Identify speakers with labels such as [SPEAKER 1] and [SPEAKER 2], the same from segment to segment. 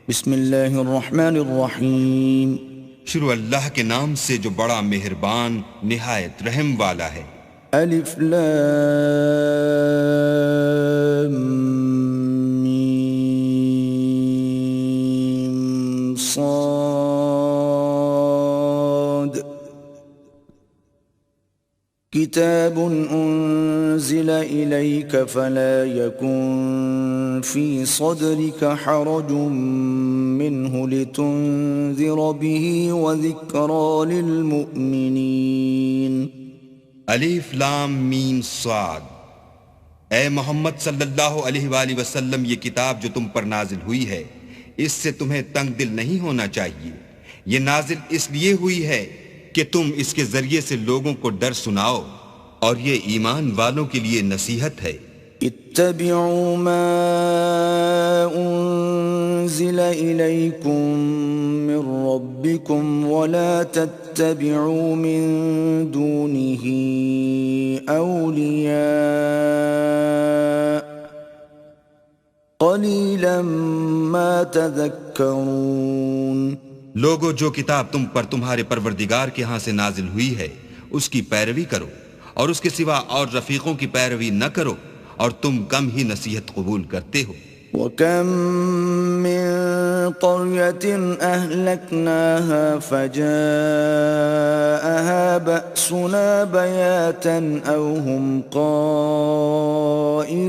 [SPEAKER 1] بسم اللہ الرحمن الرحیم.
[SPEAKER 2] شروع اللہ کے نام سے جو بڑا مہربان نہایت رحم والا ہے.
[SPEAKER 1] الف لام میم صاد. کتاب انزل الیک فلا یکن فی صدرک حرج منه لتنذر به وذکرى للمؤمنین.
[SPEAKER 2] الف لام میم صاد. اے محمد صلی اللہ علیہ وآلہ وسلم، یہ کتاب جو تم پر نازل ہوئی ہے اس سے تمہیں تنگ دل نہیں ہونا چاہیے. یہ نازل اس لیے ہوئی ہے کہ تم اس کے ذریعے سے لوگوں کو ڈر سناؤ، اور یہ ایمان والوں کے لیے نصیحت ہے.
[SPEAKER 1] اتبعوا ما انزل الیکم من ربکم ولا تتبعوا من دونه اولیاء قلیلا ما تذکرون.
[SPEAKER 2] لوگو، جو کتاب تم پر تمہارے پروردگار کے ہاں سے نازل ہوئی ہے اس کی پیروی کرو، اور اس کے سوا اور رفیقوں کی پیروی نہ کرو، اور تم کم ہی نصیحت قبول کرتے ہو.
[SPEAKER 1] وَكَم مِّن قَرْيَةٍ أَهْلَكْنَاهَا فَجَاءَهَا بَأْسُنَا بَيَاتًا أَوْ هُمْ قَائِلُونَ.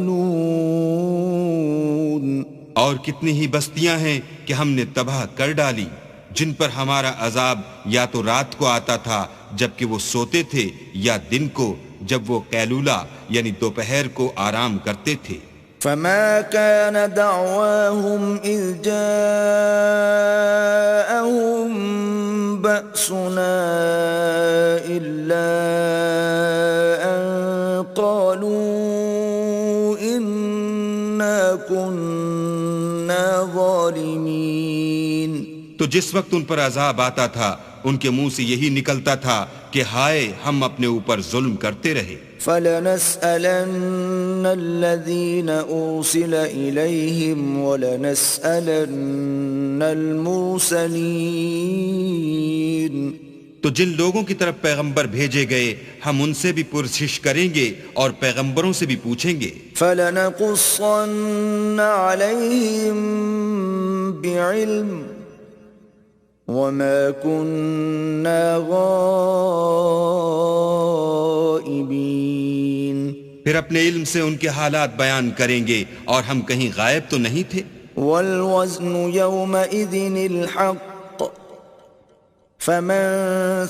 [SPEAKER 2] اور کتنی ہی بستیاں ہیں کہ ہم نے تباہ کر ڈالی، جن پر ہمارا عذاب یا تو رات کو آتا تھا جبکہ وہ سوتے تھے، یا دن کو جب وہ قیلولہ یعنی دوپہر کو آرام کرتے تھے.
[SPEAKER 1] فما كان دعواهم إذ جاءهم بأسنا إلا أن قالوا إنا كنا ظالمين.
[SPEAKER 2] تو جس وقت ان پر عذاب آتا تھا ان کے منہ سے یہی نکلتا تھا کہ ہائے، ہم اپنے اوپر ظلم کرتے رہے.
[SPEAKER 1] فَلَنَسْأَلَنَّ الَّذِينَ أُرْسِلَ إِلَيْهِمْ وَلَنَسْأَلَنَّ الْمُرْسَلِينَ.
[SPEAKER 2] تو جن لوگوں کی طرف پیغمبر بھیجے گئے ہم ان سے بھی پرسش کریں گے اور پیغمبروں سے بھی پوچھیں گے.
[SPEAKER 1] فَلَنَقُصَّنَّ عَلَيْهِمْ بِعِلْمٍ وَمَا كُنَّا غَائِبِينَ.
[SPEAKER 2] پھر اپنے علم سے ان کے حالات بیان کریں گے، اور ہم کہیں غائب تو نہیں تھے.
[SPEAKER 1] وَالْوَزْنُ يَوْمَئِذٍ الْحَقُّ فَمَنْ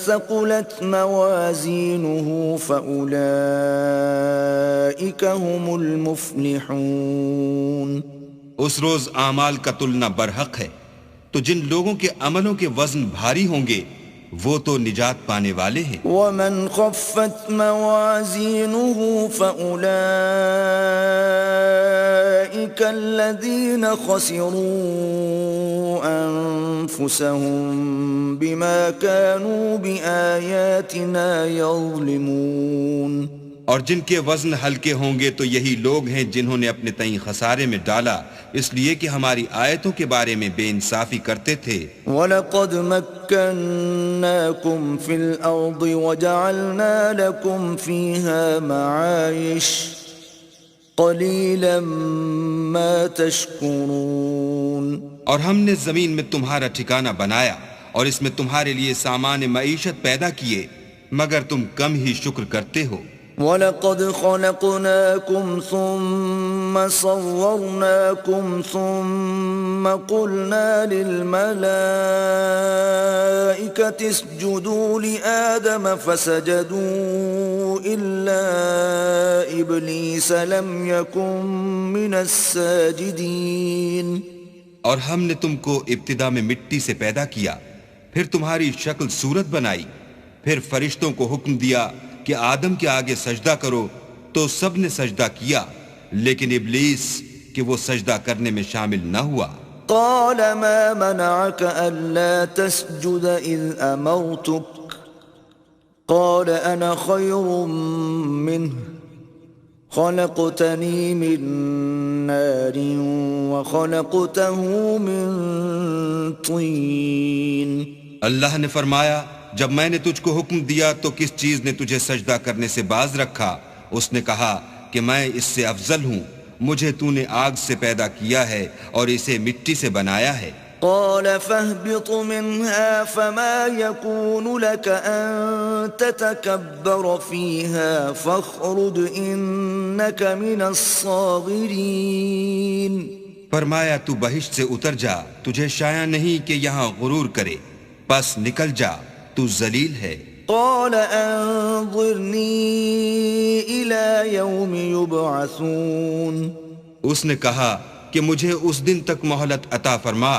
[SPEAKER 1] ثَقُلَتْ مَوَازِينُهُ فَأُولَئِكَ هُمُ الْمُفْلِحُونَ.
[SPEAKER 2] اس روز اعمال کا تلنا برحق ہے، تو جن لوگوں کے عملوں کے وزن بھاری ہوں گے وہ تو نجات پانے والے ہیں.
[SPEAKER 1] وَمَنْ خَفَّتْ مَوَازِينُهُ فَأُولَئِكَ الَّذِينَ خَسِرُوا أَنفُسَهُمْ بِمَا كَانُوا بِآيَاتِنَا يَظْلِمُونَ.
[SPEAKER 2] اور جن کے وزن ہلکے ہوں گے تو یہی لوگ ہیں جنہوں نے اپنے تئیں خسارے میں ڈالا اس لیے کہ ہماری آیتوں کے بارے میں بے انصافی کرتے تھے.
[SPEAKER 1] وَلَقَدْ مَكَّنَّاكُمْ فِي الْأَرْضِ وَجَعَلْنَا لَكُمْ فِيهَا مَعَايِشَ قَلِيلًا مَا تَشْكُرُونَ.
[SPEAKER 2] اور ہم نے زمین میں تمہارا ٹھکانہ بنایا اور اس میں تمہارے لیے سامان معیشت پیدا کیے، مگر تم کم ہی شکر کرتے ہو.
[SPEAKER 1] وَلَقَدْ خَلَقْنَاكُمْ ثُمَّ صَوَّرْنَاكُمْ ثُمَّ قُلْنَا لِلْمَلَائِكَةِ اسْجُدُوا لِآدَمَ فَسَجَدُوا إِلَّا إِبْلِيسَ لَمْ يَكُنْ مِنَ السَّاجِدِينَ.
[SPEAKER 2] اور ہم نے تم کو ابتدا میں مٹی سے پیدا کیا، پھر تمہاری شکل صورت بنائی، پھر فرشتوں کو حکم دیا کہ آدم کے آگے سجدہ کرو، تو سب نے سجدہ کیا، لیکن ابلیس کہ وہ سجدہ کرنے میں شامل نہ ہوا.
[SPEAKER 1] قال ما منعك ألا تسجد إذ أمرتك قال أنا خير منه خلقتني من نار وخلقته من طين.
[SPEAKER 2] اللہ نے فرمایا جب میں نے تجھ کو حکم دیا تو کس چیز نے تجھے سجدہ کرنے سے باز رکھا؟ اس نے کہا کہ میں اس سے افضل ہوں، مجھے تو نے آگ سے پیدا کیا ہے اور اسے مٹی سے بنایا ہے.
[SPEAKER 1] قال فاهبط منها فما يكون لك أن تتكبر فيها فاخرج إنك من الصاغرين.
[SPEAKER 2] فرمایا تو بہشت سے اتر جا، تجھے شایع نہیں کہ یہاں غرور کرے، پس نکل جا، تو ذلیل ہے.
[SPEAKER 1] قال أنظرني إلى يوم يبعثون.
[SPEAKER 2] اس نے کہا کہ مجھے اس دن تک مہلت عطا فرما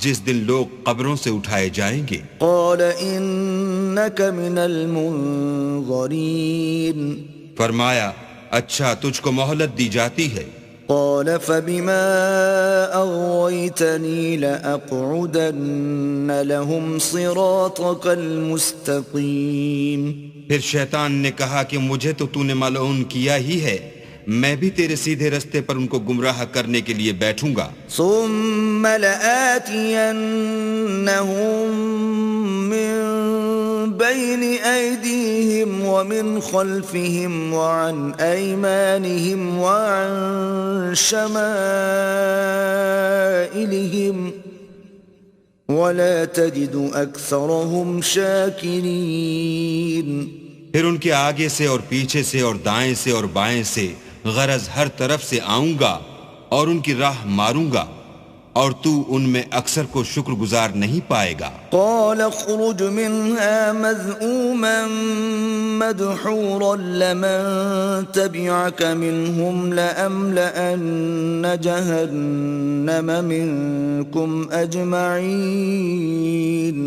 [SPEAKER 2] جس دن لوگ قبروں سے اٹھائے جائیں گے.
[SPEAKER 1] قال إنك من المنظرين.
[SPEAKER 2] فرمایا اچھا تجھ کو مہلت دی جاتی ہے.
[SPEAKER 1] قال فبما أغويتني لأقعدن لهم صراطك المستقيم.
[SPEAKER 2] پھر شیطان نے کہا کہ مجھے تو نے ملعون کیا ہی ہے، میں بھی تیرے سیدھے رستے پر ان کو گمراہ کرنے کے لیے بیٹھوں گا.
[SPEAKER 1] ثم لآتينهم من بين أيديهم ومن خلفهم وعن أيمانهم وعن شمائلهم ولا تجد أكثرهم شاكرين.
[SPEAKER 2] پھر ان کے آگے سے اور پیچھے سے اور دائیں سے اور بائیں سے، غرض ہر طرف سے آؤں گا اور ان کی راہ ماروں گا، اور تو ان میں اکثر کو شکر گزار نہیں پائے گا.
[SPEAKER 1] قال اخرج منها مذءوما مدحورا لمن تبعك منهم لأملأن جهنم منكم أجمعين.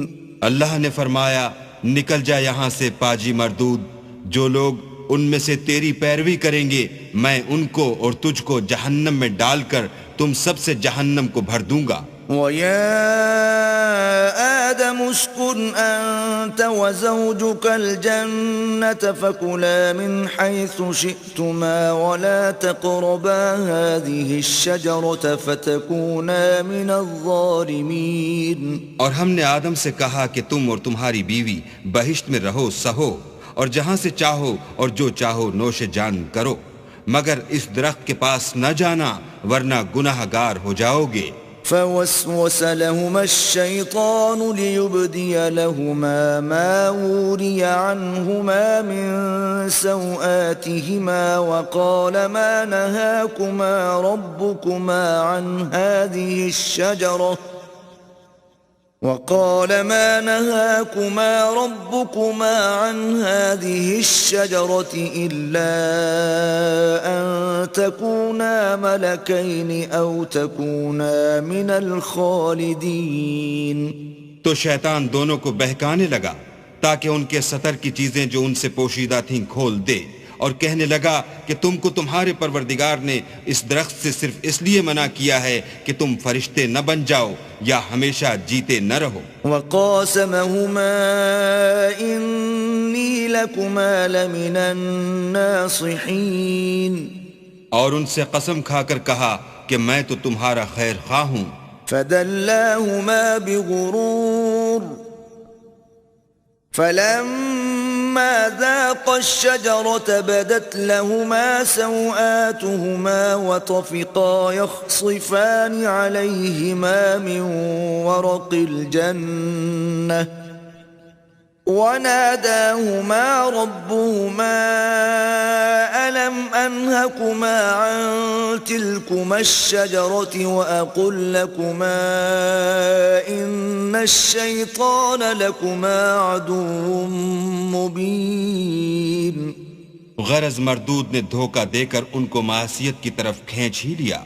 [SPEAKER 2] اللہ نے فرمایا نکل جا یہاں سے پاجی مردود، جو لوگ ان میں سے تیری پیروی کریں گے میں ان کو اور تجھ کو جہنم میں ڈال کر تم سب سے جہنم کو بھر دوں گا.
[SPEAKER 1] وَيَا آدَمُ اسْكُنْ أَنْتَ وَزَوْجُكَ الْجَنَّةَ فَكُلَا مِنْ حَيْثُ شِئْتُمَا وَلَا تَقْرَبَا هَذِهِ الشَّجَرَةَ فَتَكُونَا مِنَ الظَّالِمِينَ.
[SPEAKER 2] اور ہم نے آدم سے کہا کہ تم اور تمہاری بیوی بہشت میں رہو سہو، اور جہاں سے چاہو اور جو چاہو نوش جان کرو، مگر اس درخت کے پاس نہ جانا ورنہ گناہ گار ہو جاؤ گے.
[SPEAKER 1] فوسوس لهما الشيطان ليبدي لهما ما وري عنهما من سوآتهما وقال ما نهاكما ربكما عن هذه الشجرة إلا أن تكونا ملكين أو تكونا من الخالدين.
[SPEAKER 2] تو شیطان دونوں کو بہکانے لگا تاکہ ان کے سطر کی چیزیں جو ان سے پوشیدہ تھیں کھول دے، اور کہنے لگا کہ تم کو تمہارے پروردگار نے اس درخت سے صرف اس لیے منع کیا ہے کہ تم فرشتے نہ بن جاؤ یا ہمیشہ جیتے نہ رہو.
[SPEAKER 1] وقاسمهما إني لكما لمن الناصحين.
[SPEAKER 2] اور ان سے قسم کھا کر کہا کہ میں تو تمہارا خیر خواہ ہوں.
[SPEAKER 1] فدلاهما بغرور فلما ذاقا الشجرة بدت لهما سوآتهما وطفقا يخصفان عليهما من ورق الجنة وناداهما ربهما ألم أنهكما عن تلكما الشجرة وأقل لكما إن الشيطان لكما عدو مبين.
[SPEAKER 2] غرض مردود نے دھوکہ دے کر ان کو معصیت کی طرف کھینچ ہی لیا.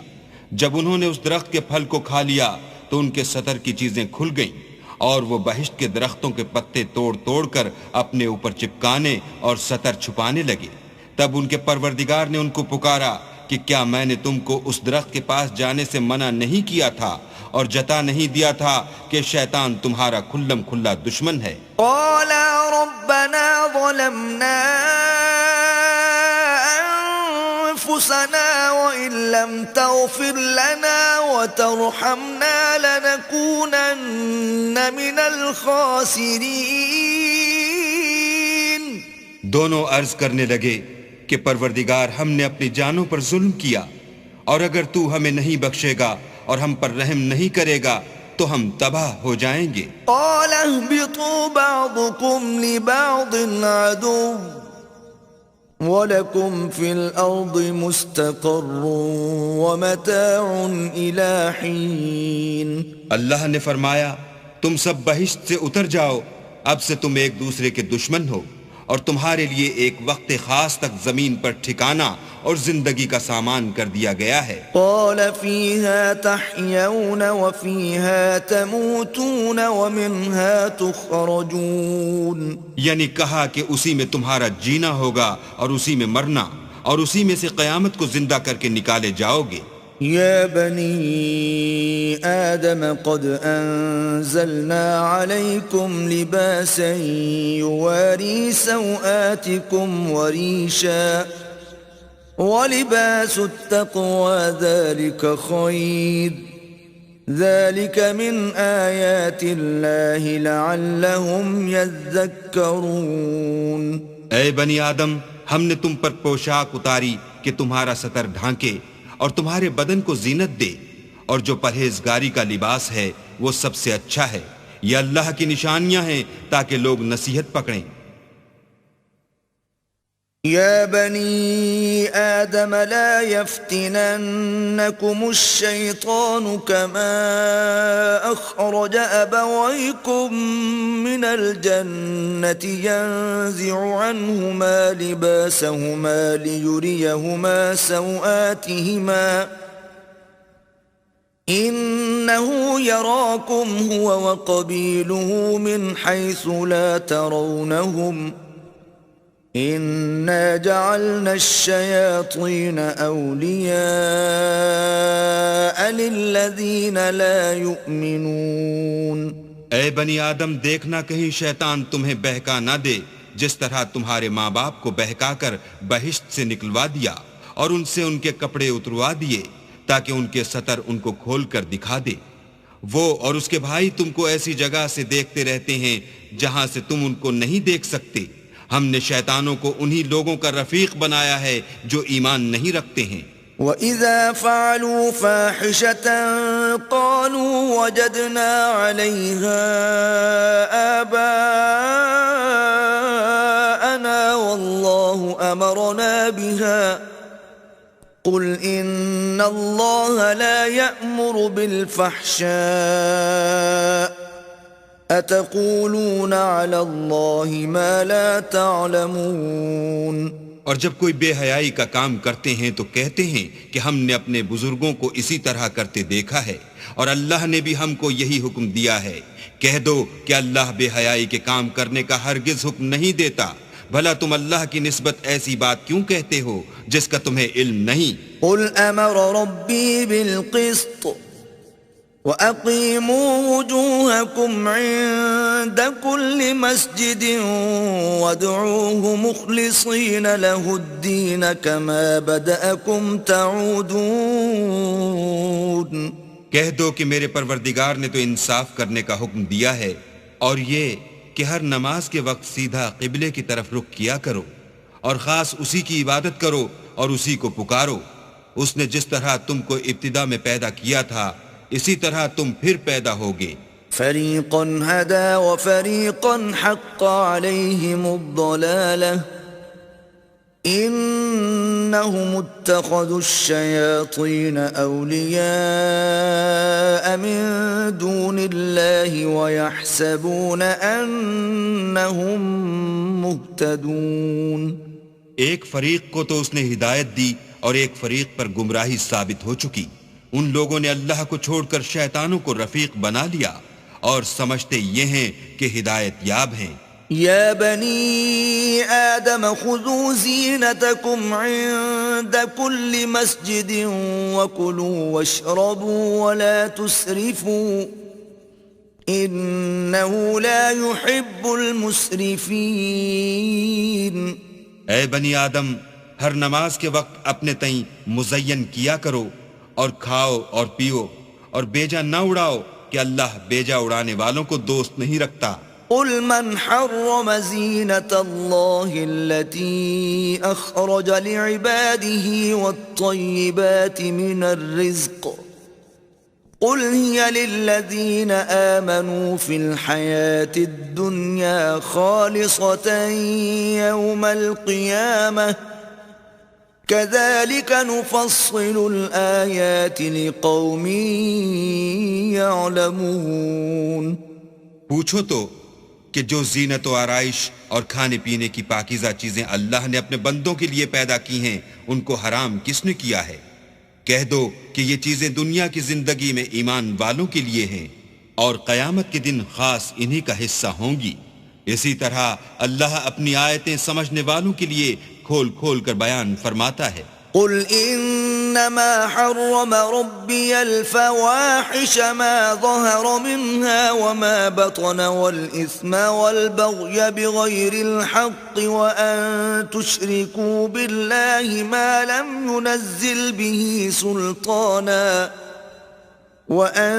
[SPEAKER 2] جب انہوں نے اس درخت کے پھل کو کھا لیا تو ان کے سطر کی چیزیں کھل گئیں، اور وہ بہشت کے درختوں کے پتے توڑ توڑ کر اپنے اوپر چپکانے اور سطر چھپانے لگے. تب ان کے پروردگار نے ان کو پکارا کہ کیا میں نے تم کو اس درخت کے پاس جانے سے منع نہیں کیا تھا اور جتا نہیں دیا تھا کہ شیطان تمہارا کھلم کھلا دشمن ہے.
[SPEAKER 1] قالا ربنا ظلمنا أنفسنا وإن لم تغفر لنا وترحمنا لنكونن من الخاسرين.
[SPEAKER 2] دونوں عرض کرنے لگے کہ پروردگار ہم نے اپنی جانوں پر ظلم کیا، اور اگر تو ہمیں نہیں بخشے گا اور ہم پر رحم نہیں کرے گا تو ہم تباہ ہو جائیں گے.
[SPEAKER 1] قال اهبطوا بعضكم لبعض عدو وَلَكُمْ فِي الْأَرْضِ مُسْتَقَرٌّ وَمَتَاعٌ إِلَى حِينٍ.
[SPEAKER 2] اللہ نے فرمایا تم سب بہشت سے اتر جاؤ، اب سے تم ایک دوسرے کے دشمن ہو، اور تمہارے لیے ایک وقت خاص تک زمین پر ٹھکانہ اور زندگی کا سامان کر دیا گیا ہے.
[SPEAKER 1] قال فيها تحيون وفيها تموتون ومنها تخرجون.
[SPEAKER 2] یعنی کہا کہ اسی میں تمہارا جینا ہوگا اور اسی میں مرنا، اور اسی میں سے قیامت کو زندہ کر کے نکالے جاؤ گے.
[SPEAKER 1] يا بني آدم قد أنزلنا عليكم لباسا يواري سوآتكم وريشا ولباس التقوى ذلك خير ذلك من آيات الله لعلهم يذكرون.
[SPEAKER 2] اے بنی آدم، ہم نے تم پر پوشاک اتاری کہ تمہارا ستر ڈھانکے اور تمہارے بدن کو زینت دے، اور جو پرہیزگاری کا لباس ہے وہ سب سے اچھا ہے. یہ اللہ کی نشانیاں ہیں تاکہ لوگ نصیحت پکڑیں.
[SPEAKER 1] يا بني آدم لا يفتننكم الشيطان كما أخرج أبويكم من الجنة ينزع عنهما لباسهما ليريهما سوآتهما إنه يراكم هو وقبيله من حيث لا ترونهم إِنَّا جَعَلْنَا الشَّيَاطِينَ أَوْلِيَاءَ لِلَّذِينَ لَا يُؤْمِنُونَ.
[SPEAKER 2] اے بنی آدم، دیکھنا کہیں شیطان تمہیں بہکا نہ دے، جس طرح تمہارے ماں باپ کو بہکا کر بہشت سے نکلوا دیا اور ان سے ان کے کپڑے اتروا دیے تاکہ ان کے ستر ان کو کھول کر دکھا دے. وہ اور اس کے بھائی تم کو ایسی جگہ سے دیکھتے رہتے ہیں جہاں سے تم ان کو نہیں دیکھ سکتے. ہم نے شیطانوں کو انہی لوگوں کا رفیق بنایا ہے جو ایمان نہیں رکھتے ہیں.
[SPEAKER 1] وَإِذَا فَعَلُوا فَاحِشَةً قَالُوا وَجَدْنَا عَلَيْهَا آبَاءَنَا وَاللَّهُ أَمَرَنَا بِهَا قُلْ إِنَّ اللَّهَ لَا يَأْمُرُ بِالْفَحْشَاءِ أَتَقُولُونَ عَلَى اللَّهِ مَا لَا تَعْلَمُونَ.
[SPEAKER 2] اور جب کوئی بے حیائی کا کام کرتے ہیں تو کہتے ہیں کہ ہم نے اپنے بزرگوں کو اسی طرح کرتے دیکھا ہے، اور اللہ نے بھی ہم کو یہی حکم دیا ہے. کہہ دو کہ اللہ بے حیائی کے کام کرنے کا ہرگز حکم نہیں دیتا. بھلا تم اللہ کی نسبت ایسی بات کیوں کہتے ہو جس کا تمہیں علم نہیں؟
[SPEAKER 1] قُلْ أَمَرَ رَبِّي بِالْقِسْطِ وَأَقِيمُوا وُجُوهَكُمْ عِندَ كُلِّ مَسْجِدٍ وَادْعُوهُ مُخْلِصِينَ لَهُ الدِّينَ كَمَا بَدَأَكُمْ تَعُودُونَ.
[SPEAKER 2] کہہ دو کہ میرے پروردگار نے تو انصاف کرنے کا حکم دیا ہے، اور یہ کہ ہر نماز کے وقت سیدھا قبلے کی طرف رخ کیا کرو، اور خاص اسی کی عبادت کرو اور اسی کو پکارو. اس نے جس طرح تم کو ابتدا میں پیدا کیا تھا اسی طرح تم پھر پیدا ہوگے.
[SPEAKER 1] فَرِيقًا هَدَى وَفَرِيقًا حَقَّ عَلَيْهِمُ الضَّلَالَةُ إِنَّهُمُ اتَّخَذُوا الشَّيَاطِينَ أَوْلِيَاءَ مِن دُونِ اللَّهِ وَيَحْسَبُونَ أَنَّهُمْ مُهْتَدُونَ.
[SPEAKER 2] ایک فریق کو تو اس نے ہدایت دی اور ایک فریق پر گمراہی ثابت ہو چکی. ان لوگوں نے اللہ کو چھوڑ کر شیطانوں کو رفیق بنا لیا اور سمجھتے یہ ہیں کہ ہدایت یاب ہیں.
[SPEAKER 1] یا بنی آدم خذوا زینتکم عند کل مسجد وکلوا واشربوا ولا تسرفوا انه لا يحب المسرفین.
[SPEAKER 2] اے بنی آدم، ہر نماز کے وقت اپنے تئیں مزین کیا کرو، اور کھاؤ اور پیو، اور بیجا نہ اڑاؤ کہ اللہ بیجا اڑانے والوں کو دوست نہیں رکھتا۔
[SPEAKER 1] قل من حرم زينة الله التي أخرج لعباده والطيبات من الرزق قل هي للذين آمنوا في الحياة الدنيا خالصة يوم القيامة كذلك نفصل الآيات لقوم يعلمون۔
[SPEAKER 2] پوچھو تو کہ جو زینت و آرائش اور کھانے پینے کی پاکیزہ چیزیں اللہ نے اپنے بندوں کے لیے پیدا کی ہیں ان کو حرام کس نے کیا ہے؟ کہہ دو کہ یہ چیزیں دنیا کی زندگی میں ایمان والوں کے لیے ہیں، اور قیامت کے دن خاص انہی کا حصہ ہوں گی۔ اسی طرح اللہ اپنی آیتیں سمجھنے والوں کے لیے کھول کھول کر بیان فرماتا ہے۔
[SPEAKER 1] قل انما حرم ربي الفواحش ما ظهر منها وما بطن والاثم والبغي بغير الحق وان تشركوا بالله ما لم ينزل به سلطانا وان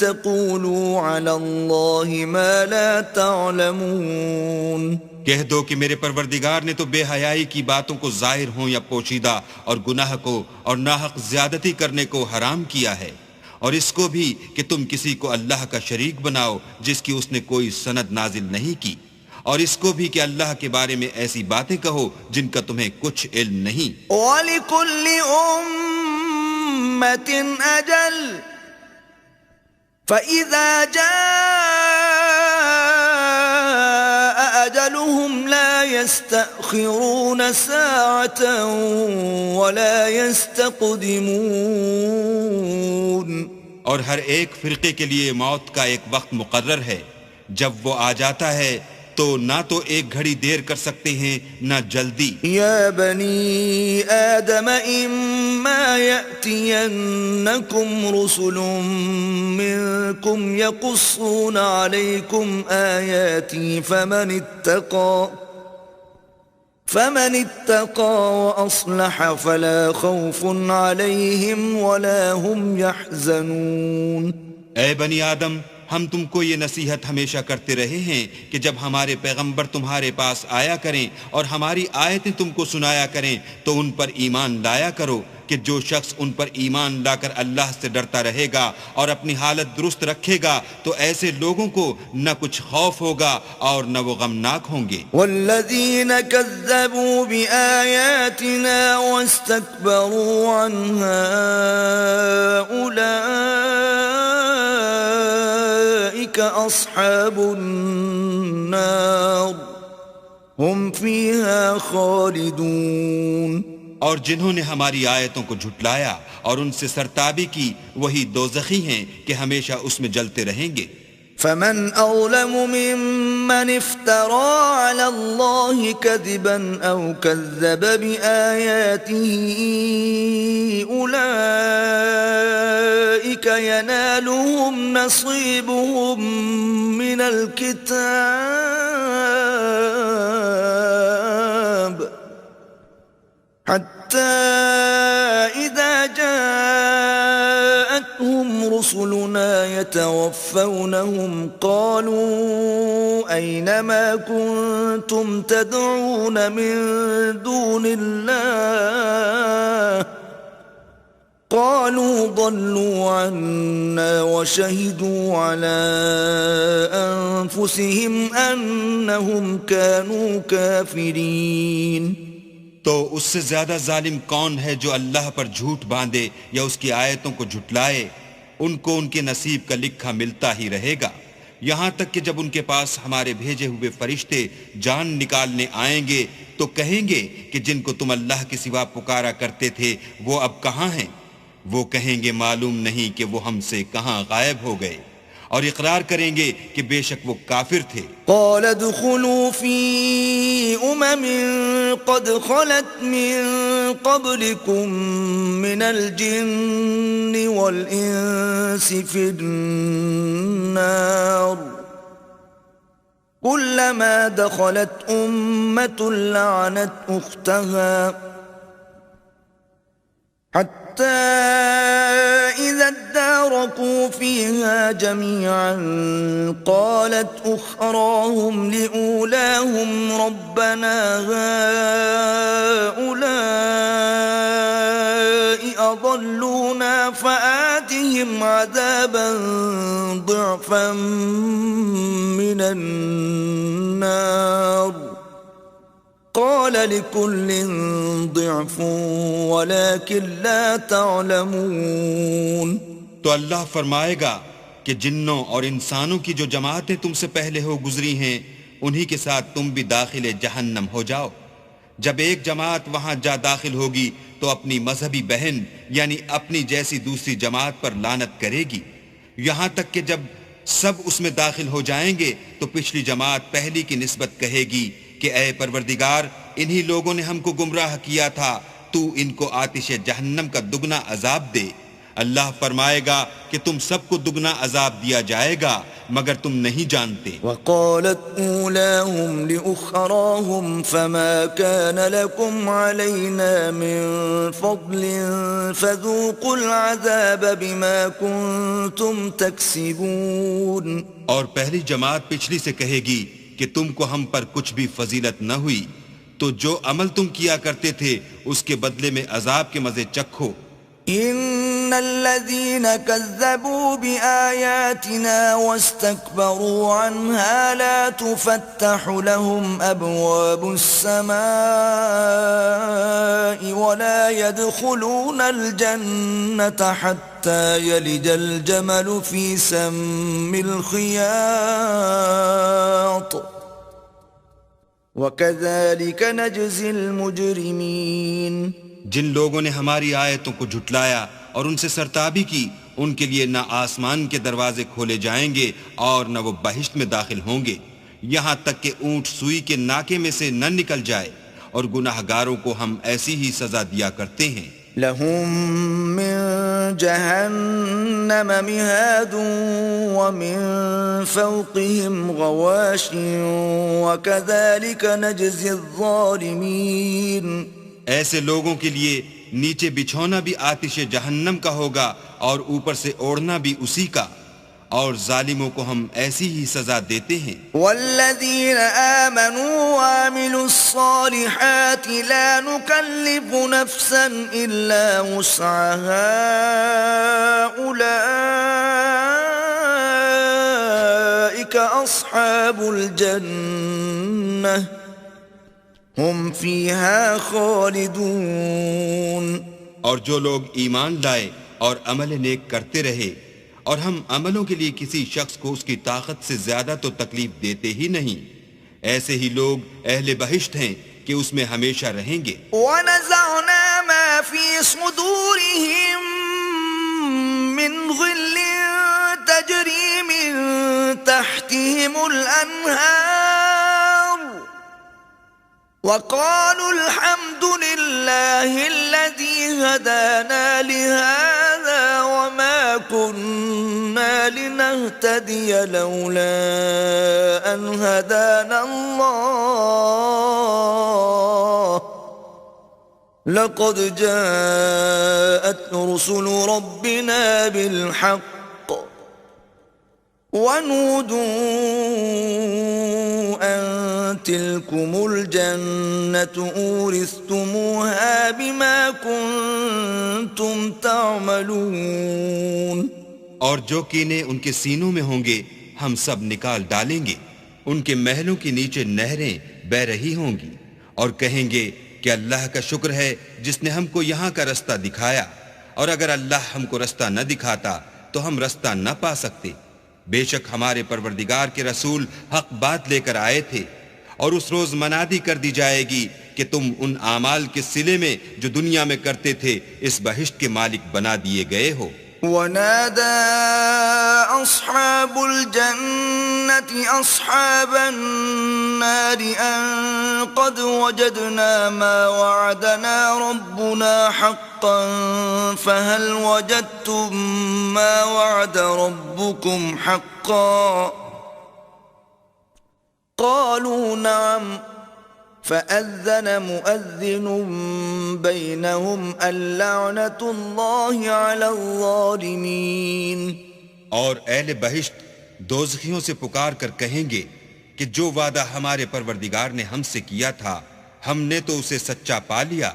[SPEAKER 1] تقولوا على الله ما لا تعلمون۔
[SPEAKER 2] کہہ دو کہ میرے پروردگار نے تو بے حیائی کی باتوں کو ظاہر ہوں یا پوشیدہ، اور گناہ کو اور ناحق زیادتی کرنے کو حرام کیا ہے، اور اس کو بھی کہ تم کسی کو اللہ کا شریک بناؤ جس کی اس نے کوئی سند نازل نہیں کی، اور اس کو بھی کہ اللہ کے بارے میں ایسی باتیں کہو جن کا تمہیں کچھ علم نہیں۔
[SPEAKER 1] وَلِكُلِّ أُمَّةٍ أَجَلٌ فَإِذَا جَاءَ أَجَلُهُمْ لَا يَسْتَأْخِرُونَ سَاعَةً وَلَا يَسْتَقْدِمُونَ۔
[SPEAKER 2] اور ہر ایک فرقے کے لیے موت کا ایک وقت مقرر ہے، جب وہ آ جاتا ہے تو نہ تو ایک گھڑی دیر کر سکتے ہیں نہ جلدی۔
[SPEAKER 1] یا بنی آدم اما یأتینکم رسل منکم یقصون علیکم آیاتی فمن اتقى وأصلح فلا خوف عليهم ولا هم يحزنون۔
[SPEAKER 2] اے بنی آدم، ہم تم کو یہ نصیحت ہمیشہ کرتے رہے ہیں کہ جب ہمارے پیغمبر تمہارے پاس آیا کریں اور ہماری آیتیں تم کو سنایا کریں تو ان پر ایمان لایا کرو، کہ جو شخص ان پر ایمان لا کر اللہ سے ڈرتا رہے گا اور اپنی حالت درست رکھے گا تو ایسے لوگوں کو نہ کچھ خوف ہوگا اور نہ وہ غمناک ہوں گے۔
[SPEAKER 1] والذین کذبوا بآیاتنا واستکبروا عنها اولئک اصحاب النار هم فیها خالدون۔
[SPEAKER 2] اور جنہوں نے ہماری آیتوں کو جھٹلایا اور ان سے سرتابی کی وہی دوزخی ہیں کہ ہمیشہ اس میں جلتے رہیں گے۔
[SPEAKER 1] فمن أظلم ممن افترى على الله كذبا أو كذب بآياته أولئك ينالهم نصيبهم من الكتاب حتى إذا جاءتهم رسلنا يتوفونهم قالوا أين ما كنتم تدعون من دون الله قالوا ضلوا عنا وشهدوا على أنفسهم أنهم كانوا كافرين۔
[SPEAKER 2] تو اس سے زیادہ ظالم کون ہے جو اللہ پر جھوٹ باندھے یا اس کی آیتوں کو جھٹلائے؟ ان کو ان کے نصیب کا لکھا ملتا ہی رہے گا، یہاں تک کہ جب ان کے پاس ہمارے بھیجے ہوئے فرشتے جان نکالنے آئیں گے تو کہیں گے کہ جن کو تم اللہ کے سوا پکارا کرتے تھے وہ اب کہاں ہیں؟ وہ کہیں گے معلوم نہیں کہ وہ ہم سے کہاں غائب ہو گئے، اور اقرار کریں گے کہ بے شک وہ کافر تھے۔
[SPEAKER 1] قال ادخلوا في قد خلت من قبلكم من الجن والإنس في النار كلما دخلت أمة لعنت أختها حتى إذا اداركوا فيها جميعا قالت أخراهم لأولاهم ربنا هؤلاء أضلونا فآتهم عذابا ضعفا من النار قال لكل ضعف ولكن لا تعلمون۔
[SPEAKER 2] تو اللہ فرمائے گا کہ جنوں اور انسانوں کی جو جماعتیں تم سے پہلے ہو گزری ہیں انہی کے ساتھ تم بھی داخل جہنم ہو جاؤ۔ جب ایک جماعت وہاں جا داخل ہوگی تو اپنی مذہبی بہن یعنی اپنی جیسی دوسری جماعت پر لعنت کرے گی، یہاں تک کہ جب سب اس میں داخل ہو جائیں گے تو پچھلی جماعت پہلی کی نسبت کہے گی کہ اے پروردگار انہی لوگوں نے ہم کو گمراہ کیا تھا، تو ان کو آتش جہنم کا دگنا عذاب دے۔ اللہ فرمائے گا کہ تم سب کو دگنا عذاب دیا جائے گا مگر تم نہیں جانتے۔
[SPEAKER 1] وقالت اولاهم لأخراهم فما كان لكم علينا من فضل فذوقوا العذاب بما كنتم تكسبون۔
[SPEAKER 2] اور پہلی جماعت پچھلی سے کہے گی کہ تم کو ہم پر کچھ بھی فضیلت نہ ہوئی، تو جو عمل تم کیا کرتے تھے اس کے بدلے میں عذاب کے مزے چکھو۔
[SPEAKER 1] ان الذين كذبوا بآياتنا واستكبروا عنها لا تفتح لهم ابواب السماء ولا يدخلون الجنة حتى يلج الجمل في سم الخياط وكذلك نجزي المجرمين۔
[SPEAKER 2] جن لوگوں نے ہماری آیتوں کو جھٹلایا اور ان سے سرتابی کی ان کے لیے نہ آسمان کے دروازے کھولے جائیں گے اور نہ وہ بہشت میں داخل ہوں گے یہاں تک کہ اونٹ سوئی کے ناکے میں سے نہ نکل جائے، اور گناہ گاروں کو ہم ایسی ہی سزا دیا کرتے ہیں۔
[SPEAKER 1] لهم من جهنم مهاد ومن فوقهم غواش وكذلك نجزي الظالمين۔
[SPEAKER 2] ایسے لوگوں کے لیے نیچے بچھونا بھی آتش جہنم کا ہوگا اور اوپر سے اوڑھنا بھی اسی کا، اور ظالموں کو ہم ایسی ہی سزا دیتے ہیں۔
[SPEAKER 1] والذین آمنوا وعملوا الصالحات لا نکلف نفسا الا وسعها اولئک اصحاب الجنہ ہم فیہا خالدون۔
[SPEAKER 2] اور جو لوگ ایمان لائے اور عمل نیک کرتے رہے اور ہم عملوں کے لیے کسی شخص کو اس کی طاقت سے زیادہ تو تکلیف دیتے ہی نہیں، ایسے ہی لوگ اہل بہشت ہیں کہ اس میں ہمیشہ رہیں گے۔
[SPEAKER 1] وَنَزَعْنَا مَا فِي صُدُورِهِم مِّن غِلٍّ تَجْرِي مِن تَحْتِهِمُ الْأَنْهَارُ وَقَالُوا الْحَمْدُ لِلَّهِ الَّذِي هَدَانَا لِهَذَا وَمَا كُنَّا لِنَهْتَدِيَ لَوْلَا أَنْ هَدَانَا اللَّهُ لَقَدْ جَاءَتْ رُسُلُ رَبِّنَا بِالْحَقِّ وَنُودُوا أَن تِلْكُمُ الْجَنَّةُ أُورِثْتُمُوهَا بِمَا كُنتُمْ تَعْمَلُونَ۔
[SPEAKER 2] اور جو کینے ان کے سینوں میں ہوں گے ہم سب نکال ڈالیں گے، ان کے محلوں کے نیچے نہریں بہ رہی ہوں گی، اور کہیں گے کہ اللہ کا شکر ہے جس نے ہم کو یہاں کا رستہ دکھایا، اور اگر اللہ ہم کو رستہ نہ دکھاتا تو ہم رستہ نہ پا سکتے۔ بے شک ہمارے پروردگار کے رسول حق بات لے کر آئے تھے، اور اس روز منادی کر دی جائے گی کہ تم ان اعمال کے صلے میں جو دنیا میں کرتے تھے اس بہشت کے مالک بنا دیے گئے ہو۔
[SPEAKER 1] وَنَادَى أَصْحَابُ الْجَنَّةِ أَصْحَابَ النَّارِ أَن قَدْ وَجَدْنَا مَا وَعَدَنَا رَبُّنَا حَقًّا فَهَلْ وَجَدتُّم مَّا وَعَدَ رَبُّكُمْ حَقًّا قَالُوا نَعَمْ فأذن مؤذن بينهم اللعنة الله على الظالمين.
[SPEAKER 2] اور اہل بہشت دوزخیوں سے پکار کر کہیں گے کہ جو وعدہ ہمارے پروردگار نے ہم سے کیا تھا ہم نے تو اسے سچا پا لیا،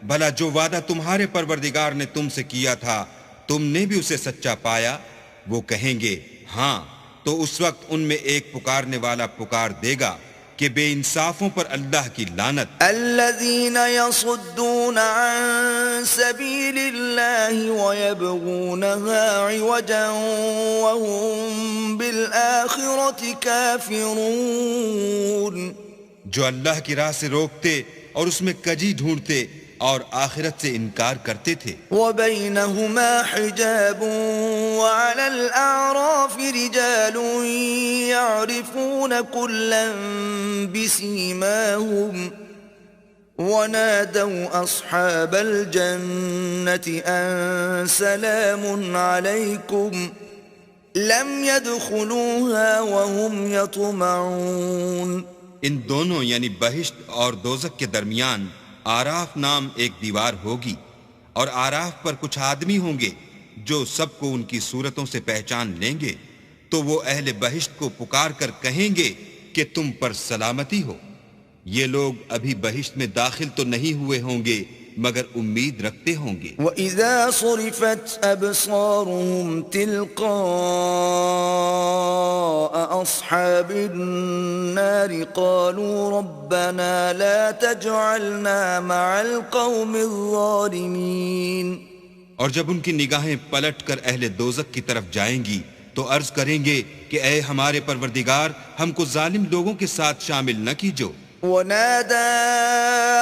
[SPEAKER 2] بھلا جو وعدہ تمہارے پروردگار نے تم سے کیا تھا تم نے بھی اسے سچا پایا؟ وہ کہیں گے ہاں، تو اس وقت ان میں ایک پکارنے والا پکار دے گا کہ بے انصافوں پر اللہ کی لعنت.
[SPEAKER 1] الذين يصدون عن سبيل الله ويبغونها عوجا وهم بالآخرة كافرون.
[SPEAKER 2] جو اللہ کی راہ سے روکتے اور اس میں کجی ڈھونڈتے اور آخرت سے انکار کرتے تھے.
[SPEAKER 1] وبينهما حجاب وعلى الأعراف رجال يعرفون كلا بسيماهم ونادوا أصحاب الجنة أن سلام عليكم لم يدخلوها وهم يطمعون.
[SPEAKER 2] ان دونوں یعنی بہشت اور دوزخ کے درمیان آراف نام ایک دیوار ہوگی، اور آراف پر کچھ آدمی ہوں گے جو سب کو ان کی صورتوں سے پہچان لیں گے، تو وہ اہل بہشت کو پکار کر کہیں گے کہ تم پر سلامتی ہو. یہ لوگ ابھی بہشت میں داخل تو نہیں ہوئے ہوں گے مگر امید رکھتے ہوں گے.
[SPEAKER 1] وَإِذَا صُرِفَتْ أَبْصَارُهُمْ تِلْقَاءَ أَصْحَابِ النَّارِ قَالُوا رَبَّنَا لَا تَجْعَلْنَا مَعَ الْقَوْمِ الظَّالِمِينَ.
[SPEAKER 2] اور جب ان کی نگاہیں پلٹ کر اہل دوزخ کی طرف جائیں گی تو عرض کریں گے کہ اے ہمارے پروردگار ہم کو ظالم لوگوں کے ساتھ شامل نہ کیجو.
[SPEAKER 1] ونادى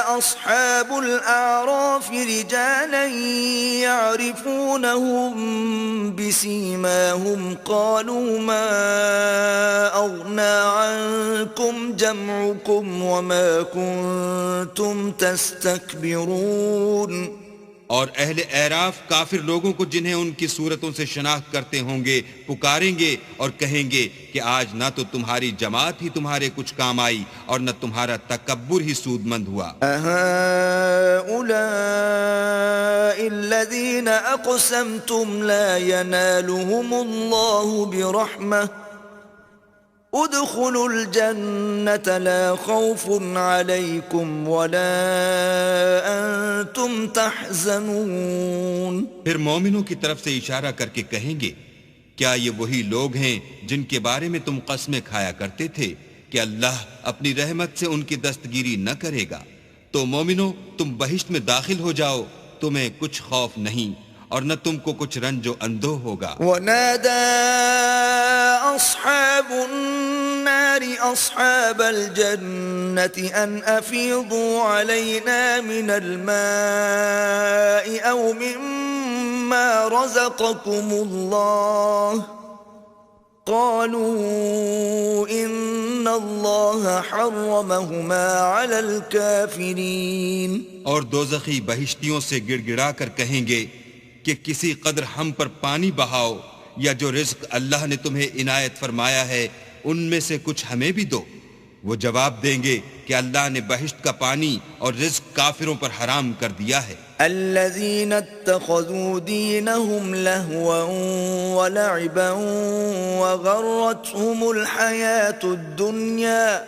[SPEAKER 1] أصحاب الأعراف رجالا يعرفونهم بسيماهم قالوا ما أغنى عنكم جمعكم وما كنتم تستكبرون.
[SPEAKER 2] اور اہل اعراف کافر لوگوں کو جنہیں ان کی صورتوں سے شناخت کرتے ہوں گے پکاریں گے اور کہیں گے کہ آج نہ تو تمہاری جماعت ہی تمہارے کچھ کام آئی اور نہ تمہارا تکبر ہی سود مند ہوا.
[SPEAKER 1] أهؤلاء الذين أقسمتم لا ينالهم الله برحمة ادخلوا الجنة لا خوف عليكم ولا أنتم تحزنون.
[SPEAKER 2] پھر مومنوں کی طرف سے اشارہ کر کے کہیں گے کیا یہ وہی لوگ ہیں جن کے بارے میں تم قسمیں کھایا کرتے تھے کہ اللہ اپنی رحمت سے ان کی دستگیری نہ کرے گا؟ تو مومنوں تم بہشت میں داخل ہو جاؤ، تمہیں کچھ خوف نہیں اور نہ تم کو کچھ رنج و اندوہ ہوگا.
[SPEAKER 1] ونادى أصحاب النار أصحاب الجنة أن أفيضوا علينا من الماء أو مما رزقكم الله قالوا إن الله حرمهما على الكافرين.
[SPEAKER 2] اور دوزخی بہشتیوں سے گڑ گڑا کر کہیں گے کہ کسی قدر ہم پر پانی بہاؤ یا جو رزق اللہ نے تمہیں عنایت فرمایا ہے ان میں سے کچھ ہمیں بھی دو. وہ جواب دیں گے کہ اللہ نے بہشت کا پانی اور رزق کافروں پر حرام کر دیا ہے.
[SPEAKER 1] الذين اتخذوا دينهم لهوا ولعبا وغرتهم الحياة الدنيا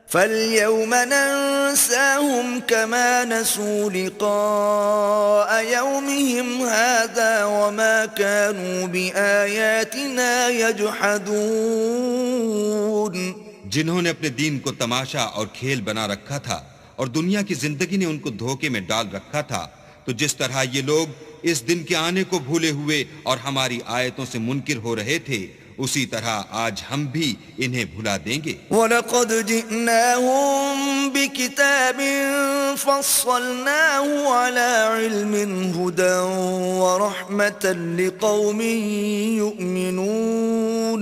[SPEAKER 1] فاليوم ننساهم كما نسوا لقاء يومهم هذا وما كانوا بآياتنا يجحدون.
[SPEAKER 2] جنہوں نے اپنے دین کو تماشا اور کھیل بنا رکھا تھا اور دنیا کی زندگی نے ان کو دھوکے میں ڈال رکھا تھا، تو جس طرح یہ لوگ اس دن کے آنے کو بھولے ہوئے اور ہماری آیتوں سے منکر ہو رہے تھے اسی طرح آج ہم بھی انہیں بھلا دیں گے.
[SPEAKER 1] وَلَقَدْ جِئْنَاهُمْ بِكِتَابٍ فَصَّلْنَاهُ عَلَى عِلْمٍ هُدًى وَرَحْمَةً لِقَوْمٍ يُؤْمِنُونَ.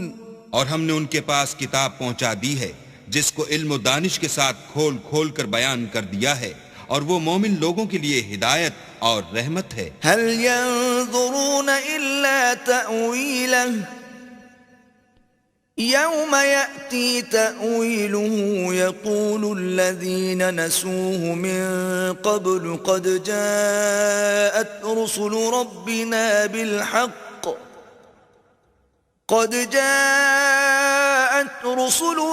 [SPEAKER 2] اور ہم نے ان کے پاس کتاب پہنچا دی ہے جس کو علم و دانش کے ساتھ کھول کھول کر بیان کر دیا ہے اور وہ مومن لوگوں کے لیے ہدایت اور رحمت ہے.
[SPEAKER 1] هَلْ يَنظُرُونَ إِلَّا تَأْوِيلَهُ يوم يأتي تأويله يقول الذين نسوه من قبل قد جاءت رسل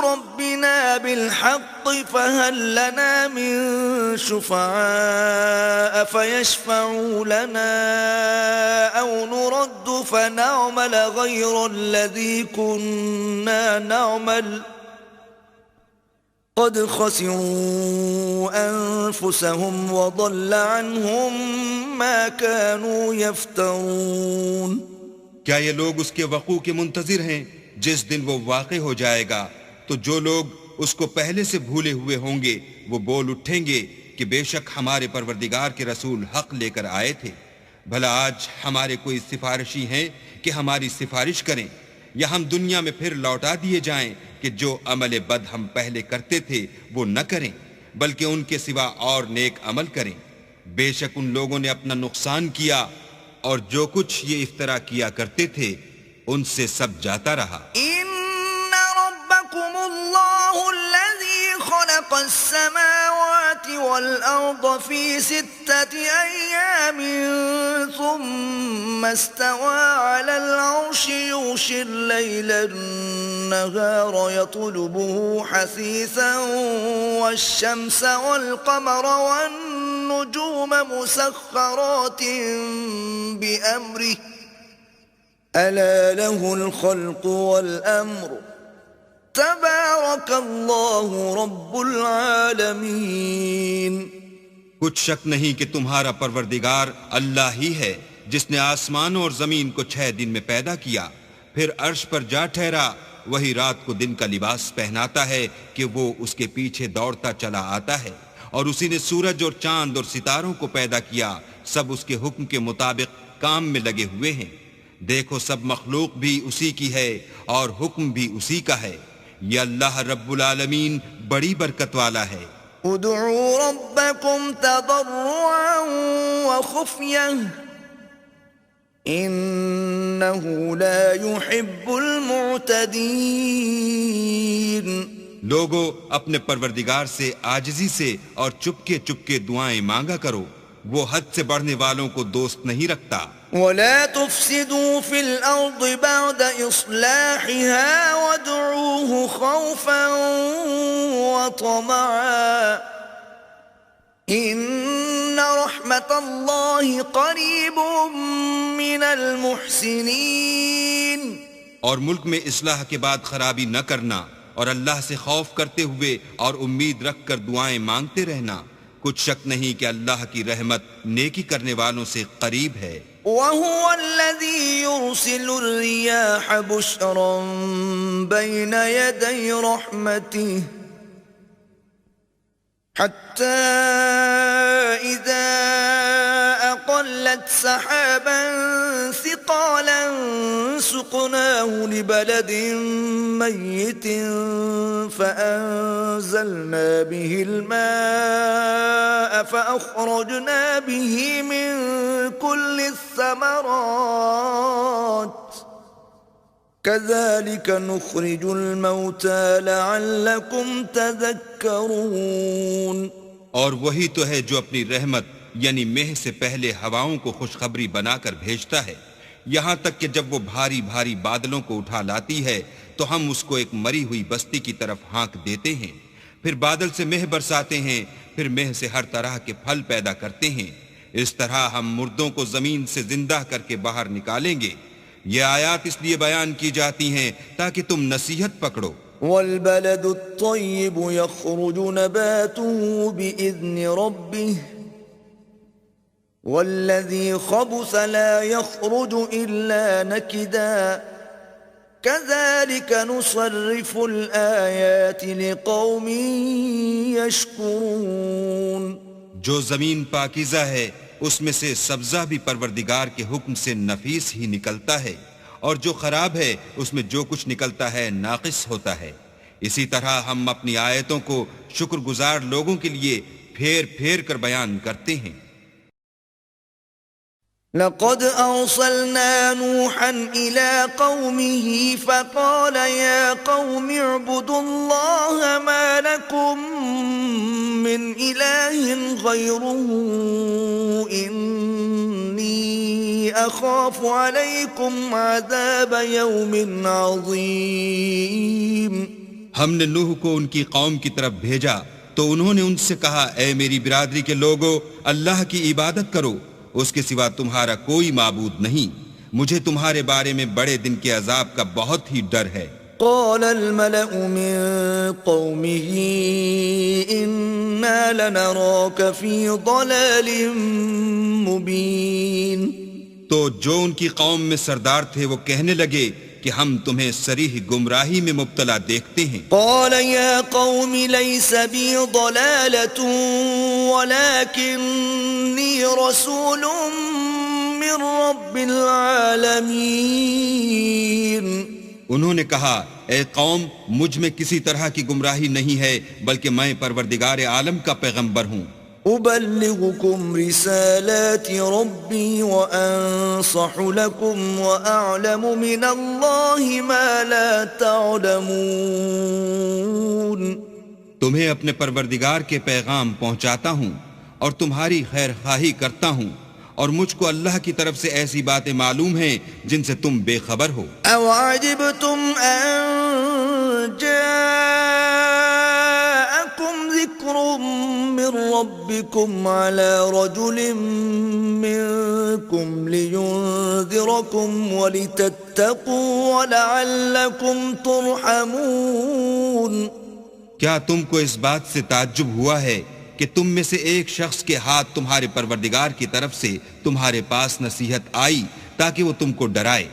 [SPEAKER 1] ربنا بالحق فهل لنا من شفعاء فيشفعوا لنا أو نرد فنعمل غير الذي كنا نعمل قد خسروا أنفسهم وضل عنهم ما كانوا يفترون.
[SPEAKER 2] کیا یہ لوگ اس کے وقوع کے منتظر ہیں؟ جس دن وہ واقع ہو جائے گا تو جو لوگ اس کو پہلے سے بھولے ہوئے ہوں گے وہ بول اٹھیں گے کہ بے شک ہمارے پروردگار کے رسول حق لے کر آئے تھے. بھلا آج ہمارے کوئی سفارشی ہیں کہ ہماری سفارش کریں، یا ہم دنیا میں پھر لوٹا دیے جائیں کہ جو عمل بد ہم پہلے کرتے تھے وہ نہ کریں بلکہ ان کے سوا اور نیک عمل کریں. بے شک ان لوگوں نے اپنا نقصان کیا اور جو کچھ یہ افترا کیا کرتے تھے ان سے سب جاتا رہا.
[SPEAKER 1] ان ربکم اللہ الذی خلق السماوات والارض فی 6 ایام ثم استوى على العرش يغشي الليل النهار يطلبه حثيثا والشمس والقمر والنجوم مسخرات بأمره ألا له الخلق والأمر تبارك الله رب العالمين.
[SPEAKER 2] کچھ شک نہیں کہ تمہارا پروردگار اللہ ہی ہے جس نے آسمانوں اور زمین کو 6 دن میں پیدا کیا، پھر عرش پر جا ٹھہرا. وہی رات کو دن کا لباس پہناتا ہے کہ وہ اس کے پیچھے دوڑتا چلا آتا ہے، اور اسی نے سورج اور چاند اور ستاروں کو پیدا کیا، سب اس کے حکم کے مطابق کام میں لگے ہوئے ہیں. دیکھو سب مخلوق بھی اسی کی ہے اور حکم بھی اسی کا ہے. یہ اللہ رب العالمین بڑی برکت والا ہے.
[SPEAKER 1] ادعوا ربكم تضرعا وخفية إنه لا يحب المعتدين.
[SPEAKER 2] لوگو اپنے پروردگار سے عاجزی سے اور چپکے چپکے دعائیں مانگا کرو، وہ حد سے بڑھنے والوں کو دوست نہیں رکھتا.
[SPEAKER 1] ولا تفسدوا في الأرض بعد إصلاحها وادعوه خوفا وطمعا إن رحمة الله قريب من المحسنين.
[SPEAKER 2] اور ملک میں اصلاح کے بعد خرابی نہ کرنا، اور اللہ سے خوف کرتے ہوئے اور امید رکھ کر دعائیں مانگتے رہنا. کچھ شک نہیں کہ اللہ کی رحمت نیکی کرنے والوں سے قریب ہے.
[SPEAKER 1] وهو الذي يرسل الرياح بشرا بين يدي رحمته حتى إذا أقلت سحابا ثقالا سقناه لبلد ميت فأنزلنا به الماء فأخرجنا به من كل الثمرات كذلك نخرج الموتى لعلكم تذكرون.
[SPEAKER 2] اور وہی تو ہے جو اپنی رحمت یعنی مہ سے پہلے ہواؤں کو خوشخبری بنا کر بھیجتا ہے، یہاں تک کہ جب وہ بھاری بھاری بادلوں کو اٹھا لاتی ہے تو ہم اس کو ایک مری ہوئی بستی کی طرف ہانک دیتے ہیں، پھر بادل سے مہ برساتے ہیں، پھر مہ سے ہر طرح کے پھل پیدا کرتے ہیں. اس طرح ہم مردوں کو زمین سے زندہ کر کے باہر نکالیں گے. یہ آیات اس لیے بیان کی جاتی ہیں تاکہ تم نصیحت پکڑو.
[SPEAKER 1] والبلد الطيب يخرج نباته بإذن ربه والذي خبث لا يخرج إلا نكدا كذلك نصرف الآيات لقوم يشكرون.
[SPEAKER 2] جو زمین پاکیزہ ہے اس میں سے سبزہ بھی پروردگار کے حکم سے نفیس ہی نکلتا ہے، اور جو خراب ہے اس میں جو کچھ نکلتا ہے ناقص ہوتا ہے. اسی طرح ہم اپنی آیتوں کو شکر گزار لوگوں کے لیے پھیر پھیر کر بیان کرتے ہیں.
[SPEAKER 1] لقد أرسلنا نوحا إلى قومه فقال يا قوم اعبدوا الله ما لكم من إله غيره إني أخاف عليكم عذاب يوم عظيم.
[SPEAKER 2] ہم نے نوح کو ان کی قوم کی طرف بھیجا تو انہوں نے ان سے کہا اے میری برادری کے لوگو اللہ کی عبادت کرو، اس کے سوا تمہارا کوئی معبود نہیں، مجھے تمہارے بارے میں بڑے دن کے عذاب کا بہت ہی ڈر ہے.
[SPEAKER 1] قال الملأ من قومه إنا لنراك في ضلال مبين.
[SPEAKER 2] تو جو ان کی قوم میں سردار تھے وہ کہنے لگے کہ ہم تمہیں صریح گمراہی میں مبتلا دیکھتے ہیں.
[SPEAKER 1] قال يا قوم ليس بي ضلالة ولكني رسول من رب العالمين.
[SPEAKER 2] انہوں نے کہا اے قوم مجھ میں کسی طرح کی گمراہی نہیں ہے بلکہ میں پروردگار عالم کا پیغمبر ہوں.
[SPEAKER 1] أبلغكم رسالات ربي وأنصح لكم وأعلم من الله ما لا تعلمون.
[SPEAKER 2] تمہیں اپنے پروردگار کے پیغام پہنچاتا ہوں اور تمہاری خیر خواہی کرتا ہوں، اور مجھ کو اللہ کی طرف سے ایسی باتیں معلوم ہیں جن سے تم بے خبر ہو.
[SPEAKER 1] أَوَعَجِبْتُمْ أَن جَاءَكُمْ ذِكْرٌ مِّن رَّبِّكُمْ عَلَى رَجُلٍ مِّنكُمْ لِيُنذِرَكُمْ وَلِتَتَّقُوا وَلَعَلَّكُمْ تُرْحَمُونَ.
[SPEAKER 2] کیا تم کو اس بات سے تعجب ہوا ہے کہ تم میں سے ایک شخص کے ہاتھ تمہارے پروردگار کی طرف سے تمہارے پاس نصیحت آئی تاکہ وہ تم کو ڈرائے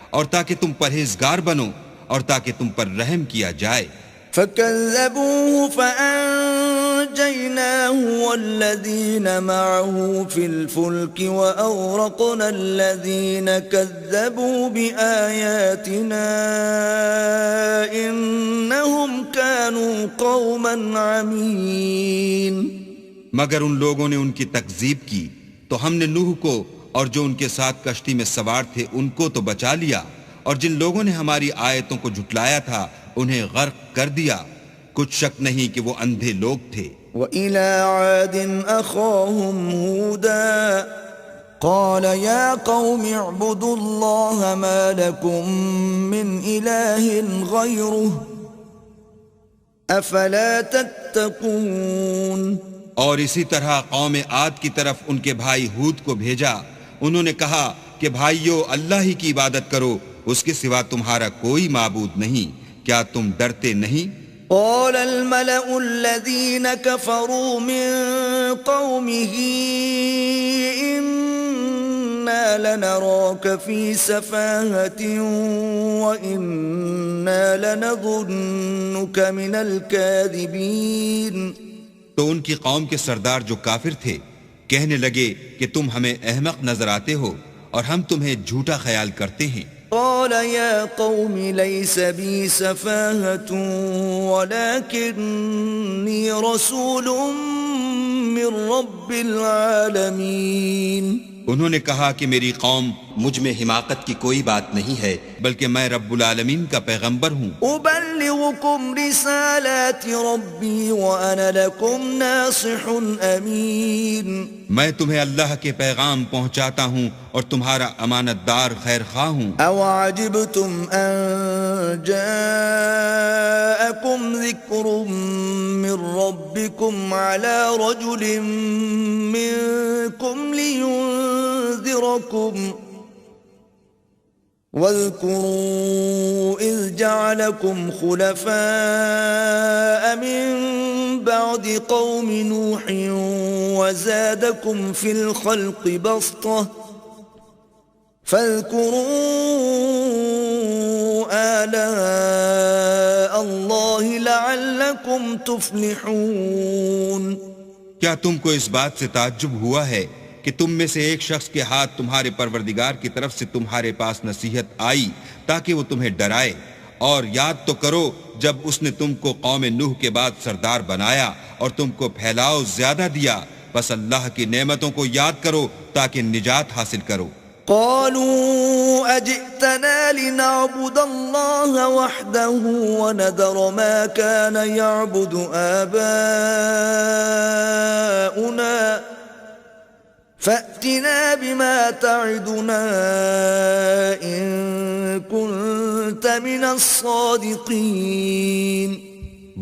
[SPEAKER 2] اور تاکہ تم پرہیزگار بنو اور تاکہ تم پر رحم کیا جائے.
[SPEAKER 1] فَكَذَّبُوهُ فَأَنجَيْنَاهُ وَالَّذِينَ مَعَهُ فِي الْفُلْكِ وَأَغْرَقْنَا الَّذِينَ كَذَّبُوا بِآيَاتِنَا إِنَّهُمْ كَانُوا قَوْمًا عَمِينَ.
[SPEAKER 2] مگر ان لوگوں نے ان کی تکذیب کی تو ہم نے نوح کو اور جو ان کے ساتھ کشتی میں سوار تھے ان کو تو بچا لیا، اور جن لوگوں نے ہماری آیتوں کو جھٹلایا تھا انہیں غرق کر دیا. کچھ شک نہیں کہ وہ اندھے لوگ تھے.
[SPEAKER 1] وَإِلَى عَادٍ أَخَاهُمْ هُودًا قَالَ يَا قَوْمِ اعْبُدُوا اللَّهَ مَا لَكُمْ مِنْ إِلَٰهٍ غَيْرُهُ أَفَلَا تَتَّقُونَ.
[SPEAKER 2] اور اسی طرح قوم عاد کی طرف ان کے بھائی ہود کو بھیجا. انہوں نے کہا کہ بھائیو اللہ ہی کی عبادت کرو، اس کے سوا تمہارا کوئی معبود نہیں، کیا تم ڈرتے نہیں؟
[SPEAKER 1] قال الملأ الذين كفروا من قومه إنا لنراك في سفاهة وإنا لنظنك من الكاذبين.
[SPEAKER 2] تو ان کی قوم کے سردار جو کافر تھے کہنے لگے کہ تم ہمیں احمق نظر آتے ہو اور ہم تمہیں جھوٹا خیال کرتے ہیں.
[SPEAKER 1] قال يا قوم ليس بي سفاهة ولكني رسول من رب العالمين.
[SPEAKER 2] انہوں نے کہا کہ میری قوم مجھ میں حماقت کی کوئی بات نہیں ہے بلکہ میں رب العالمین کا پیغمبر ہوں.
[SPEAKER 1] أبلغكم رسالات ربي وأنا لكم ناصح أمين.
[SPEAKER 2] میں تمہیں اللہ کے پیغام پہنچاتا ہوں اور تمہارا امانت دار خیر خواہ ہوں.
[SPEAKER 1] أَوَعَجِبْتُمْ أَن جَاءَكُمْ ذِكْرٌ مِّن رَّبِّكُمْ عَلَى رَجُلٍ مِّنكُمْ لِيُنذِرَكُمْ وَاذْكُرُوا إِذْ جَعَلَكُمْ خُلَفَاءَ مِن بَعْدِ قَوْمِ نُوحٍ وَزَادَكُمْ فِي الْخَلْقِ بَسْطَةً فاذكروا آلاء الله لعلكم تفلحون.
[SPEAKER 2] کیا تم کو اس بات سے تعجب ہوا ہے کہ تم میں سے ایک شخص کے ہاتھ تمہارے پروردگار کی طرف سے تمہارے پاس نصیحت آئی تاکہ وہ تمہیں ڈرائے؟ اور یاد تو کرو جب اس نے تم کو قوم نوح کے بعد سردار بنایا اور تم کو پھیلاؤ زیادہ دیا بس اللہ کی نعمتوں کو یاد کرو تاکہ نجات حاصل کرو۔
[SPEAKER 1] قالوا أجئتنا لنعبد الله وحده ونذر ما كان يعبد آباؤنا فأتنا بما تعدنا إن كنت من الصادقين۔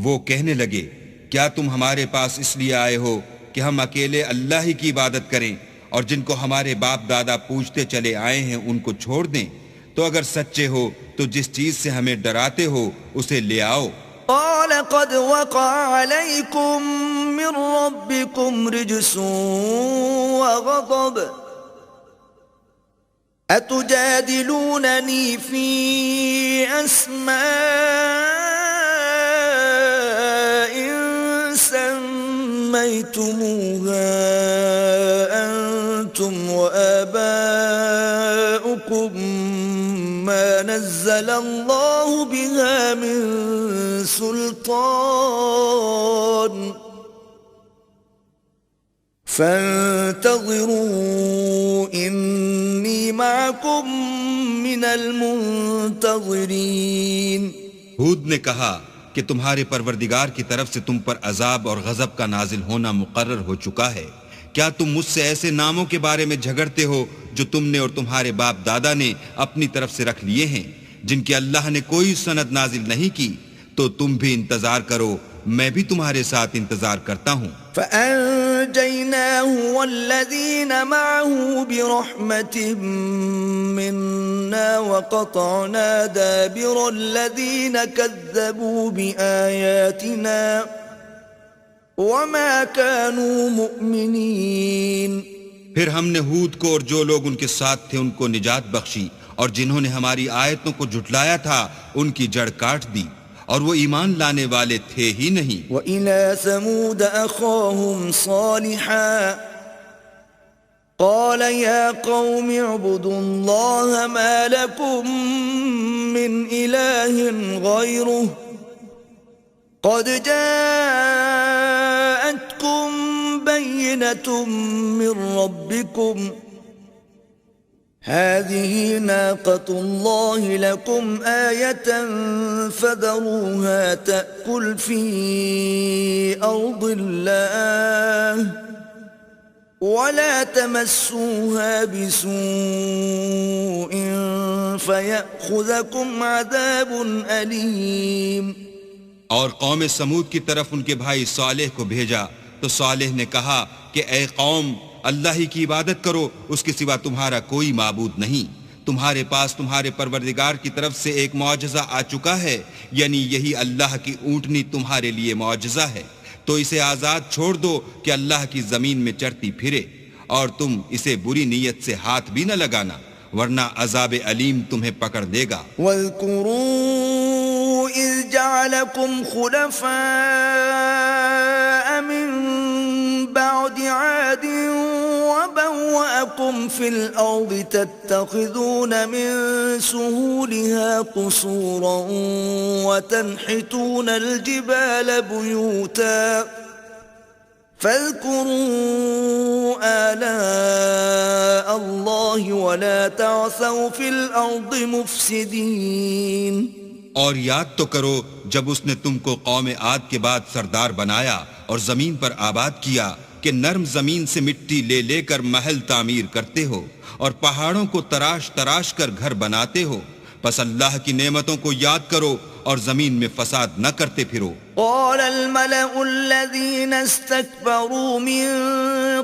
[SPEAKER 2] وہ کہنے لگے کیا تم ہمارے پاس اس لیے آئے ہو کہ ہم اکیلے اللہ ہی کی عبادت کریں اور جن کو ہمارے باپ دادا پوچھتے چلے آئے ہیں ان کو چھوڑ دیں؟ تو اگر سچے ہو تو جس چیز سے ہمیں ڈراتے ہو اسے لے آؤ۔
[SPEAKER 1] قال قد وقع عليكم من ربكم رجس وغضب أتجادلونني في أسماء سميتموها أنتم وآباؤكم ما نزل الله بها من سلطان فانتظروا إني معكم من المنتظرين۔
[SPEAKER 2] ہود نے کہا کہ تمہارے پروردگار کی طرف سے تم پر عذاب اور غضب کا نازل ہونا مقرر ہو چکا ہے۔ کیا تم مجھ سے ایسے ناموں کے بارے میں جھگڑتے ہو جو تم نے اور تمہارے باپ دادا نے اپنی طرف سے رکھ لیے ہیں جن کی اللہ نے کوئی سند نازل نہیں کی؟ تو تم بھی انتظار کرو، میں بھی تمہارے ساتھ انتظار کرتا ہوں۔
[SPEAKER 1] فأنجيناه والذين معه برحمة منا وقطعنا دابر الذين كذبوا بآياتنا وما كانوا مؤمنين۔
[SPEAKER 2] پھر ہم نے ہود کو اور جو لوگ ان کے ساتھ تھے ان کو نجات بخشی، اور جنہوں نے ہماری آیتوں کو جھٹلایا تھا ان کی جڑ کاٹ دی، اور وہ ایمان لانے والے تھے ہی نہیں۔
[SPEAKER 1] وَإِلَى ثَمُودَ أَخَاهُمْ صَالِحًا قَالَ يَا قَوْمِ اعْبُدُوا اللَّهَ مَا لَكُمْ مِنْ إِلَٰهٍ غَيْرُهُ قَدْ جَاءَتْكُمْ بَيِّنَةٌ مِّن رَّبِّكُمْ هذه ناقة الله لكم آية فذروها تأكل في أرض الله ولا تمسوها بسوء فيأخذكم عذاب أليم۔
[SPEAKER 2] اور قوم سمود کی طرف ان کے بھائی صالح کو بھیجا تو صالح نے کہا کہ اے قوم، اللہ ہی کی عبادت کرو، اس کے سوا تمہارا کوئی معبود نہیں۔ تمہارے پاس تمہارے پروردگار کی طرف سے ایک معجزہ آ چکا ہے، یعنی یہی اللہ کی اونٹنی تمہارے لیے معجزہ ہے، تو اسے آزاد چھوڑ دو کہ اللہ کی زمین میں چرتی پھرے، اور تم اسے بری نیت سے ہاتھ بھی نہ لگانا ورنہ عذاب علیم تمہیں پکڑ لے گا۔
[SPEAKER 1] وَاذْكُرُوا إِذْ جَعَلَكُمْ خُلَفَاءَ مِن بَعْدِ عَادٍ وَبَوَّأَكُمْ فِي الْأَرْضِ تَتَّخِذُونَ مِن سُهُولِهَا قُصُورًا وَتَنْحِتُونَ الْجِبَالَ بُيُوتًا فاذكروا آلاء الله ولا تعثوا في الأرض مفسدين۔
[SPEAKER 2] اور یاد تو کرو جب اس نے تم کو قوم عاد کے بعد سردار بنایا اور زمین پر آباد کیا کہ نرم زمین سے مٹی لے لے کر محل تعمیر کرتے ہو اور پہاڑوں کو تراش تراش کر گھر بناتے ہو، پس اللہ کی نعمتوں کو یاد کرو اور زمین میں فساد نہ کرتے پھرو۔
[SPEAKER 1] قال الملأ الذين استكبروا من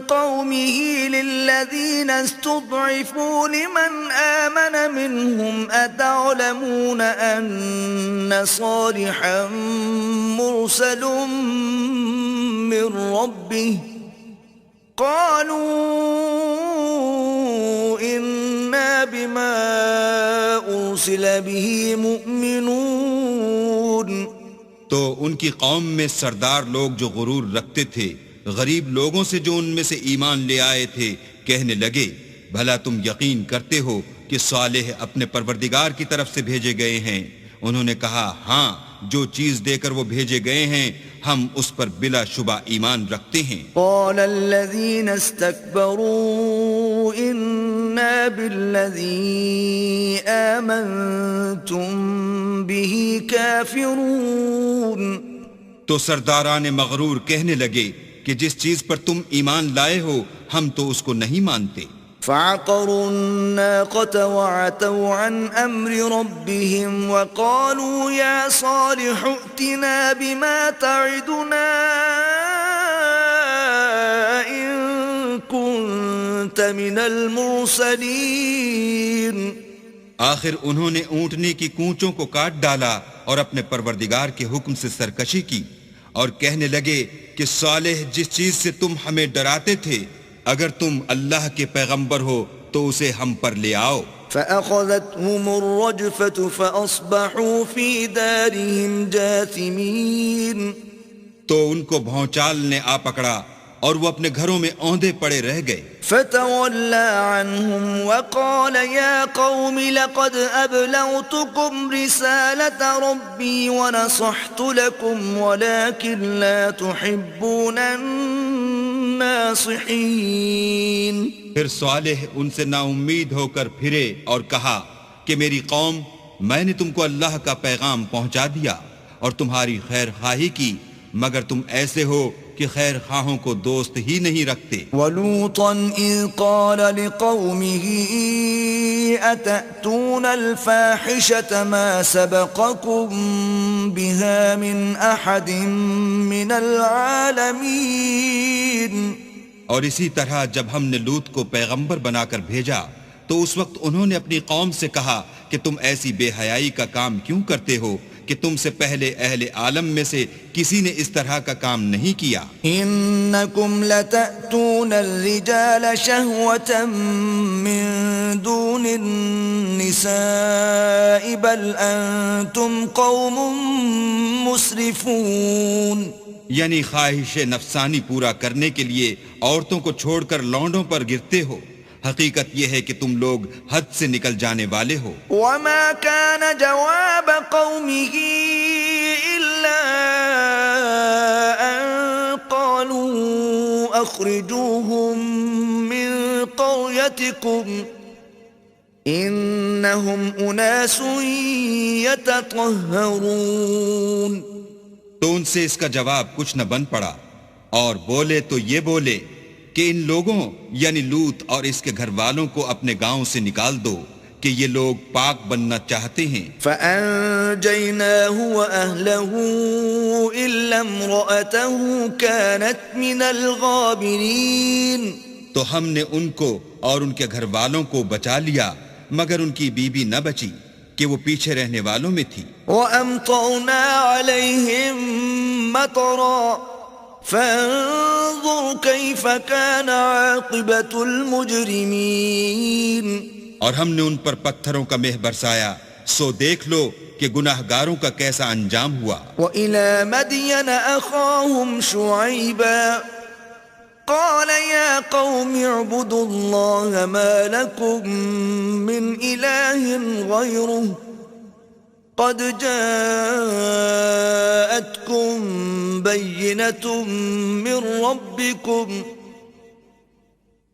[SPEAKER 1] قومه للذين استضعفوا لمن آمن منهم أتعلمون أن صالحا مرسل من ربه قالوا إنا بما أرسل به مؤمنون۔
[SPEAKER 2] تو ان کی قوم میں سردار لوگ جو غرور رکھتے تھے غریب لوگوں سے جو ان میں سے ایمان لے آئے تھے کہنے لگے بھلا تم یقین کرتے ہو کہ صالح اپنے پروردگار کی طرف سے بھیجے گئے ہیں؟ انہوں نے کہا ہاں، جو چیز دے کر وہ بھیجے گئے ہیں ہم اس پر بلا شبہ ایمان رکھتے ہیں۔
[SPEAKER 1] قال الذين استكبروا إنا بالذي آمنتم به كافرون۔
[SPEAKER 2] تو سرداران مغرور کہنے لگے کہ جس چیز پر تم ایمان لائے ہو ہم تو اس کو نہیں مانتے۔
[SPEAKER 1] فعقروا الناقة وعتوا عن أمر ربهم وقالوا يا صالح ائتنا بما تعدنا إن كنت من المرسلين۔
[SPEAKER 2] آخر انہوں نے اونٹنے کی کونچوں کو کاٹ ڈالا اور اپنے پروردگار کے حکم سے سرکشی کی اور کہنے لگے کہ صالح جس چیز سے تم ہمیں ڈراتے تھے اگر تم اللہ کے پیغمبر ہو تو اسے ہم پر لے آؤ۔
[SPEAKER 1] فأخذتهم الرجفة فأصبحوا في دارهم جاثمين۔
[SPEAKER 2] تو ان کو بھونچال نے آ پکڑا اور وہ اپنے گھروں میں اوندے پڑے رہ گئے۔
[SPEAKER 1] فتولى عنهم وقال يا قوم لقد أبلغتكم رسالة ربي ونصحت لكم ولكن لا تحبون الناصحين۔
[SPEAKER 2] پھر صالح ان سے نا امید ہو کر پھرے اور کہا کہ میری قوم، میں نے تم کو اللہ کا پیغام پہنچا دیا اور تمہاری خیر خواہی کی، مگر تم ایسے ہو کہ خیر خواہوں کو دوست ہی نہیں رکھتے۔
[SPEAKER 1] وَلُوطًا إِذْ قَالَ لِقَوْمِهِ أَتَأْتُونَ الْفَاحِشَةَ مَا سَبَقَكُمْ بِهَا مِنْ أَحَدٍ مِّنَ الْعَالَمِينَ۔
[SPEAKER 2] اور اسی طرح جب ہم نے لوط کو پیغمبر بنا کر بھیجا تو اس وقت انہوں نے اپنی قوم سے کہا کہ تم ایسی بے حیائی کا کام کیوں کرتے ہو کہ تم سے پہلے اہل عالم میں سے کسی نے اس طرح کا کام نہیں کیا۔
[SPEAKER 1] انکم لتأتون الرجال شہوة من دون النساء بل انتم قوم مسرفون۔
[SPEAKER 2] یعنی خواہش نفسانی پورا کرنے کے لیے عورتوں کو چھوڑ کر لونڈوں پر گرتے ہو، حقیقت یہ ہے کہ تم لوگ حد سے نکل جانے والے ہو۔
[SPEAKER 1] وما كان جواب قومه إلا أن قالوا أخرجوهم من قريتكم إنهم أناس يتطهرون۔
[SPEAKER 2] تو ان سے اس کا جواب کچھ نہ بن پڑا اور بولے تو یہ بولے کہ ان لوگوں یعنی لوط اور اس کے گھر والوں کو اپنے گاؤں سے نکال دو کہ یہ لوگ پاک بننا چاہتے ہیں۔
[SPEAKER 1] فَأَنْجَيْنَاهُ وَأَهْلَهُ إِلَّا امْرَأَتَهُ كَانَتْ مِنَ الْغَابِرِينَ۔
[SPEAKER 2] تو ہم نے ان کو اور ان کے گھر والوں کو بچا لیا مگر ان کی بیوی نہ بچی کہ وہ پیچھے رہنے والوں میں تھی۔
[SPEAKER 1] وَأَمْطَرْنَا عَلَيْهِمْ مَطَرًا فانظر كيف كان عاقبة المجرمين۔
[SPEAKER 2] اور ہم نے ان پر پتھروں کا مہ برسایا، سو دیکھ لو کہ گناہ گاروں کا کیسا انجام ہوا۔
[SPEAKER 1] وإلى مدين أخاهم شعيبا قال يا قوم اعبدوا الله ما لكم من إله غيره قد جاءتكم بينة من ربكم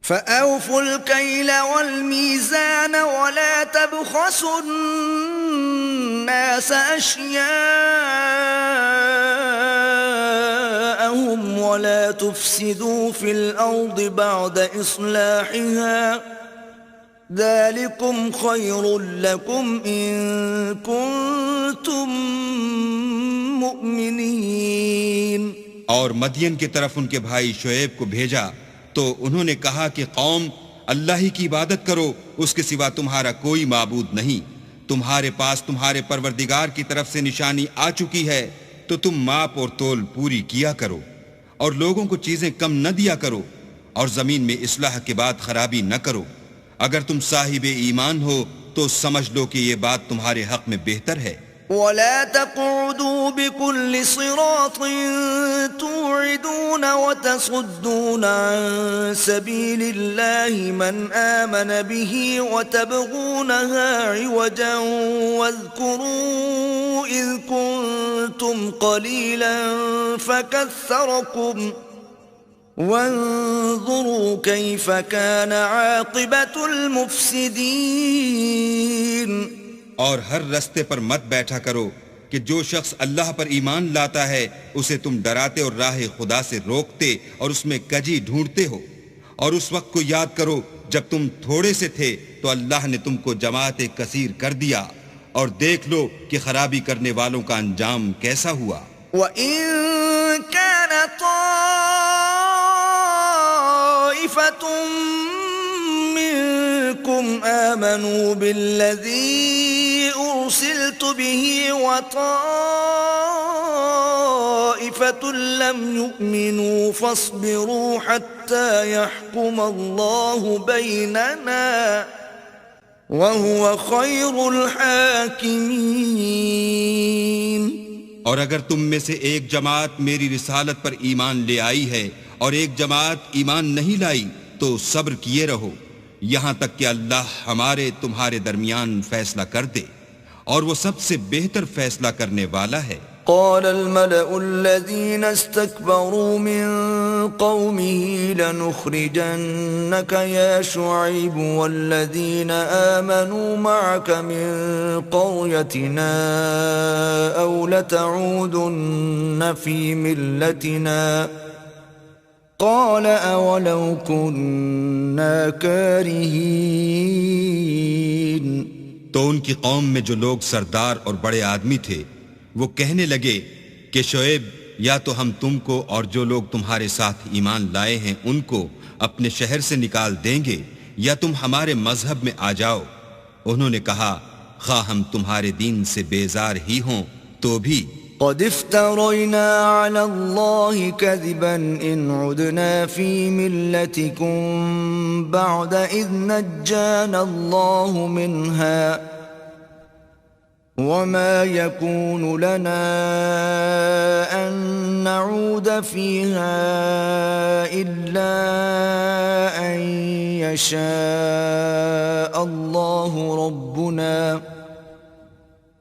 [SPEAKER 1] فأوفوا الكيل والميزان ولا تبخسوا الناس أشياءهم ولا تفسدوا في الأرض بعد إصلاحها ذلكم خير لكم إن كنتم مؤمنين۔
[SPEAKER 2] اور مدین کی طرف ان کے بھائی شعیب کو بھیجا تو انہوں نے کہا کہ قوم، اللہ ہی کی عبادت کرو، اس کے سوا تمہارا کوئی معبود نہیں، تمہارے پاس تمہارے پروردگار کی طرف سے نشانی آ چکی ہے تو تم ماپ اور تول پوری کیا کرو اور لوگوں کو چیزیں کم نہ دیا کرو اور زمین میں اصلاح کے بعد خرابی نہ کرو۔ اگر تم صاحب ایمان ہو تو سمجھ لو کہ یہ بات تمہارے حق میں بہتر ہے۔
[SPEAKER 1] ولا تقعدوا بكل صراط توعدون وتصدون عن سبيل الله من آمن به وتبغونها عوجا واذكروا إذ كنتم قليلا فكثركم وانظروا كيف كان عاقبة المفسدين.
[SPEAKER 2] اور ہر رستے پر مت بیٹھا کرو کہ جو شخص اللہ پر ایمان لاتا ہے اسے تم ڈراتے اور راہ خدا سے روکتے اور اس میں کجی ڈھونڈتے ہو. اور اس وقت کو یاد کرو جب تم تھوڑے سے تھے تو اللہ نے تم کو جماعت کثیر کر دیا، اور دیکھ لو کہ خرابی کرنے والوں کا انجام کیسا ہوا.
[SPEAKER 1] وَإِن كَانَ طَائِفَةٌ مِّنكُمْ آمَنُوا بِالَّذِي أُرْسِلْتُ بِهِ وَطَائِفَةٌ لَّمْ يُؤْمِنُوا فَاصْبِرُوا حَتَّى يَحْكُمَ اللَّهُ بَيْنَنَا وَهُوَ خَيْرُ الْحَاكِمِينَ.
[SPEAKER 2] اور اگر تم میں سے ایک جماعت میری رسالت پر ایمان لے آئی ہے اور ایک جماعت ایمان نہیں لائی تو صبر کیے رہو یہاں تک کہ اللہ ہمارے تمہارے درمیان فیصلہ کر دے، اور وہ سب سے بہتر فیصلہ کرنے والا ہے.
[SPEAKER 1] قال الملأ الذين استكبروا من قومه لنخرجنك يا شعيب والذين آمنوا معك من قريتنا أو لتعودن في ملتنا قال أولو كنا كارهين.
[SPEAKER 2] تو ان کی قوم میں جو لوگ سردار اور بڑے آدمی تھے وہ کہنے لگے کہ شعیب یا تو ہم تم کو اور جو لوگ تمہارے ساتھ ایمان لائے ہیں ان کو اپنے شہر سے نکال دیں گے یا تم ہمارے مذہب میں آ جاؤ. انہوں نے کہا خواہ ہم تمہارے دین سے بیزار ہی ہوں تو بھی
[SPEAKER 1] قد افترينا على الله كذبا إن عدنا في ملتكم بعد إذ نجانا الله منها وما يكون لنا أن نعود فيها إلا أن يشاء الله ربنا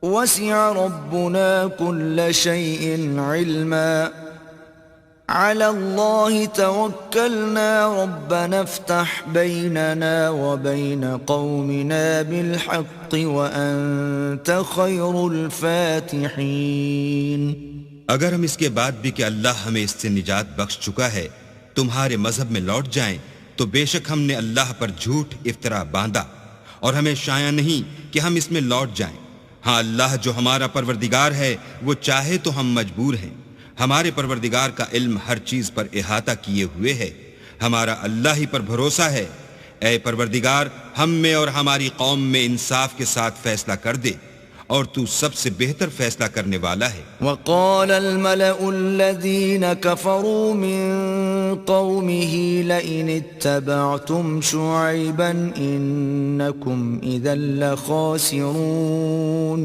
[SPEAKER 1] وسع ربنا كل شيء علما على الله توكلنا ربنا افتح بيننا وبين قومنا بالحق وأنت خير الفاتحين.
[SPEAKER 2] اگر ہم اس کے بعد بھی کہ اللہ ہمیں اس سے نجات بخش چکا ہے تمہارے مذہب میں لوٹ جائیں تو بے شک ہم نے اللہ پر جھوٹ افطرا باندھا اور ہمیں شایع نہیں کہ ہم اس میں لوٹ جائیں. ہاں اللہ جو ہمارا پروردگار ہے وہ چاہے تو ہم مجبور ہیں. ہمارے پروردگار کا علم ہر چیز پر احاطہ کیے ہوئے ہے. ہمارا اللہ ہی پر بھروسہ ہے. اے پروردگار ہم میں اور ہماری قوم میں انصاف کے ساتھ فیصلہ کر دے اور تو سب سے بہتر فیصلہ کرنے والا ہے.
[SPEAKER 1] وقال الملأ الذين كفروا من قومه لئن اتبعتم شعيبا إنكم إذا لخاسرون.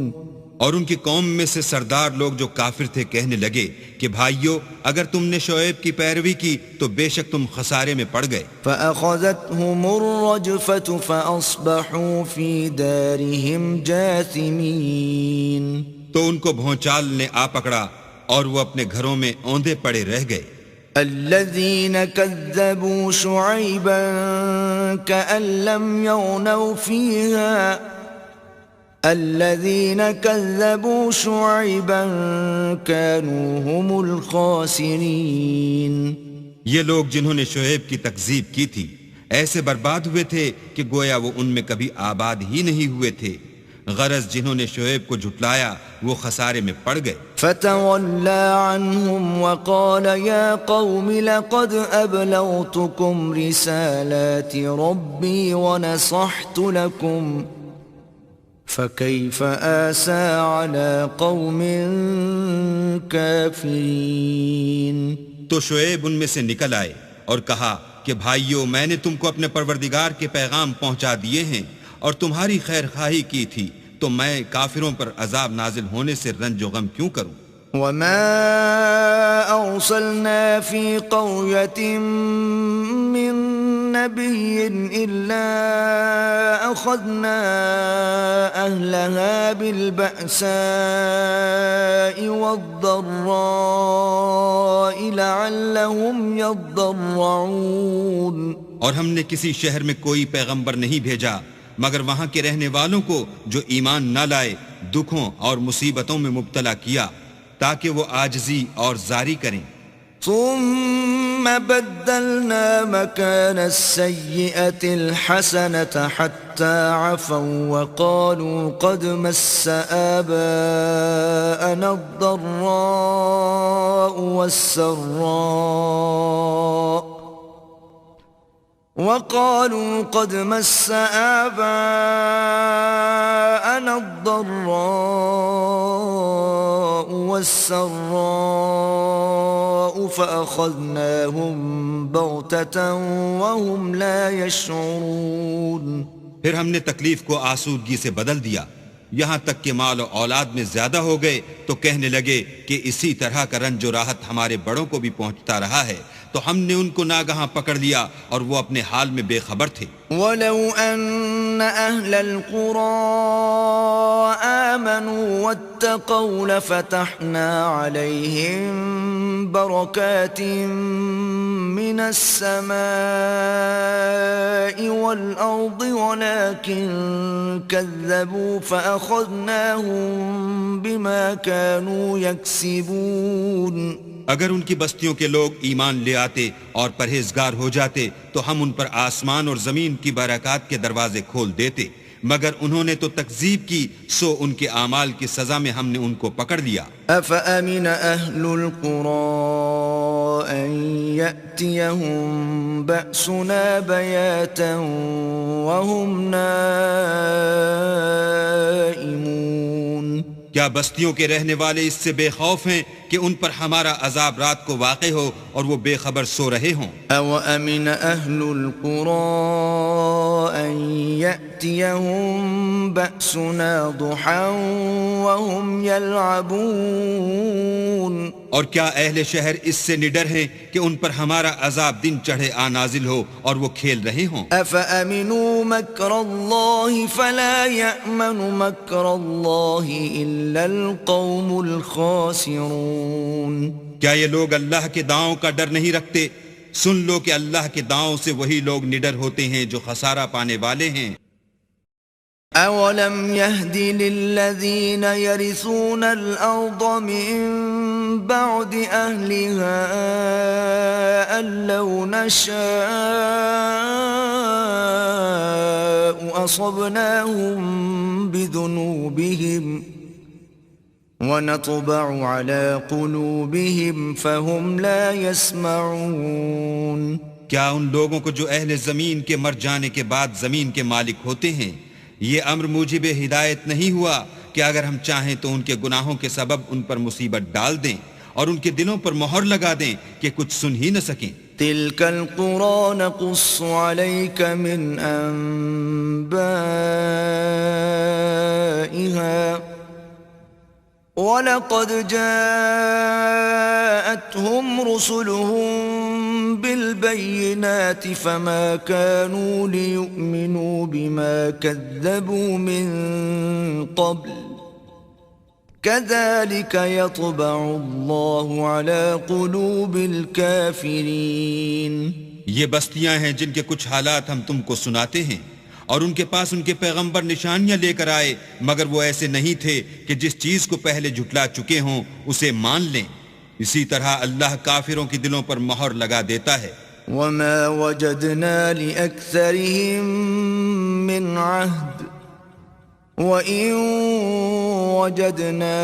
[SPEAKER 2] اور ان کی قوم میں سے سردار لوگ جو کافر تھے کہنے لگے کہ بھائیو اگر تم نے شعیب کی پیروی کی تو بے شک تم خسارے میں پڑ گئے.
[SPEAKER 1] فأخذتهم الرجفة فأصبحوا في دارهم جاثمين.
[SPEAKER 2] تو ان کو بھونچال نے آ پکڑا اور وہ اپنے گھروں میں اوندے پڑے رہ گئے.
[SPEAKER 1] الذين كذبوا شعيبا كأن لم يغنوا فيها الذين كذبوا شعيبا كانوا هم الخاسرين.
[SPEAKER 2] یہ لوگ جنہوں نے شعیب کی تکذیب کی تھی ایسے برباد ہوئے تھے کہ گویا وہ ان میں کبھی آباد ہی نہیں ہوئے تھے. غرض جنہوں نے شعیب کو جھٹلایا وہ خسارے میں پڑ گئے.
[SPEAKER 1] فتولى عنهم وقال يا قوم لقد أبلغتكم رسالات ربي ونصحت لكم فكيف آسى على قوم كافرين.
[SPEAKER 2] تو شعیب ان میں سے نکل آئے اور کہا کہ بھائیو میں نے تم کو اپنے پروردگار کے پیغام پہنچا دیے ہیں اور تمہاری خیر خواہی کی تھی تو میں کافروں پر عذاب نازل ہونے سے رنج و غم کیوں کروں؟
[SPEAKER 1] وما أرسلنا في قرية من نبي إلا أخذنا أهلها بالبأساء والضراء لعلهم يضرعون۔
[SPEAKER 2] اور ہم نے کسی شہر میں کوئی پیغمبر نہیں بھیجا مگر وہاں کے رہنے والوں کو جو ایمان نہ لائے دکھوں اور مصیبتوں میں مبتلا کیا تاکہ وہ عاجزی اور زاری کریں۔
[SPEAKER 1] ثم بدلنا مكان السيئة الحسنة حتى عفوا وقالوا قد مس آباءنا الضراء والسراء وقالوا قد مس آباءنا الضراء والسراء فأخذناهم بغتة وهم لا يشعرون۔
[SPEAKER 2] پھر ہم نے تکلیف کو آسودگی سے بدل دیا، یہاں تک کہ مال و اولاد میں زیادہ ہو گئے تو کہنے لگے کہ اسی طرح کا رنج و راحت ہمارے بڑوں کو بھی پہنچتا رہا ہے، تو ہم نے ان کو ناگہاں پکڑ لیا اور وہ اپنے حال میں بے خبر تھے۔
[SPEAKER 1] وَلَوْ أَنَّ أَهْلَ الْقُرَىٰ آمَنُوا وَاتَّقَوْا لَفَتَحْنَا عَلَيْهِمْ بَرَكَاتٍ مِّنَ السَّمَاءِ وَالْأَرْضِ وَلَٰكِن كَذَّبُوا فَأَخَذْنَاهُم بِمَا كَانُوا يَكْسِبُونَ۔
[SPEAKER 2] اگر ان کی بستیوں کے لوگ ایمان لے آتے اور پرہیزگار ہو جاتے تو ہم ان پر آسمان اور زمین کی برکات کے دروازے کھول دیتے، مگر انہوں نے تو تکذیب کی، سو ان کے اعمال کی سزا میں ہم نے ان کو پکڑ لیا۔
[SPEAKER 1] أَفَأَمِنَ أَهْلُ الْقُرَىٰ أَن يَأْتِيَهُم بَأْسُنَا بَيَاتًا وَهُمْ نَائِمُونَ۔
[SPEAKER 2] کیا بستیوں کے رہنے والے اس سے بے خوف ہیں کہ ان پر ہمارا عذاب رات کو واقع ہو اور وہ بے خبر سو رہے ہوں؟
[SPEAKER 1] أَوَأَمِنَ أَهْلُ الْقُرَىٰ أَن يَأْتِيَهُم بَأْسُنَا ضُحًى وَهُمْ يَلْعَبُونَ۔
[SPEAKER 2] اور کیا اہل شہر اس سے نڈر ہیں کہ ان پر ہمارا عذاب دن چڑھے آ نازل ہو اور وہ کھیل رہے ہوں؟
[SPEAKER 1] أَفَأَمِنُوا مَكْرَ اللَّهِ فَلَا يَأْمَنُ مَكْرَ اللَّهِ إِلَّا الْقَوْمُ الْخَاسِرُونَ۔
[SPEAKER 2] کیا یہ لوگ اللہ کے داؤں کا ڈر نہیں رکھتے؟ سن لو کہ اللہ کے داؤں سے وہی لوگ نڈر ہوتے ہیں جو خسارہ پانے والے ہیں۔
[SPEAKER 1] أَوَلَمْ يَهْدِ لِلَّذِينَ يَرِثُونَ الْأَرْضَ مِن بَعْدِ أَهْلِهَا أَن لَّوْ نَشَاءُ أَصَبْنَاهُم بِذُنُوبِهِمْ وَنَطْبَعُ عَلَىٰ قُلُوبِهِمْ فَهُمْ لَا يَسْمَعُونَ۔
[SPEAKER 2] کیا ان لوگوں کو جو اہل زمین کے مر جانے کے بعد زمین کے مالک ہوتے ہیں یہ امر موجب ہدایت نہیں ہوا کہ اگر ہم چاہیں تو ان کے گناہوں کے سبب ان پر مصیبت ڈال دیں اور ان کے دلوں پر مہر لگا دیں کہ کچھ سن ہی نہ سکیں؟
[SPEAKER 1] تِلْكَ الْقُرَىٰ نَقُصُّ عَلَيْكَ مِنْ أَنبَائِهَا وَلَقَدْ جَاءَتْهُمْ رُسُلُهُم بِالْبَيِّنَاتِ فَمَا كَانُوا لِيُؤْمِنُوا بِمَا كَذَّبُوا مِن قَبْلُ كَذَلِكَ يَطْبَعُ اللَّهُ عَلَىٰ قُلُوبِ الْكَافِرِينَ۔
[SPEAKER 2] یہ بستیاں ہیں جن کے کچھ حالات ہم تم کو سناتے ہیں، اور ان کے پاس ان کے پیغمبر نشانیاں لے کر آئے مگر وہ ایسے نہیں تھے کہ جس چیز کو پہلے جھٹلا چکے ہوں اسے مان لیں۔ اسی طرح اللہ کافروں کی دلوں پر مہر لگا دیتا ہے۔
[SPEAKER 1] وَمَا وَجَدْنَا لِأَكْثَرِهِم مِّنْ عَهْدٍ وَإِن وَجَدْنَا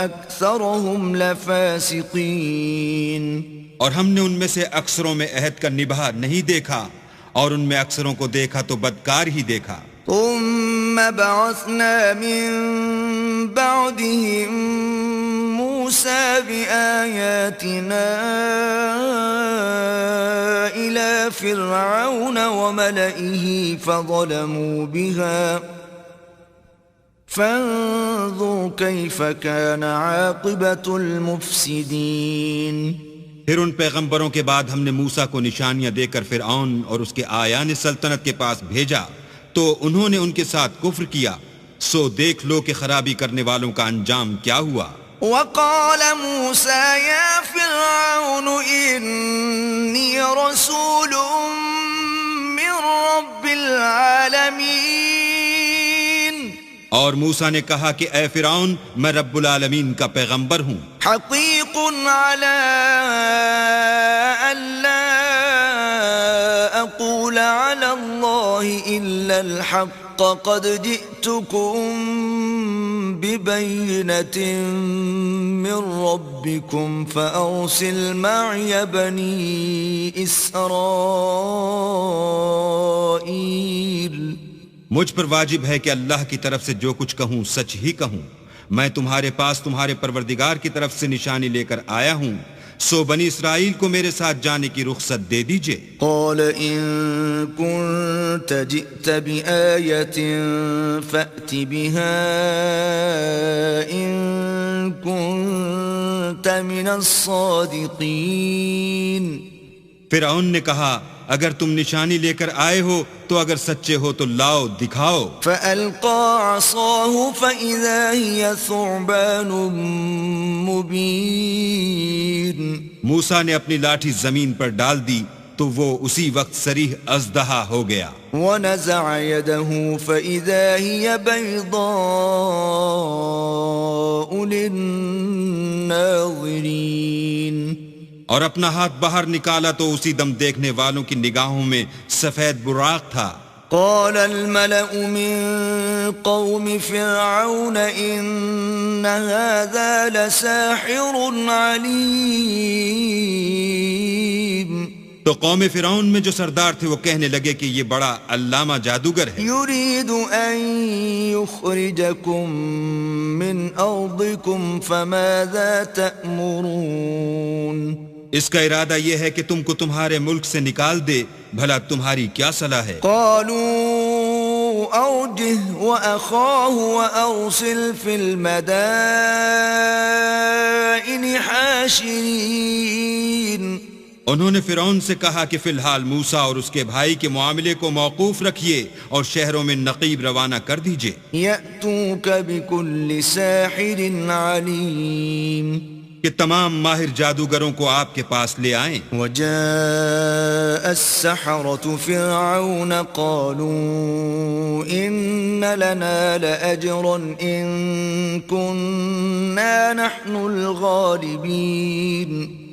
[SPEAKER 1] أَكْثَرَهُمْ لَفَاسِقِينَ۔
[SPEAKER 2] اور ہم نے ان میں سے اکثروں میں عہد کا نبھا نہیں دیکھا اور ان میں اکثروں کو دیکھا تو بدکار ہی دیکھا۔
[SPEAKER 1] ثم بعثنا من بعدهم موسى بآياتنا إلى فرعون وملئه فانظر كيف كان عاقبة المفسدين.
[SPEAKER 2] پھر ان پیغمبروں کے بعد ہم نے موسیٰ کو نشانیاں دے کر فرعون اور اس کے آیان سلطنت کے پاس بھیجا تو انہوں نے ان کے ساتھ کفر کیا، سو دیکھ لو کہ خرابی کرنے والوں کا انجام کیا ہوا.
[SPEAKER 1] وقال موسى يا فرعون إني رسول من رب العالمين.
[SPEAKER 2] اور موسیٰ نے کہا کہ اے فرعون میں رب العالمین کا پیغمبر ہوں،
[SPEAKER 1] حقيق على ألا أقول على الله إلا الحق قد جئتكم ببينة من ربكم فأرسل معي بني إسرائيل.
[SPEAKER 2] مجھ پر واجب ہے کہ اللہ کی طرف سے جو کچھ کہوں سچ ہی کہوں. میں تمہارے پاس تمہارے پروردگار کی طرف سے نشانی لے کر آیا ہوں، سو بنی اسرائیل کو میرے ساتھ جانے کی رخصت دے دیجئے.
[SPEAKER 1] قال إن كنت جئت بآية فأت بها إن كنت من الصادقين.
[SPEAKER 2] فرعون نے کہا اگر تم نشانی لے کر آئے ہو تو اگر سچے ہو تو لاؤ دکھاؤ.
[SPEAKER 1] فألقى عصاه فإذا هي ثعبان مبين.
[SPEAKER 2] موسیٰ نے اپنی لاٹھی زمین پر ڈال دی تو وہ اسی وقت صریح اژدہا ہو گیا.
[SPEAKER 1] ونزع يده فإذا هي بيضاء للناظرين.
[SPEAKER 2] اور اپنا ہاتھ باہر نکالا تو اسی دم دیکھنے والوں کی نگاہوں میں سفید براق تھا.
[SPEAKER 1] قال الملأ من قوم فرعون إن هذا لساحر عليم.
[SPEAKER 2] تو قوم فرعون میں جو سردار تھے وہ کہنے لگے کہ یہ بڑا علامہ جادوگر ہے.
[SPEAKER 1] يريد أن يخرجكم من أرضكم فماذا تأمرون.
[SPEAKER 2] اس کا ارادہ یہ ہے کہ تم کو تمہارے ملک سے نکال دے، بھلا تمہاری کیا صلاح ہے؟
[SPEAKER 1] قالوا أرجه وأخاه وأرسل في المدائن حاشرين.
[SPEAKER 2] انہوں نے فرعون سے کہا کہ فی الحال موسیٰ اور اس کے بھائی کے معاملے کو موقوف رکھیے اور شہروں میں نقیب روانہ کر دیجئے.
[SPEAKER 1] يأتوك بكل ساحر عليم.
[SPEAKER 2] کہ تمام ماہر جادوگروں کو آپ کے پاس لے آئیں.
[SPEAKER 1] وجاء السحرة فرعون قالوا إن لنا لأجرا إن كنا نحن الغالبين.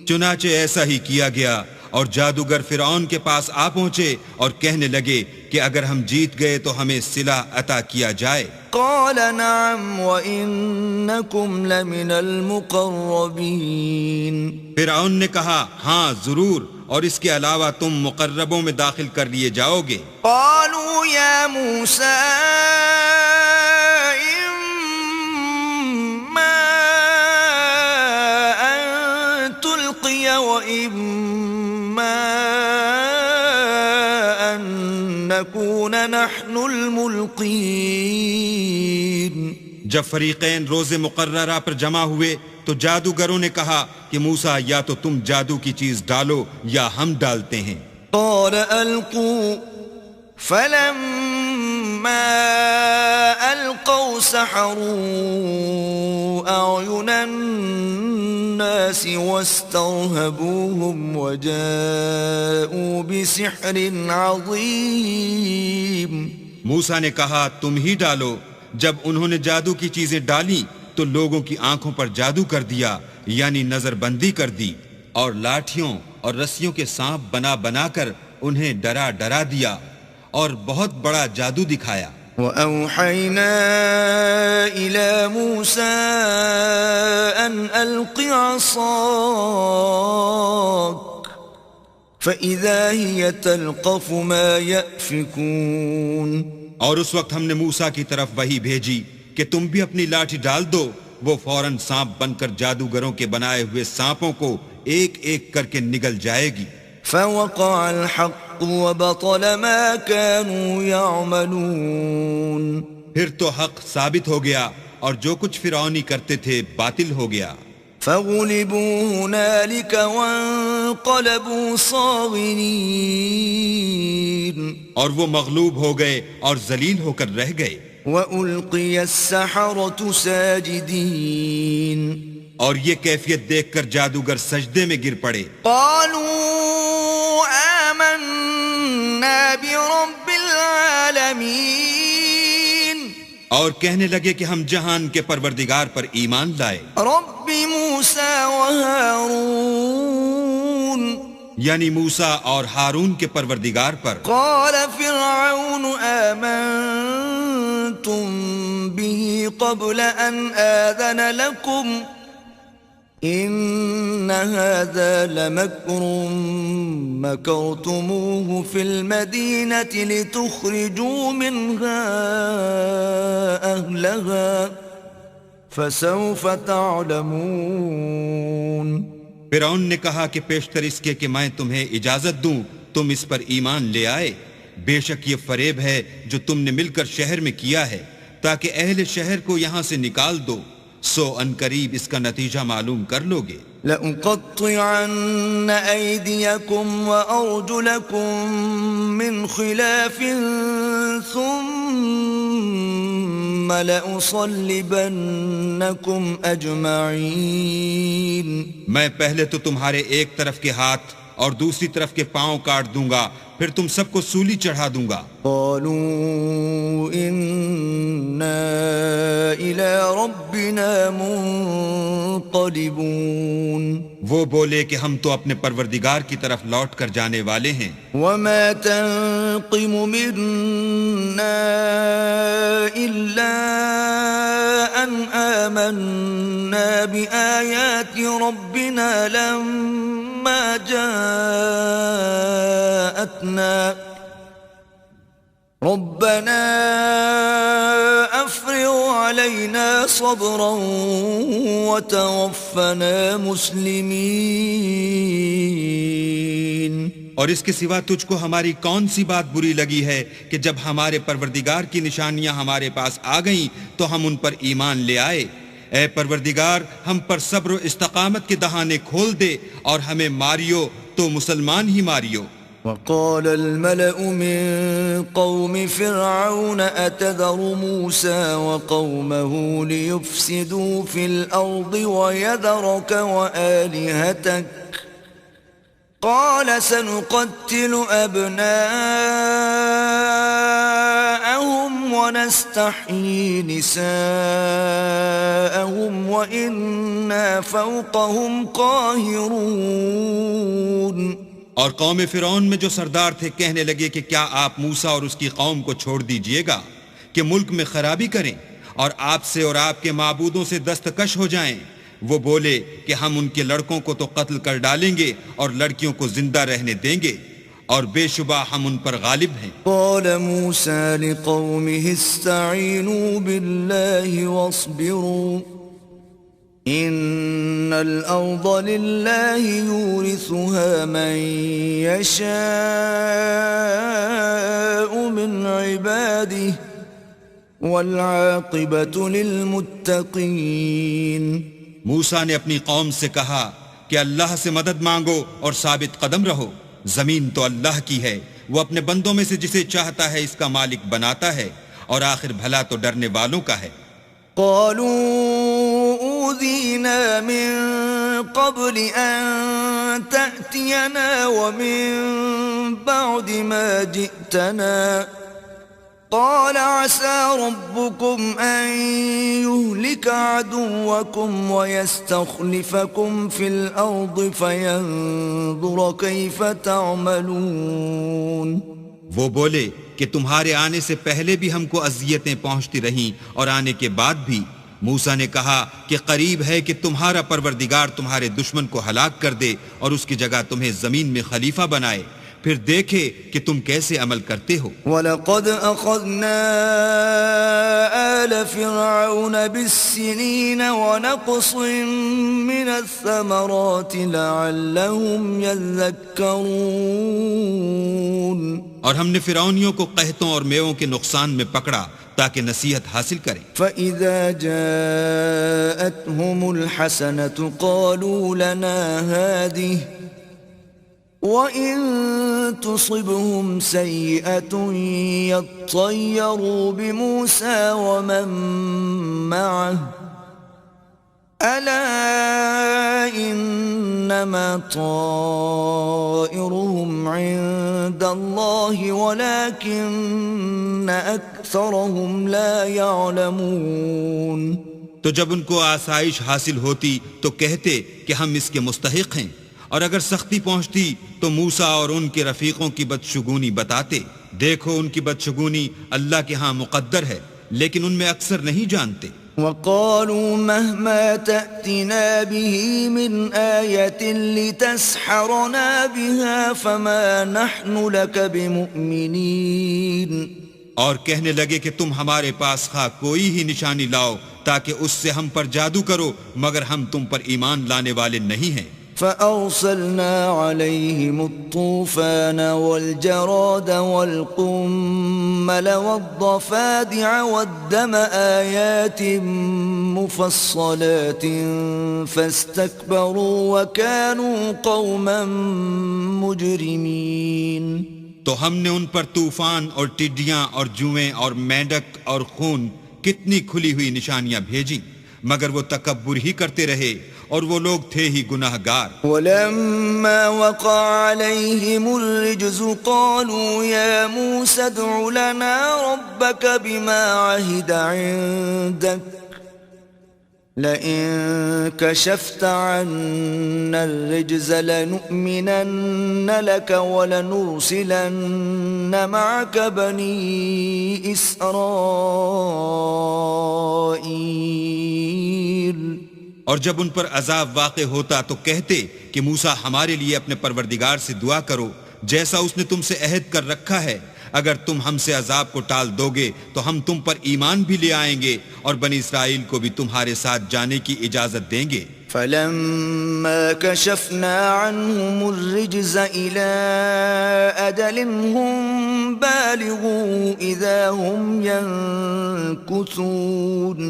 [SPEAKER 2] چنانچہ ایسا ہی کیا گیا اور جادوگر فرعون کے پاس آ پہنچے اور کہنے لگے کہ اگر ہم جیت گئے تو ہمیں صلہ عطا کیا جائے.
[SPEAKER 1] قال نعم وإنكم لمن المقربين.
[SPEAKER 2] فرعون نے کہا ہاں ضرور، اور اس کے علاوہ تم مقربوں میں داخل کر لیے جاؤ گے.
[SPEAKER 1] قالوا يا موسى وإما أن نكون نحن الملقين.
[SPEAKER 2] جب فریقین روز مقررہ پر جمع ہوئے تو جادوگروں نے کہا کہ موسیٰ یا تو تم جادو کی چیز ڈالو یا ہم ڈالتے ہیں.
[SPEAKER 1] قال ألقوا فلما ألقوا سحروا أعين الناس واسترهبوهم وجاءوا بسحر عظيم.
[SPEAKER 2] موسیٰ نے کہا تم ہی ڈالو. جب انہوں نے جادو کی چیزیں ڈالی تو لوگوں کی آنکھوں پر جادو کر دیا، یعنی نظر بندی کر دی، اور لاٹھیوں اور رسیوں کے سانپ بنا بنا کر انہیں ڈرا ڈرا دیا اور بہت بڑا جادو دکھایا.
[SPEAKER 1] وَأَوْحَيْنَا إِلَى مُوسَىٰ أَنْ أَلْقِ عَصَاكَ فَإِذَا هِيَ تَلْقَفُ مَا يَأْفِكُونَ.
[SPEAKER 2] اور اس وقت ہم نے موسیٰ کی طرف وحی بھیجی کہ تم بھی اپنی لاٹھی ڈال دو. وہ فوراً سانپ بن کر جادوگروں کے بنائے ہوئے سانپوں کو ایک ایک کر کے نگل جائے گی.
[SPEAKER 1] فوقع الحق وبطل ما كانوا يعملون.
[SPEAKER 2] پھر تو حق ثابت ہو گیا اور جو کچھ فرعونی کرتے تھے باطل ہو گیا۔
[SPEAKER 1] فغلبوا هنالك وانقلبوا صاغرين
[SPEAKER 2] اور وہ مغلوب ہو گئے اور ذلیل ہو کر رہ گئے۔
[SPEAKER 1] وألقي السحرة ساجدين
[SPEAKER 2] اور یہ کیفیت دیکھ کر جادوگر سجدے میں گر پڑے۔
[SPEAKER 1] قالوا آمنا برب العالمين
[SPEAKER 2] اور کہنے لگے کہ ہم جہان کے پروردگار پر ایمان لائے،
[SPEAKER 1] رب موسى وهارون
[SPEAKER 2] یعنی موسیٰ اور ہارون کے پروردگار پر۔
[SPEAKER 1] قال فرعون آمنتم به قبل أن آذن لكم إن هذا لمكر مكرتموه في المدينة لتخرجوا منها أهلها فسوف تعلمون۔
[SPEAKER 2] فرعون نے کہا کہ پیشتر اس کے کہ میں تمہیں اجازت دوں تم اس پر ایمان لے آئے، بے شک یہ فریب ہے جو تم نے مل کر شہر میں کیا ہے تاکہ اہل شہر کو یہاں سے نکال دو، سو ان قریب اس کا نتیجہ معلوم کر لو گے۔
[SPEAKER 1] لأقطعن أيديكم وأرجلكم من خلاف ثم لأصلبنكم أجمعين۔
[SPEAKER 2] میں پہلے تو تمہارے ایک طرف کے ہاتھ اور دوسری طرف کے پاؤں کاٹ دوں گا، پھر تم سب کو سولی چڑھا دوں گا۔
[SPEAKER 1] قالوا إنا إلى ربنا منقلبون۔
[SPEAKER 2] وہ بولے کہ ہم تو اپنے پروردگار کی طرف لوٹ کر جانے والے ہیں۔
[SPEAKER 1] وما تنقم منا إلا أن آمنا بآيات ربنا لما جاءتنا ربنا أفرغ علينا صبرا وتوفنا مسلمين۔
[SPEAKER 2] اور اس کے سوا تجھ کو ہماری کون سی بات بری لگی ہے کہ جب ہمارے پروردگار کی نشانیاں ہمارے پاس آ گئیں تو ہم ان پر ایمان لے آئے۔ اے پروردگار ہم پر صبر و استقامت کے دہانے کھول دے اور ہمیں ماریو تو مسلمان ہی ماریو۔
[SPEAKER 1] وقال الملأ من قوم فرعون أتذر موسى وقومه ليفسدوا في الأرض ويذرك وآلهتك قال سنقتل أبناءهم ونستحيي نساءهم وإنا فوقهم قاهرون۔
[SPEAKER 2] اور قوم فرعون میں جو سردار تھے کہنے لگے کہ کیا آپ موسیٰ اور اس کی قوم کو چھوڑ دیجئے گا کہ ملک میں خرابی کریں اور آپ سے اور آپ کے معبودوں سے دستکش ہو جائیں؟ وہ بولے کہ ہم ان کے لڑکوں کو تو قتل کر ڈالیں گے اور لڑکیوں کو زندہ رہنے دیں گے، اور بے شبہ ہم ان پر غالب ہیں۔
[SPEAKER 1] قال موسى لقومه استعينوا بالله واصبروا إن الأرض لله يورثها من يشاء من عباده والعاقبة للمتقين۔
[SPEAKER 2] موسیٰ نے اپنی قوم سے کہا کہ اللہ سے مدد مانگو اور ثابت قدم رہو، زمین تو اللہ کی ہے، وہ اپنے بندوں میں سے جسے چاہتا ہے اس کا مالک بناتا ہے، اور آخر بھلا تو ڈرنے والوں کا ہے۔
[SPEAKER 1] قالوا أوذينا من قبل أن تأتينا ومن بعد ما جئتنا قال عسى ربكم أن يهلك عدوكم ويستخلفكم في الأرض فينظر كيف تعملون۔
[SPEAKER 2] وہ بولے کہ تمہارے آنے سے پہلے بھی ہم کو اذیتیں پہنچتی رہیں اور آنے کے بعد بھی۔ موسیٰ نے کہا کہ قریب ہے کہ تمہارا پروردگار تمہارے دشمن کو ہلاک کر دے اور اس کی جگہ تمہیں زمین میں خلیفہ بنائے، پھر دیکھے کہ تم کیسے عمل کرتے ہو۔
[SPEAKER 1] وَلَقَدْ أَخَذْنَا آلَ فِرْعَوْنَ بِالسِّنِينَ وَنَقْصٍ مِّنَ الثَّمَرَاتِ لَعَلَّهُمْ يَذَّكَّرُونَ،
[SPEAKER 2] اور ہم نے فرعونیوں کو قحطوں اور میووں کے نقصان میں پکڑا تاکہ نصیحت حاصل کریں۔
[SPEAKER 1] فَإِذَا جَاءَتْهُمُ الْحَسَنَةُ قَالُوا لَنَا هَٰذِهِ وَإِن تُصِبْهُمْ سَيِّئَةٌ يَطَّيَّرُوا بِمُوسَىٰ وَمَن مَّعَهُ أَلَا إِنَّمَا طَائِرُهُمْ عِندَ اللَّهِ وَلَٰكِنَّ أَكْثَرَهُمْ لَا يَعْلَمُونَ۔
[SPEAKER 2] تو جب ان کو آسائش حاصل ہوتی تو کہتے کہ ہم اس کے مستحق ہیں، اور اگر سختی پہنچتی تو موسیٰ اور ان کے رفیقوں کی بدشگونی بتاتے۔ دیکھو ان کی بدشگونی اللہ کے ہاں مقدر ہے، لیکن ان میں اکثر نہیں جانتے۔
[SPEAKER 1] وَقَالُوا مَهْمَا تَأْتِنَا بِهِ مِنْ آيَةٍ لِتَسْحَرَنَا بِهَا فَمَا نَحْنُ لَكَ بِمُؤْمِنِينَ،
[SPEAKER 2] اور کہنے لگے کہ تم ہمارے پاس خواہ کوئی ہی نشانی لاؤ تاکہ اس سے ہم پر جادو کرو، مگر ہم تم پر ایمان لانے والے نہیں ہیں۔
[SPEAKER 1] فَأَرْسَلْنَا عَلَيْهِمُ الطُّوفَانَ وَالْجَرَادَ وَالْقُمَّلَ وَالضَّفَادِعَ وَالدَّمَ آيَاتٍ مُفَصَّلَاتٍ فَاسْتَكْبَرُوا وَكَانُوا قَوْمًا مُجْرِمِينَ۔
[SPEAKER 2] تو ہم نے ان پر طوفان اور ٹڈیاں اور جوئیں اور مینڈک اور خون کتنی کھلی ہوئی نشانیاں بھیجیں، مگر وہ تکبر ہی کرتے رہے، اور وہ لوگ تھے ہی گناہ گار۔
[SPEAKER 1] وَلَمَّا وَقَعَ عَلَيْهِمُ الرِّجْزُ قَالُوا يَا مُوسَى ادْعُ لَنَا رَبَّكَ بِمَا عَهِدَ عِندَكَ لَئِن كَشَفْتَ عَنَّا الرِّجْزَ لَنُؤْمِنَنَّ لَكَ وَلَنُرْسِلَنَّ مَعَكَ بَنِي إِسْرَائِيلَ۔
[SPEAKER 2] اور جب ان پر عذاب واقع ہوتا تو کہتے کہ موسیٰ ہمارے لیے اپنے پروردگار سے دعا کرو جیسا اس نے تم سے عہد کر رکھا ہے، اگر تم ہم سے عذاب کو ٹال دو گے تو ہم تم پر ایمان بھی لے آئیں گے اور بنی اسرائیل کو بھی تمہارے ساتھ جانے کی اجازت دیں گے۔
[SPEAKER 1] فَلَمَّا كَشَفْنَا عَنْهُمُ الرِّجْزَ إِلَىٰ أَجَلٍ هُمْ بَالِغُوهُ إِذَا هُمْ يَنكُثُونَ،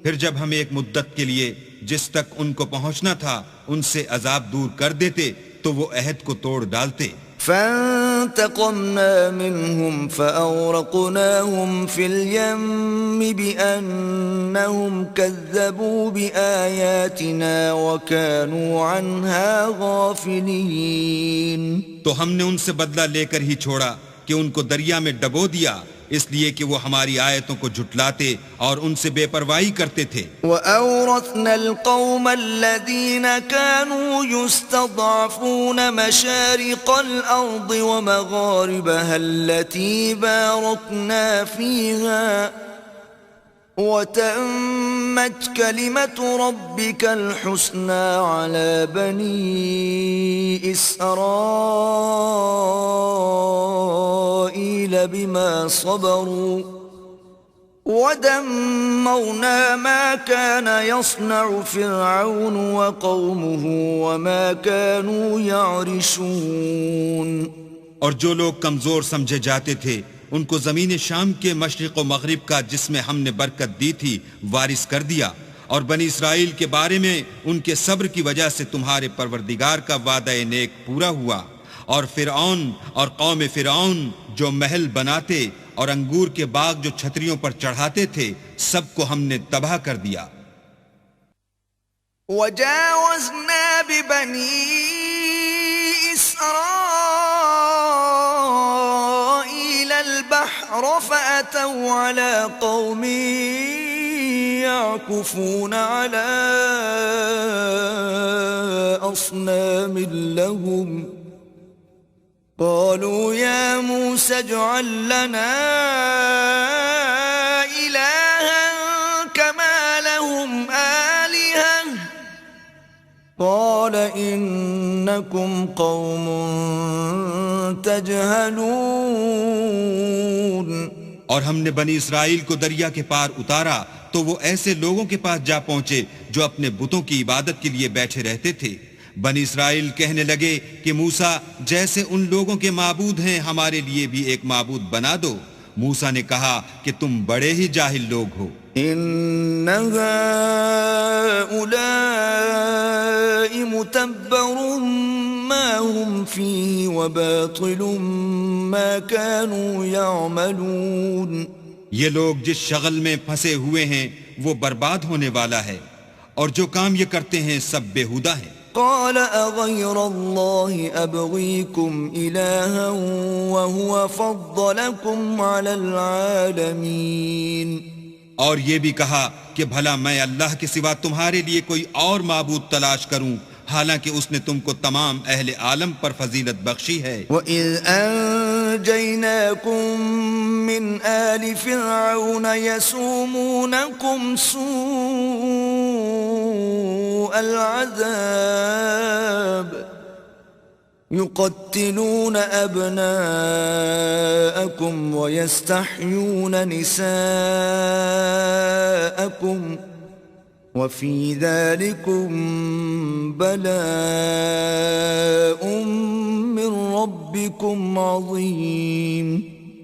[SPEAKER 2] پھر جب ہم ایک مدت کے لیے جس تک ان کو پہنچنا تھا ان سے عذاب دور کر دیتے تو وہ عہد کو توڑ ڈالتے۔
[SPEAKER 1] فَانْتَقَمْنَا مِنْهُمْ فَأَغْرَقْنَاهُمْ فِي الْيَمِّ بِأَنَّهُمْ كَذَّبُوا بِآيَاتِنَا وَكَانُوا عَنْهَا غَافِلِينَ۔
[SPEAKER 2] تو ہم نے ان سے بدلہ لے کر ہی چھوڑا کہ ان کو دریا میں ڈبو دیا، اس لیے کہ وہ ہماری آیتوں کو جھٹلاتے اور ان سے بے پرواہی کرتے تھے۔
[SPEAKER 1] وَأَوْرَثْنَا الْقَوْمَ الَّذِينَ كَانُوا يُسْتَضْعَفُونَ مَشَارِقَ الْأَرْضِ وَمَغَارِبَهَا الَّتِي بَارَكْنَا فِيهَا وَتَمَّتْ كَلِمَةُ رَبِّكَ الْحُسْنَى عَلَى بَنِي إِسْرَائِيلَ بِمَا صَبَرُوا وَدَمَّرْنَا مَا كَانَ يَصْنَعُ فِرْعَوْنُ وَقَوْمُهُ وَمَا كَانُوا يَعْرِشُونَ۔
[SPEAKER 2] اور جو لوگ کمزور سمجھے جاتے تھے ان کو زمین شام کے مشرق و مغرب کا جس میں ہم نے برکت دی تھی وارث کر دیا، اور بنی اسرائیل کے بارے میں ان کے صبر کی وجہ سے تمہارے پروردگار کا وعدہ نیک پورا ہوا، اور فرعون اور قوم فرعون جو محل بناتے اور انگور کے باغ جو چھتریوں پر چڑھاتے تھے سب کو ہم نے تباہ کر دیا۔
[SPEAKER 1] وَجَاوَزْنَا بِبَنِي إِسْرَائِيلَ الْبَحْرَ فَأَتَوْا عَلَى قَوْمٍ يَعْكُفُونَ عَلَى أَصْنَامٍ لَهُمْ قَالُوا يَا مُوسَى اجْعَل لَّنَا إِلَٰهًا كَمَا لَهُمْ آلِهَةٌ قال إنكم قوم تجهلون
[SPEAKER 2] اور ہم نے بنی اسرائیل کو دریا کے پار اتارا تو وہ ایسے لوگوں کے پاس جا پہنچے جو اپنے بتوں کی عبادت کے لیے بیٹھے رہتے تھے۔ بنی اسرائیل کہنے لگے کہ موسیٰ جیسے ان لوگوں کے معبود ہیں ہمارے لیے بھی ایک معبود بنا دو۔ موسیٰ نے کہا کہ تم بڑے ہی جاہل لوگ ہو۔
[SPEAKER 1] إن هؤلاء متبر ما هم فيه وباطل ما كانوا يعملون
[SPEAKER 2] یہ لوگ جس شغل میں پھنسے ہوئے ہیں وہ برباد ہونے والا ہے، اور جو کام یہ کرتے ہیں سب بیہودہ ہیں۔
[SPEAKER 1] قال أغير الله أبغيكم إلها وهو فضلكم على العالمين
[SPEAKER 2] اور یہ بھی کہا کہ بھلا میں اللہ کے سوا تمہارے لیے کوئی اور معبود تلاش کروں حالانکہ اس نے تم کو تمام اہل عالم پر فضیلت بخشی ہے۔
[SPEAKER 1] وَإِذْ أَنْجَيْنَاكُمْ مِنْ آلِ فِرْعَوْنَ يَسُومُونَكُمْ سُوءَ الْعَذَابِ يُقَتِّلُونَ أَبْنَاءَكُمْ وَيَسْتَحْيُونَ نِسَاءَكُمْ وَفِي ذَلِكُمْ بَلَاءٌ مِّن رَبِّكُمْ عَظِيمٌ۔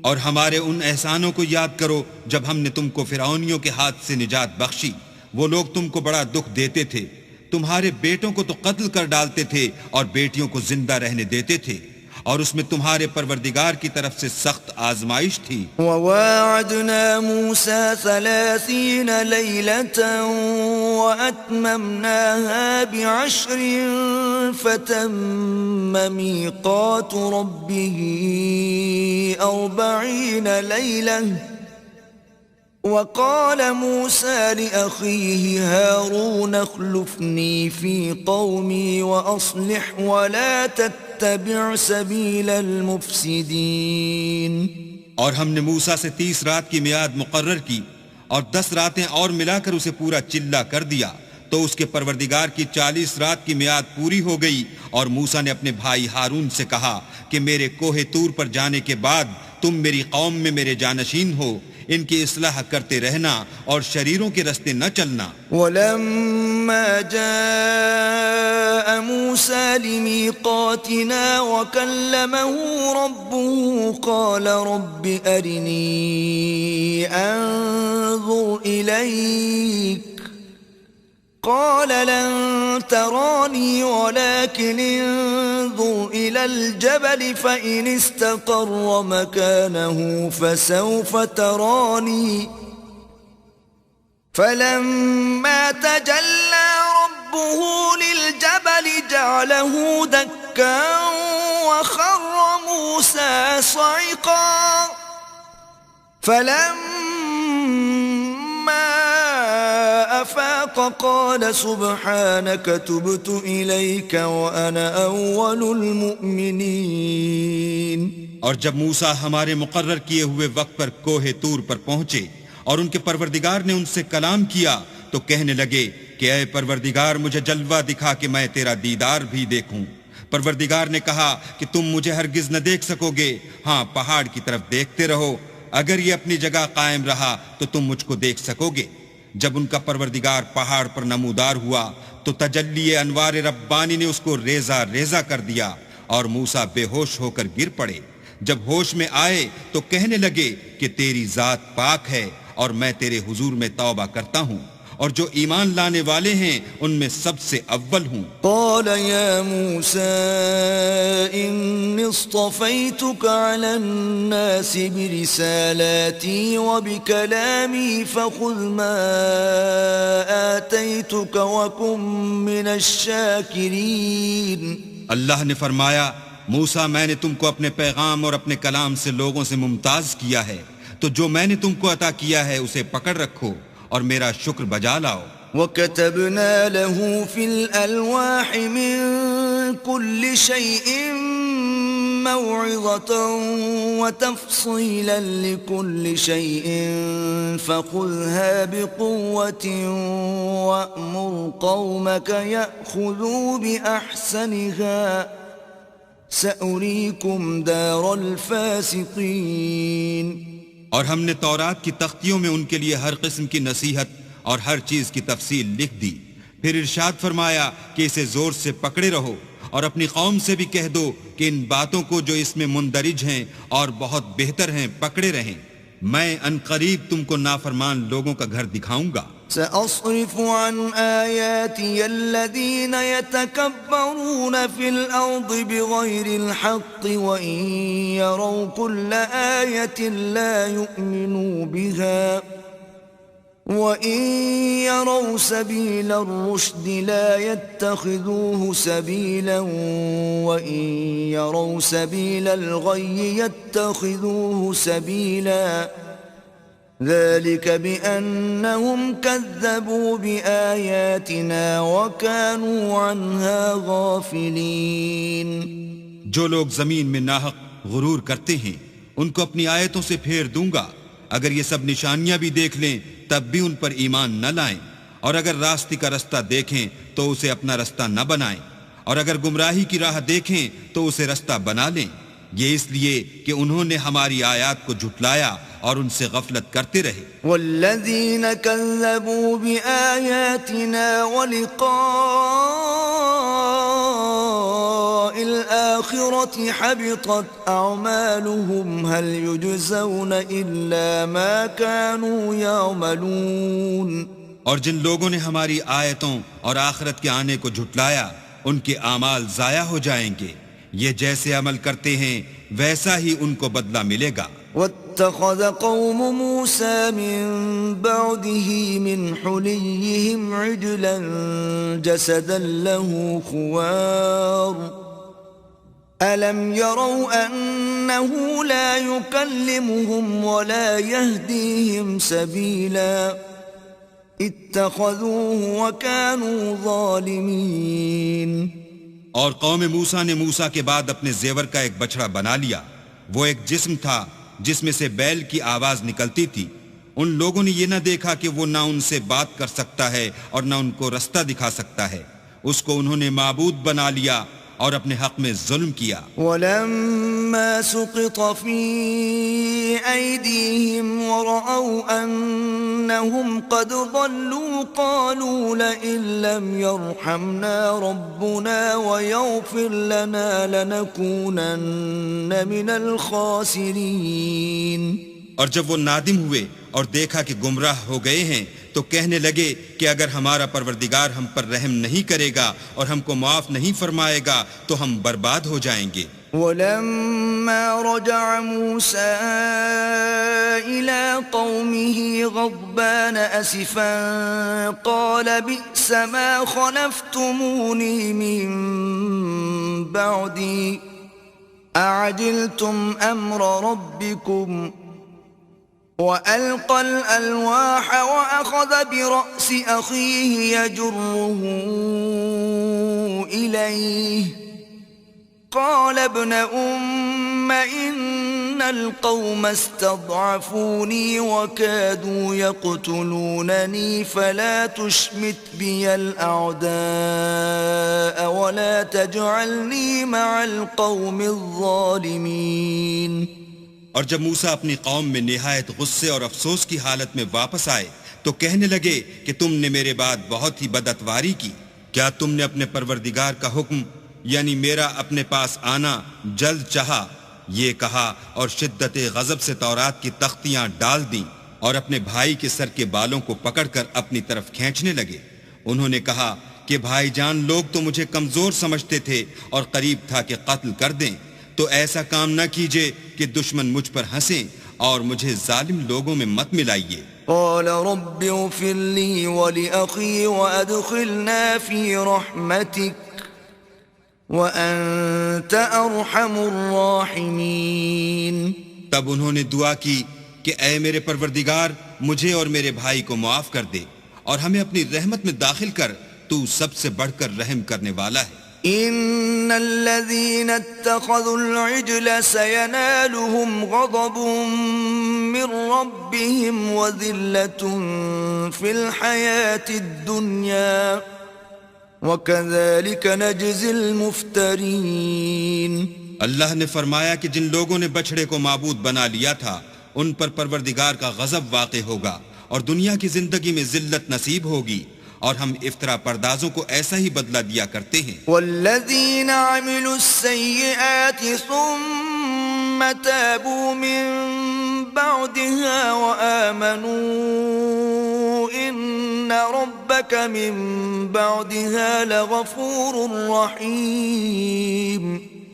[SPEAKER 2] اور ہمارے ان احسانوں کو یاد کرو جب ہم نے تم کو فرعونیوں کے ہاتھ سے نجات بخشی۔ وہ لوگ تم کو بڑا دکھ دیتے تھے، تمہارے بیٹوں کو تو قتل کر ڈالتے تھے اور بیٹیوں کو زندہ رہنے دیتے تھے، اور اس میں تمہارے پروردگار کی طرف سے سخت آزمائش تھی۔
[SPEAKER 1] وَوَاعَدْنَا مُوسَى 30 لَيْلَةً وَأَتْمَمْنَاهَا ب10 فَتَمَّ مِيقَاتُ رَبِّهِ 40 لَيْلَةً وقال موسى لأخيه هارون اخلفني في قومي وأصلح ولا تتبع سبيل المفسدين۔
[SPEAKER 2] اور ہم نے موسیٰ سے 30 رات کی میعاد مقرر کی اور 10 راتیں اور ملا کر اسے پورا چلہ کر دیا، تو اس کے پروردگار کی 40 رات کی میعاد پوری ہو گئی۔ اور موسیٰ نے اپنے بھائی ہارون سے کہا کہ میرے کوہ طور پر جانے کے بعد تم میری قوم میں میرے جانشین ہو، ان کی اصلاح کرتے رہنا اور شریروں کے رستے نہ چلنا۔
[SPEAKER 1] وَلَمَّا جَاءَ مُوسَى لِمِيقَاتِنَا وَكَلَّمَهُ رَبُّهُ قَالَ رَبِّ أَرِنِي أَنظُرْ إِلَيْكَ قال لن تراني ولكن انظر إلى الجبل فإن استقر مكانه فسوف تراني فلما تجلى ربه للجبل جعله دكا وخر موسى صعقا فلما أفاق قال سبحانك تبت إليك وأنا أول المؤمنين۔
[SPEAKER 2] اور جب موسیٰ ہمارے مقرر کیے ہوئے وقت پر کوہ طور پر پہنچے اور ان کے پروردگار نے ان سے کلام کیا تو کہنے لگے کہ اے پروردگار مجھے جلوہ دکھا کہ میں تیرا دیدار بھی دیکھوں۔ پروردگار نے کہا کہ تم مجھے ہرگز نہ دیکھ سکو گے، ہاں پہاڑ کی طرف دیکھتے رہو، اگر یہ اپنی جگہ قائم رہا تو تم مجھ کو دیکھ سکو گے۔ جب ان کا پروردگار پہاڑ پر نمودار ہوا تو تجلی انوار ربانی نے اس کو ریزہ ریزہ کر دیا اور موسیٰ بے ہوش ہو کر گر پڑے۔ جب ہوش میں آئے تو کہنے لگے کہ تیری ذات پاک ہے اور میں تیرے حضور میں توبہ کرتا ہوں، اور جو ایمان لانے والے ہیں ان میں سب سے اول ہوں۔
[SPEAKER 1] قال يا موسى إني اصطفيتك على الناس برسالاتي وبكلامي فخذ ما آتيتك وكن من الشاكرين۔
[SPEAKER 2] اللہ نے فرمایا موسیٰ میں نے تم کو اپنے پیغام اور اپنے کلام سے لوگوں سے ممتاز کیا ہے، تو جو میں نے تم کو عطا کیا ہے اسے پکڑ رکھو اور میرا شکر بجا لاؤ۔
[SPEAKER 1] وَكَتَبْنَا لَهُ فِي الْأَلْوَاحِ مِنْ كُلِّ شَيْءٍ موعظة وتفصيلا لكل شيء فخذها بقوة وأمر قومك يأخذوا بأحسنها سأريكم دار الفاسقين.
[SPEAKER 2] اور ہم نے تورات کی تختیوں میں ان کے لیے ہر قسم کی نصیحت اور ہر چیز کی تفصیل لکھ دی. پھر ارشاد فرمایا کہ اسے زور سے پکڑے رہو اور اپنی قوم سے بھی کہہ دو کہ ان باتوں کو جو اس میں مندرج ہیں اور بہت بہتر ہیں پکڑے رہیں. میں ان قریب تم کو نافرمان لوگوں کا گھر دکھاؤں گا.
[SPEAKER 1] سأصرف عن آياتي الذين يتكبرون في الأرض بغير الحق وإن يروا كل آية لا يؤمنوا بها وَإِن يَرَوْا سَبِيلَ الرُّشْدِ لَا يَتَّخِذُوهُ سَبِيلًا وَإِن يَرَوْا سَبِيلَ الْغَيِّ يَتَّخِذُوهُ سَبِيلًا ذَلِكَ بِأَنَّهُمْ كَذَّبُوا بِآيَاتِنَا وَكَانُوا عَنْهَا غَافِلِينَ.
[SPEAKER 2] جو لوگ زمین میں ناحق غرور کرتے ہیں ان کو اپنی آیتوں سے پھیر دوں گا. اگر یہ سب نشانیاں بھی دیکھ لیں تب بھی ان پر ایمان نہ لائیں، اور اگر راستے کا رستہ دیکھیں تو اسے اپنا رستہ نہ بنائیں، اور اگر گمراہی کی راہ دیکھیں تو اسے رستہ بنا لیں. یہ اس لیے کہ انہوں نے ہماری آیات کو جھٹلایا اور ان سے غفلت کرتے رہے.
[SPEAKER 1] والذین کذبوا بآیاتنا ولقاء الآخرة حبطت أعمالهم هل يجزون إلا ما كانوا يعملون.
[SPEAKER 2] اور جن لوگوں نے ہماری آیتوں اور آخرت کے آنے کو جھٹلایا ان کے اعمال ضائع ہو جائیں گے. یہ جیسے عمل کرتے ہیں ویسا ہی ان کو بدلہ ملے گا.
[SPEAKER 1] واتخذ قوم موسى من بعده من حليهم عجلا جسدا له خوار ألم يروا أنه لا يكلمهم ولا يهديهم سبيلا اتخذوه وكانوا ظالمين.
[SPEAKER 2] اور قوم موسیٰ نے موسیٰ کے بعد اپنے زیور کا ایک بچڑا بنا لیا. وہ ایک جسم تھا جس میں سے بیل کی آواز نکلتی تھی. ان لوگوں نے یہ نہ دیکھا کہ وہ نہ ان سے بات کر سکتا ہے اور نہ ان کو رستہ دکھا سکتا ہے. اس کو انہوں نے معبود بنا لیا اور اپنے حق میں ظلم کیا.
[SPEAKER 1] وَلَمَّا سُقِطَ فِي أَيْدِيهِمْ وَرَأَوْا أَنَّهُمْ قَدْ ضَلُّوا قَالُوا لَئِن لَّمْ يَرْحَمْنَا رَبُّنَا وَيَغْفِرْ لَنَا لَنَكُونَنَّ مِنَ الْخَاسِرِينَ.
[SPEAKER 2] اور جب وہ نادم ہوئے اور دیکھا کہ گمراہ ہو گئے ہیں تو کہنے لگے کہ اگر ہمارا پروردگار ہم پر رحم نہیں کرے گا اور ہم کو معاف نہیں فرمائے گا تو ہم برباد ہو جائیں گے.
[SPEAKER 1] وَلَمَّا رَجَعَ مُوسَىٰ إِلَىٰ قَوْمِهِ غَضْبَانَ أَسِفًا قَالَ بِئْسَ مَا خَلَفْتُمُونِي مِن بَعْدِي أَعَجِلْتُمْ أَمْرَ رَبِّكُمْ وَأَلْقَى الْأَلْوَاحَ وَأَخَذَ بِرَأْسِ أَخِيهِ يَجُرُّهُ إِلَيْهِ قَالَ ابْنَ أُمَّ إِنَّ الْقَوْمَ اسْتَضْعَفُونِي وَكَادُوا يَقْتُلُونَنِي فَلَا تُشْمِتْ بِيَ الْأَعْدَاءَ وَلَا تَجْعَلْنِي مَعَ الْقَوْمِ الظَّالِمِينَ.
[SPEAKER 2] اور جب موسیٰ اپنی قوم میں نہایت غصے اور افسوس کی حالت میں واپس آئے تو کہنے لگے کہ تم نے میرے بعد بہت ہی بدعتواری کی. کیا تم نے اپنے پروردگار کا حکم یعنی میرا اپنے پاس آنا جلد چاہا؟ یہ کہا اور شدت غضب سے تورات کی تختیاں ڈال دیں اور اپنے بھائی کے سر کے بالوں کو پکڑ کر اپنی طرف کھینچنے لگے. انہوں نے کہا کہ بھائی جان لوگ تو مجھے کمزور سمجھتے تھے اور قریب تھا کہ قتل کر دیں، تو ایسا کام نہ کیجئے کہ دشمن مجھ پر ہنسیں اور مجھے ظالم لوگوں میں مت ملائیے.
[SPEAKER 1] قال رب اغفر لي ولأخي وأدخلنا في رحمتك وأنت أرحم الراحمين.
[SPEAKER 2] تب انہوں نے دعا کی کہ اے میرے پروردگار مجھے اور میرے بھائی کو معاف کر دے اور ہمیں اپنی رحمت میں داخل کر، تو سب سے بڑھ کر رحم کرنے والا ہے.
[SPEAKER 1] إن الذين اتخذوا العجل سينالهم غضب من ربهم وذلة في الحياة الدنيا وكذلك نجزي المفترين.
[SPEAKER 2] اللہ نے فرمایا کہ جن لوگوں نے بچھڑے کو معبود بنا لیا تھا ان پر پروردگار کا غضب واقع ہوگا اور دنیا کی زندگی میں ذلت نصیب ہوگی، اور ہم افطرا پردازوں کو ایسا ہی بدلہ دیا کرتے ہیں.
[SPEAKER 1] والذین عملوا السیئات ثم تابوا من بعدها وآمنوا ان ربک من بعدها لغفور رحیم.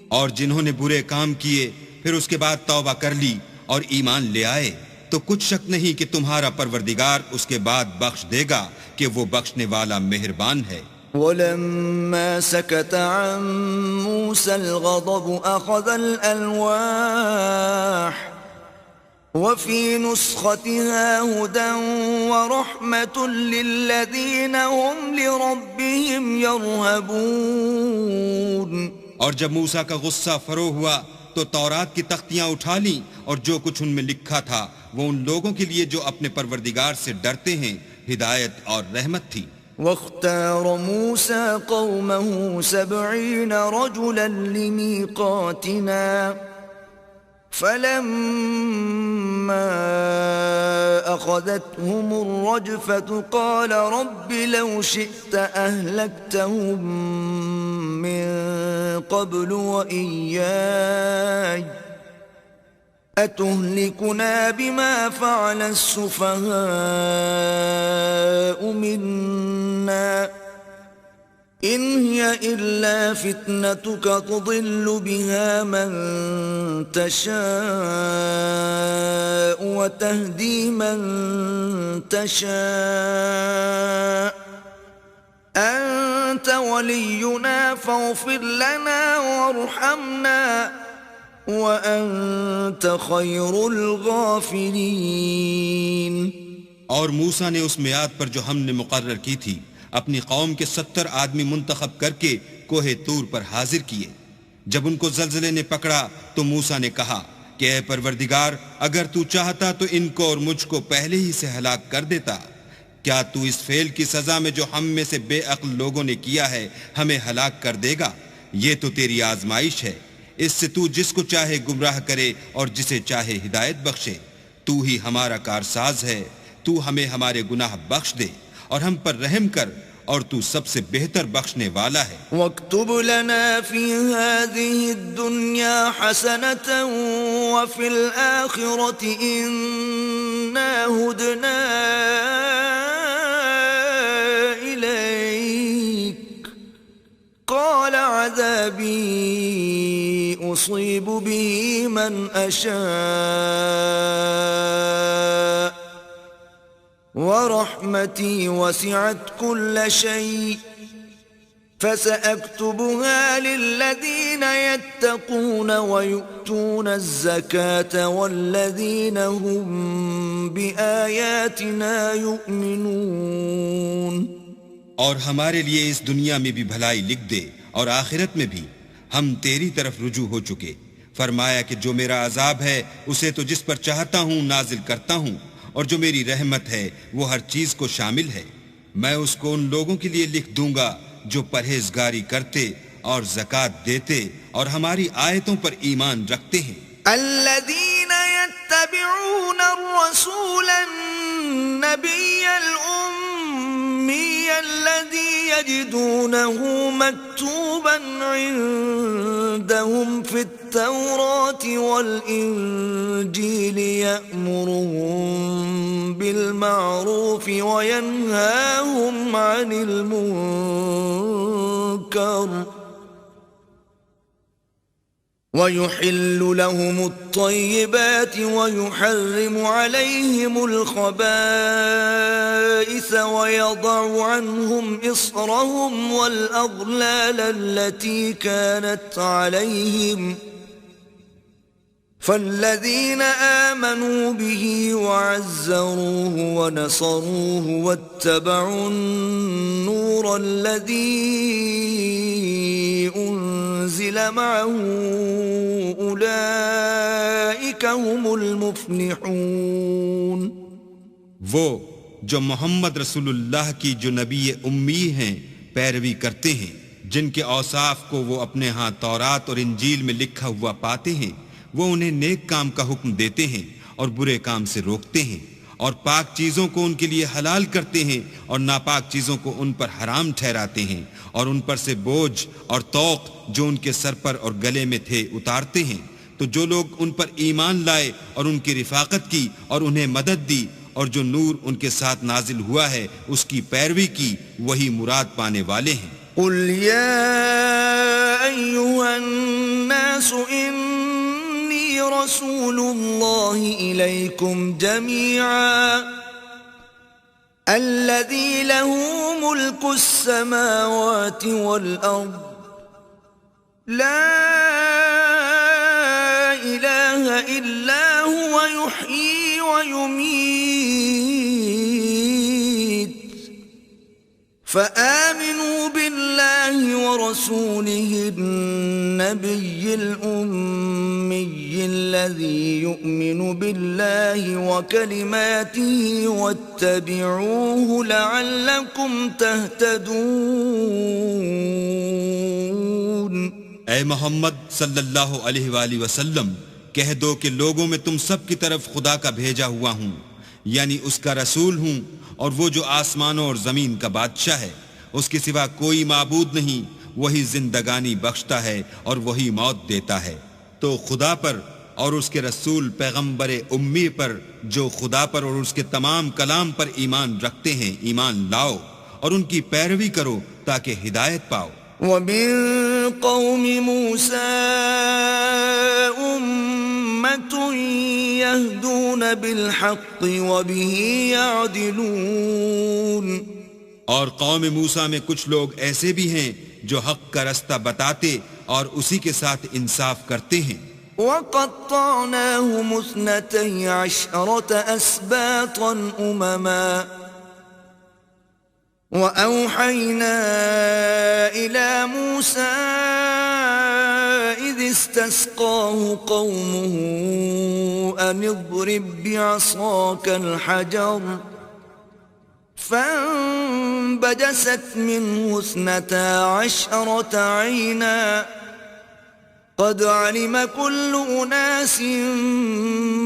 [SPEAKER 2] اور جنہوں نے برے کام کیے پھر اس کے بعد توبہ کر لی اور ایمان لے آئے تو کچھ شک نہیں کہ تمہارا پروردگار اس کے بعد بخش دے گا کہ وہ بخشنے والا مہربان ہے.
[SPEAKER 1] ولما سكت عن موسى الغضب أخذ الألواح وفي نسختها هدى ورحمة للذين هم لربهم يرهبون.
[SPEAKER 2] اور جب موسیٰ کا غصہ فرو ہوا تو تورات کی تختیاں اٹھا لیں اور جو کچھ ان میں لکھا تھا وہ ان لوگوں کے لیے جو اپنے پروردگار سے ڈرتے ہیں ہدایت اور رحمت تھی.
[SPEAKER 1] واختار موسى قومه 70 رجلا لميقاتنا فلما أخذتهم الرجفة قال رب لو شئت أهلكتهم من قبل وإياي أتهلكنا بما فعل السفهاء منا إن هي إلا فتنتك تضل بها من تشاء وتهدي من تشاء أنت ولينا فاغفر لنا وارحمنا وَأَنْتَ خَيْرُ الْغَافِرِينَ.
[SPEAKER 2] اور موسیٰ نے اس میعاد پر جو ہم نے مقرر کی تھی اپنی قوم کے 70 آدمی منتخب کر کے کوہ طور پر حاضر کیے. جب ان کو زلزلے نے پکڑا تو موسیٰ نے کہا کہ اے پروردگار اگر تو چاہتا تو ان کو اور مجھ کو پہلے ہی سے ہلاک کر دیتا. کیا تو اس فعل کی سزا میں جو ہم میں سے بے عقل لوگوں نے کیا ہے ہمیں ہلاک کر دے گا؟ یہ تو تیری آزمائش ہے، اس سے تو جس کو چاہے گمراہ کرے اور جسے چاہے ہدایت بخشے. تو ہی ہمارا کارساز ہے، تو ہمیں ہمارے گناہ بخش دے اور ہم پر رحم کر، اور تو سب سے بہتر بخشنے والا ہے.
[SPEAKER 1] واکتب لنا فی هذه الدنیا حسنة وفی الآخرة انا ہدنا الیک قال عذابی اصیب به من اشاء ورحمتي وسعت كل شيء فسأكتبها للذين يتقون ويؤتون الزكاة والذين هم بآياتنا يؤمنون.
[SPEAKER 2] اور ہمارے لیے اس دنیا میں بھی بھلائی لکھ دے اور آخرت میں بھی. ہم تیری طرف رجوع ہو چکے. فرمایا کہ جو میرا عذاب ہے اسے تو جس پر چاہتا ہوں نازل کرتا ہوں، اور جو میری رحمت ہے وہ ہر چیز کو شامل ہے. میں اس کو ان لوگوں کے لیے لکھ دوں گا جو پرہیزگاری کرتے اور زکوٰۃ دیتے اور ہماری آیتوں پر ایمان رکھتے ہیں.
[SPEAKER 1] الذين يتبعون الرسول النبي الأمي الذي يجدونه مكتوبا عندهم في التوراة والإنجيل يأمرهم بالمعروف وينهاهم عن المنكر ويحل لهم الطيبات ويحرم عليهم الخبائث ويضع عنهم إصرهم والأغلال التي كانت عليهم فالذين آمنوا به وعزروه ونصروه واتبعوا النور الذي أنزل معه أولئك هم المفلحون.
[SPEAKER 2] وہ جو محمد رسول اللہ کی جو نبی امی ہیں پیروی کرتے ہیں، جن کے اوصاف کو وہ اپنے ہاں تورات اور انجیل میں لکھا ہوا پاتے ہیں، وہ انہیں نیک کام کا حکم دیتے ہیں اور برے کام سے روکتے ہیں، اور پاک چیزوں کو ان کے لیے حلال کرتے ہیں اور ناپاک چیزوں کو ان پر حرام ٹھہراتے ہیں، اور ان پر سے بوجھ اور طوق جو ان کے سر پر اور گلے میں تھے اتارتے ہیں. تو جو لوگ ان پر ایمان لائے اور ان کی رفاقت کی اور انہیں مدد دی اور جو نور ان کے ساتھ نازل ہوا ہے اس کی پیروی کی، وہی مراد پانے والے ہیں.
[SPEAKER 1] قل يا أيها الناس إني رسول الله إليكم جميعا الذي له ملك السماوات والأرض لا إله إلا هو يحيي ويميت فآمنوا بالله ورسوله النبي الأمي الذي يؤمن بالله وكلماته واتبعوه لعلكم تهتدون.
[SPEAKER 2] اے محمد صلی اللہ علیہ وآلہ وسلم، کہہ دو کہ لوگوں میں تم سب کی طرف خدا کا بھیجا ہوا ہوں، یعنی اس کا رسول ہوں، اور وہ جو آسمانوں اور زمین کا بادشاہ ہے، اس کے سوا کوئی معبود نہیں، وہی زندگانی بخشتا ہے اور وہی موت دیتا ہے. تو خدا پر اور اس کے رسول پیغمبر امی پر جو خدا پر اور اس کے تمام کلام پر ایمان رکھتے ہیں ایمان لاؤ اور ان کی پیروی کرو تاکہ ہدایت پاؤ.
[SPEAKER 1] ومن قوم موسى أمة يهدون بالحق وبه يعدلون.
[SPEAKER 2] اور قوم موسیٰ میں کچھ لوگ ایسے بھی ہیں جو حق کا رستہ بتاتے اور اسی کے ساتھ انصاف کرتے ہیں.
[SPEAKER 1] وقطعناهم 12 أسباطا أمما وأوحينا إلى موسى إذ استسقاه قومه أن اضرب بعصاك الحجر فانبجست منه 12 عينا قد علم كل أناس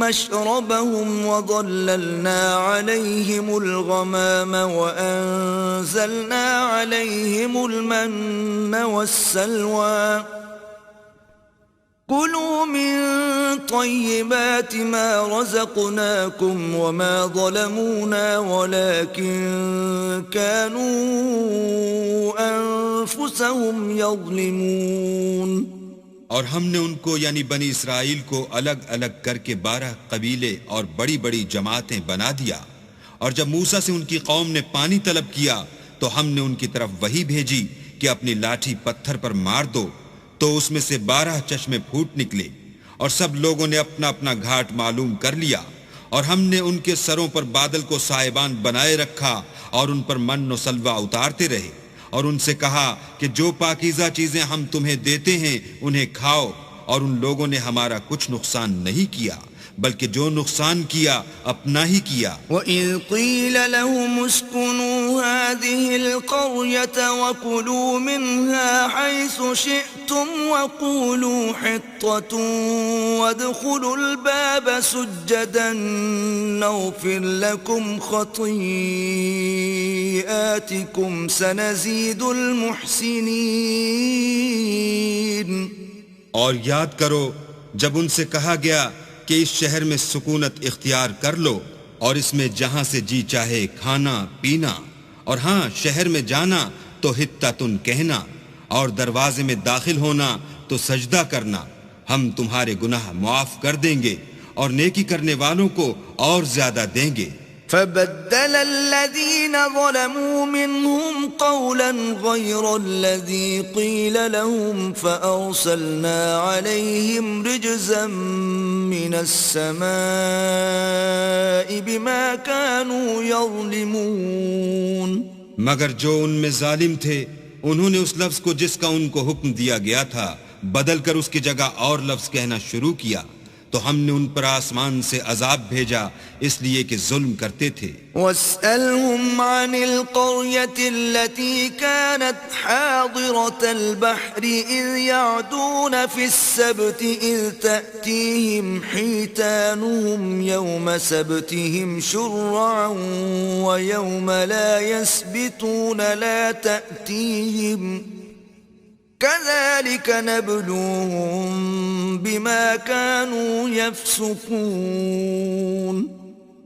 [SPEAKER 1] مشربهم وظللنا عليهم الغمام وأنزلنا عليهم المن والسلوى كلوا من طيبات ما رزقناكم وما ظلمونا ولكن كانوا أنفسهم يظلمون.
[SPEAKER 2] اور ہم نے ان کو یعنی بنی اسرائیل کو الگ الگ کر کے 12 قبیلے اور بڑی بڑی جماعتیں بنا دیا. اور جب موسیٰ سے ان کی قوم نے پانی طلب کیا تو ہم نے ان کی طرف وحی بھیجی کہ اپنی لاٹھی پتھر پر مار دو، تو اس میں سے 12 چشمے پھوٹ نکلے، اور سب لوگوں نے اپنا اپنا گھاٹ معلوم کر لیا. اور ہم نے ان کے سروں پر بادل کو سائبان بنائے رکھا اور ان پر من و سلوہ اتارتے رہے، اور ان سے کہا کہ جو پاکیزہ چیزیں ہم تمہیں دیتے ہیں انہیں کھاؤ. اور ان لوگوں نے ہمارا کچھ نقصان نہیں کیا بلکہ جو نقصان کیا اپنا ہی کیا.
[SPEAKER 1] وَإِذْ قِيلَ لَهُمُ اسْكُنُوا هَٰذِهِ الْقَرْيَةَ وَكُلُوا مِنْهَا حَيْثُ شِئْتُمْ وَقُولُوا حِطَّةٌ وَادْخُلُوا الْبَابَ سُجَّدًا نَغْفِرْ لَكُمْ خَطِيئَاتِكُمْ سَنَزِيدُ الْمُحْسِنِينَ.
[SPEAKER 2] اور یاد کرو جب ان سے کہا گیا کہ اس شہر میں سکونت اختیار کر لو اور اس میں جہاں سے جی چاہے کھانا پینا، اور ہاں شہر میں جانا تو حطتن کہنا، اور دروازے میں داخل ہونا تو سجدہ کرنا، ہم تمہارے گناہ معاف کر دیں گے اور نیکی کرنے والوں کو اور زیادہ دیں گے.
[SPEAKER 1] فبدل الذين ظلموا منهم قولا غير الذي قيل لهم فأرسلنا عليهم رجزا من السماء بما كانوا يظلمون.
[SPEAKER 2] مگر جو ان میں ظالم تھے انہوں نے اس لفظ کو جس کا ان کو حکم دیا گیا تھا بدل کر اس کی جگہ اور لفظ کہنا شروع کیا تو ہم نے ان پر آسمان سے عذاب بھیجا اس لیے کہ ظلم کرتے تھے.
[SPEAKER 1] واسألهم عن القرية التي كانت حاضرة البحر إذ يعدون في السبت إذ تأتيهم حيتانهم يوم سبتهم شرعا ويوم لا يسبتون لا تأتيهم كذلك نبلوهم بما كانوا يفسقون.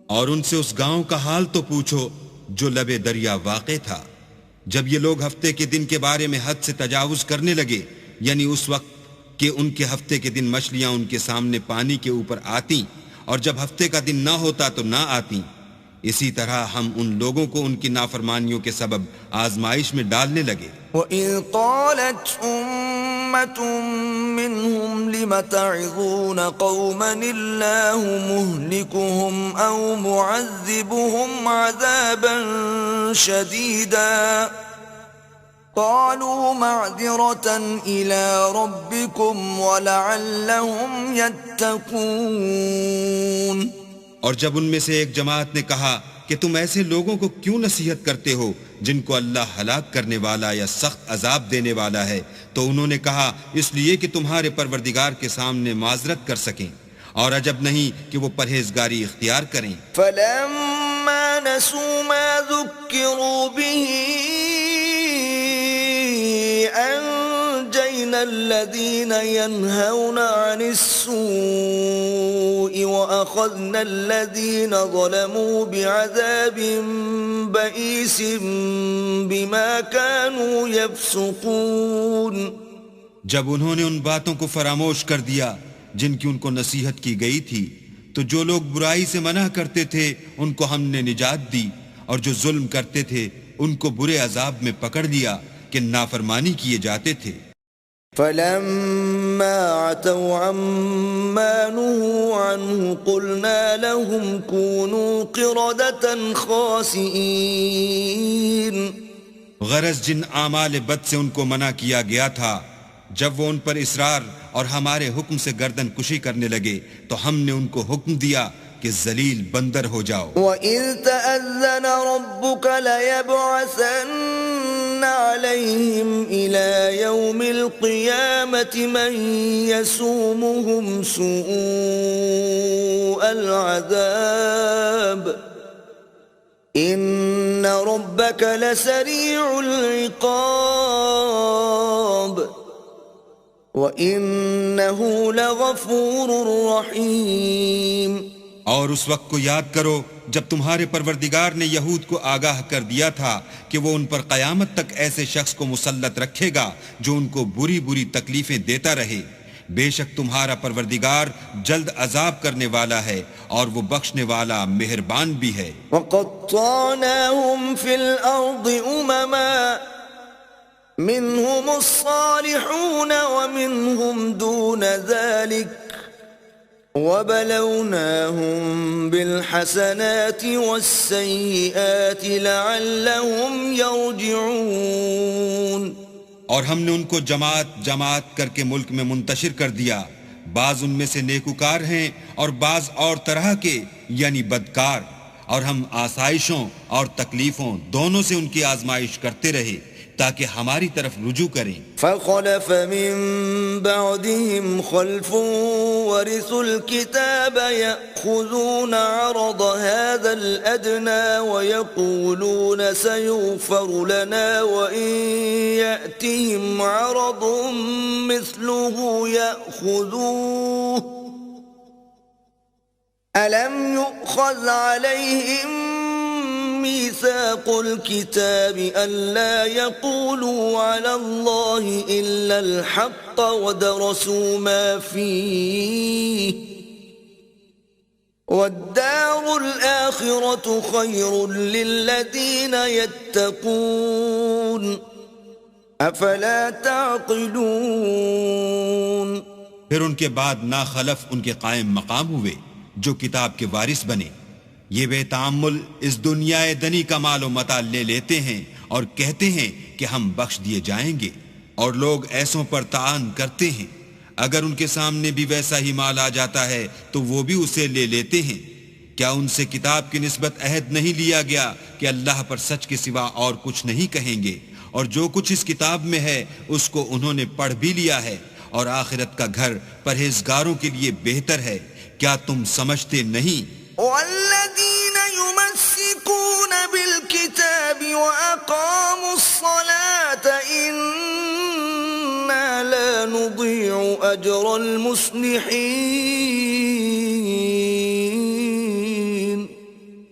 [SPEAKER 2] اور ان سے اس گاؤں کا حال تو پوچھو جو لبے دریا واقع تھا جب یہ لوگ ہفتے کے دن کے بارے میں حد سے تجاوز کرنے لگے، یعنی اس وقت کہ ان کے ہفتے کے دن مچھلیاں ان کے سامنے پانی کے اوپر آتیں اور جب ہفتے کا دن نہ ہوتا تو نہ آتیں. اسی طرح ہم ان لوگوں کو ان کی نافرمانیوں کے سبب آزمائش میں ڈالنے لگے.
[SPEAKER 1] وَإِذْ قَالَتْ أُمَّةٌ مِّنْهُمْ لِمَ تَعِظُونَ قَوْمًا اللَّهُ مُهْلِكُهُمْ أَوْ مُعَذِّبُهُمْ عَذَابًا شَدِيدًا قَالُوا مَعْذِرَةً إِلَىٰ رَبِّكُمْ وَلَعَلَّهُمْ يَتَّقُونَ.
[SPEAKER 2] اور جب ان میں سے ایک جماعت نے کہا کہ تم ایسے لوگوں کو کیوں نصیحت کرتے ہو جن کو اللہ ہلاک کرنے والا یا سخت عذاب دینے والا ہے، تو انہوں نے کہا اس لیے کہ تمہارے پروردگار کے سامنے معذرت کر سکیں، اور عجب نہیں کہ وہ پرہیزگاری اختیار کریں.
[SPEAKER 1] فَلَمَّا نَسُوا مَا ذُكِّرُوا بِهِ أَنجَيْنَا الَّذِينَ يَنْهَوْنَ عَنِ السُّوءِ وَأَخَذْنَا الَّذِينَ ظَلَمُوا بِعَذَابٍ بَئِيسٍ بِمَا كَانُوا يَفْسُقُونَ.
[SPEAKER 2] جب انہوں نے ان باتوں کو فراموش کر دیا جن کی ان کو نصیحت کی گئی تھی تو جو لوگ برائی سے منع کرتے تھے ان کو ہم نے نجات دی، اور جو ظلم کرتے تھے ان کو برے عذاب میں پکڑ لیا کہ نافرمانی کیے جاتے تھے.
[SPEAKER 1] فَلَمَّا عَتَوْا عَمَّا نُهُوا عَنْهُ قُلْنَا لَهُمْ كُونُوا قِرَدَةً خَاسِئِينَ.
[SPEAKER 2] غرض جن اعمال بد سے ان کو منع کیا گیا تھا جب وہ ان پر اصرار اور ہمارے حکم سے گردن کشی کرنے لگے تو ہم نے ان کو حکم دیا کہ ذلیل بندر ہو جاؤ.
[SPEAKER 1] وَإِذْ تَأَذَّنَ رَبُّكَ لَيَبْعَثَنَّ عَلَيْهِمْ إِلَى يَوْمِ الْقِيَامَةِ مَنْ يَسُومُهُمْ سُوءَ الْعَذَابِ إِنَّ رَبَّكَ لَسَرِيعُ الْعِقَابِ وَإِنَّهُ لَغَفُورٌ رَحِيمٌ.
[SPEAKER 2] اور اس وقت کو یاد کرو جب تمہارے پروردگار نے یہود کو آگاہ کر دیا تھا کہ وہ ان پر قیامت تک ایسے شخص کو مسلط رکھے گا جو ان کو بری بری تکلیفیں دیتا رہے. بے شک تمہارا پروردگار جلد عذاب کرنے والا ہے اور وہ بخشنے والا مہربان بھی ہے.
[SPEAKER 1] وَقَطَّعْنَاهُمْ فِي الْأَرْضِ أُمَمًا مِّنْهُمُ الصَّالِحُونَ وَمِنْهُمْ دُونَ ذَلِكَ وَبَلَوْنَاهُمْ بِالْحَسَنَاتِ وَالسَّيِّئَاتِ لَعَلَّهُمْ يَرْجِعُونَ.
[SPEAKER 2] اور ہم نے ان کو جماعت جماعت کر کے ملک میں منتشر کر دیا، بعض ان میں سے نیکوکار ہیں اور بعض اور طرح کے یعنی بدکار، اور ہم آسائشوں اور تکلیفوں دونوں سے ان کی آزمائش کرتے رہے تاکہ ہماری طرف رجوع کریں.
[SPEAKER 1] فَخَلَفَ مِن بَعْدِهِمْ خَلْفٌ وَرِثُوا الْكِتَابَ يَأْخُذُونَ عَرَضَ هَذَا الْأَدْنَى وَيَقُولُونَ سَيُغْفَرُ لَنَا وَإِن يَأْتِهِمْ عَرَضٌ مِثْلُهُ يَأْخُذُوهُ أَلَمْ يُؤْخَذْ عَلَيْهِمْ ميثاق الكتاب ألا يقولوا على الله إلا الحق ودرسوا ما فيه والدار الآخرة خير للذين يتقون أفلا تعقلون۔
[SPEAKER 2] پھر ان کے بعد ناخلف ان کے قائم مقام ہوئے جو کتاب کے وارث بنے، یہ بے تعمل اس دنیا دنی کا مال و متاع لے لیتے ہیں اور کہتے ہیں کہ ہم بخش دیے جائیں گے، اور لوگ ایسوں پر تعان کرتے ہیں۔ اگر ان کے سامنے بھی ویسا ہی مال آ جاتا ہے تو وہ بھی اسے لے لیتے ہیں۔ کیا ان سے کتاب کی نسبت عہد نہیں لیا گیا کہ اللہ پر سچ کے سوا اور کچھ نہیں کہیں گے، اور جو کچھ اس کتاب میں ہے اس کو انہوں نے پڑھ بھی لیا ہے، اور آخرت کا گھر پرہیزگاروں کے لیے بہتر ہے۔ کیا تم سمجھتے نہیں؟
[SPEAKER 1] والذين يمسكون بالكتاب وأقاموا الصلاة إنا لا نضيع أجر المصلحين۔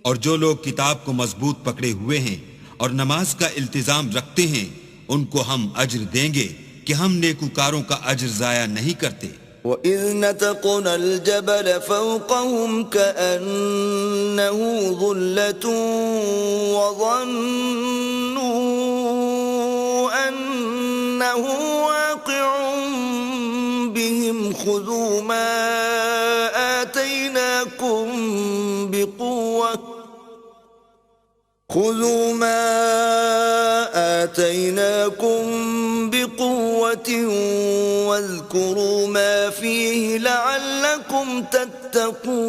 [SPEAKER 2] اور جو لوگ کتاب کو مضبوط پکڑے ہوئے ہیں اور نماز کا التزام رکھتے ہیں ان کو ہم اجر دیں گے کہ ہم نیکوکاروں کا اجر ضائع نہیں کرتے۔
[SPEAKER 1] وَإِذْ نَتَقْنَا الْجَبَلَ فَوْقَهُمْ كَأَنَّهُ ظُلَّةٌ وَظَنُّوا أَنَّهُ واقع بِهِمْ خُذُوا مَا آتَيْنَاكُمْ بِقُوَّةٍ وَاذْكُرُوا مَا فِيهِ لَعَلَّكُمْ تَتَّقُونَ۔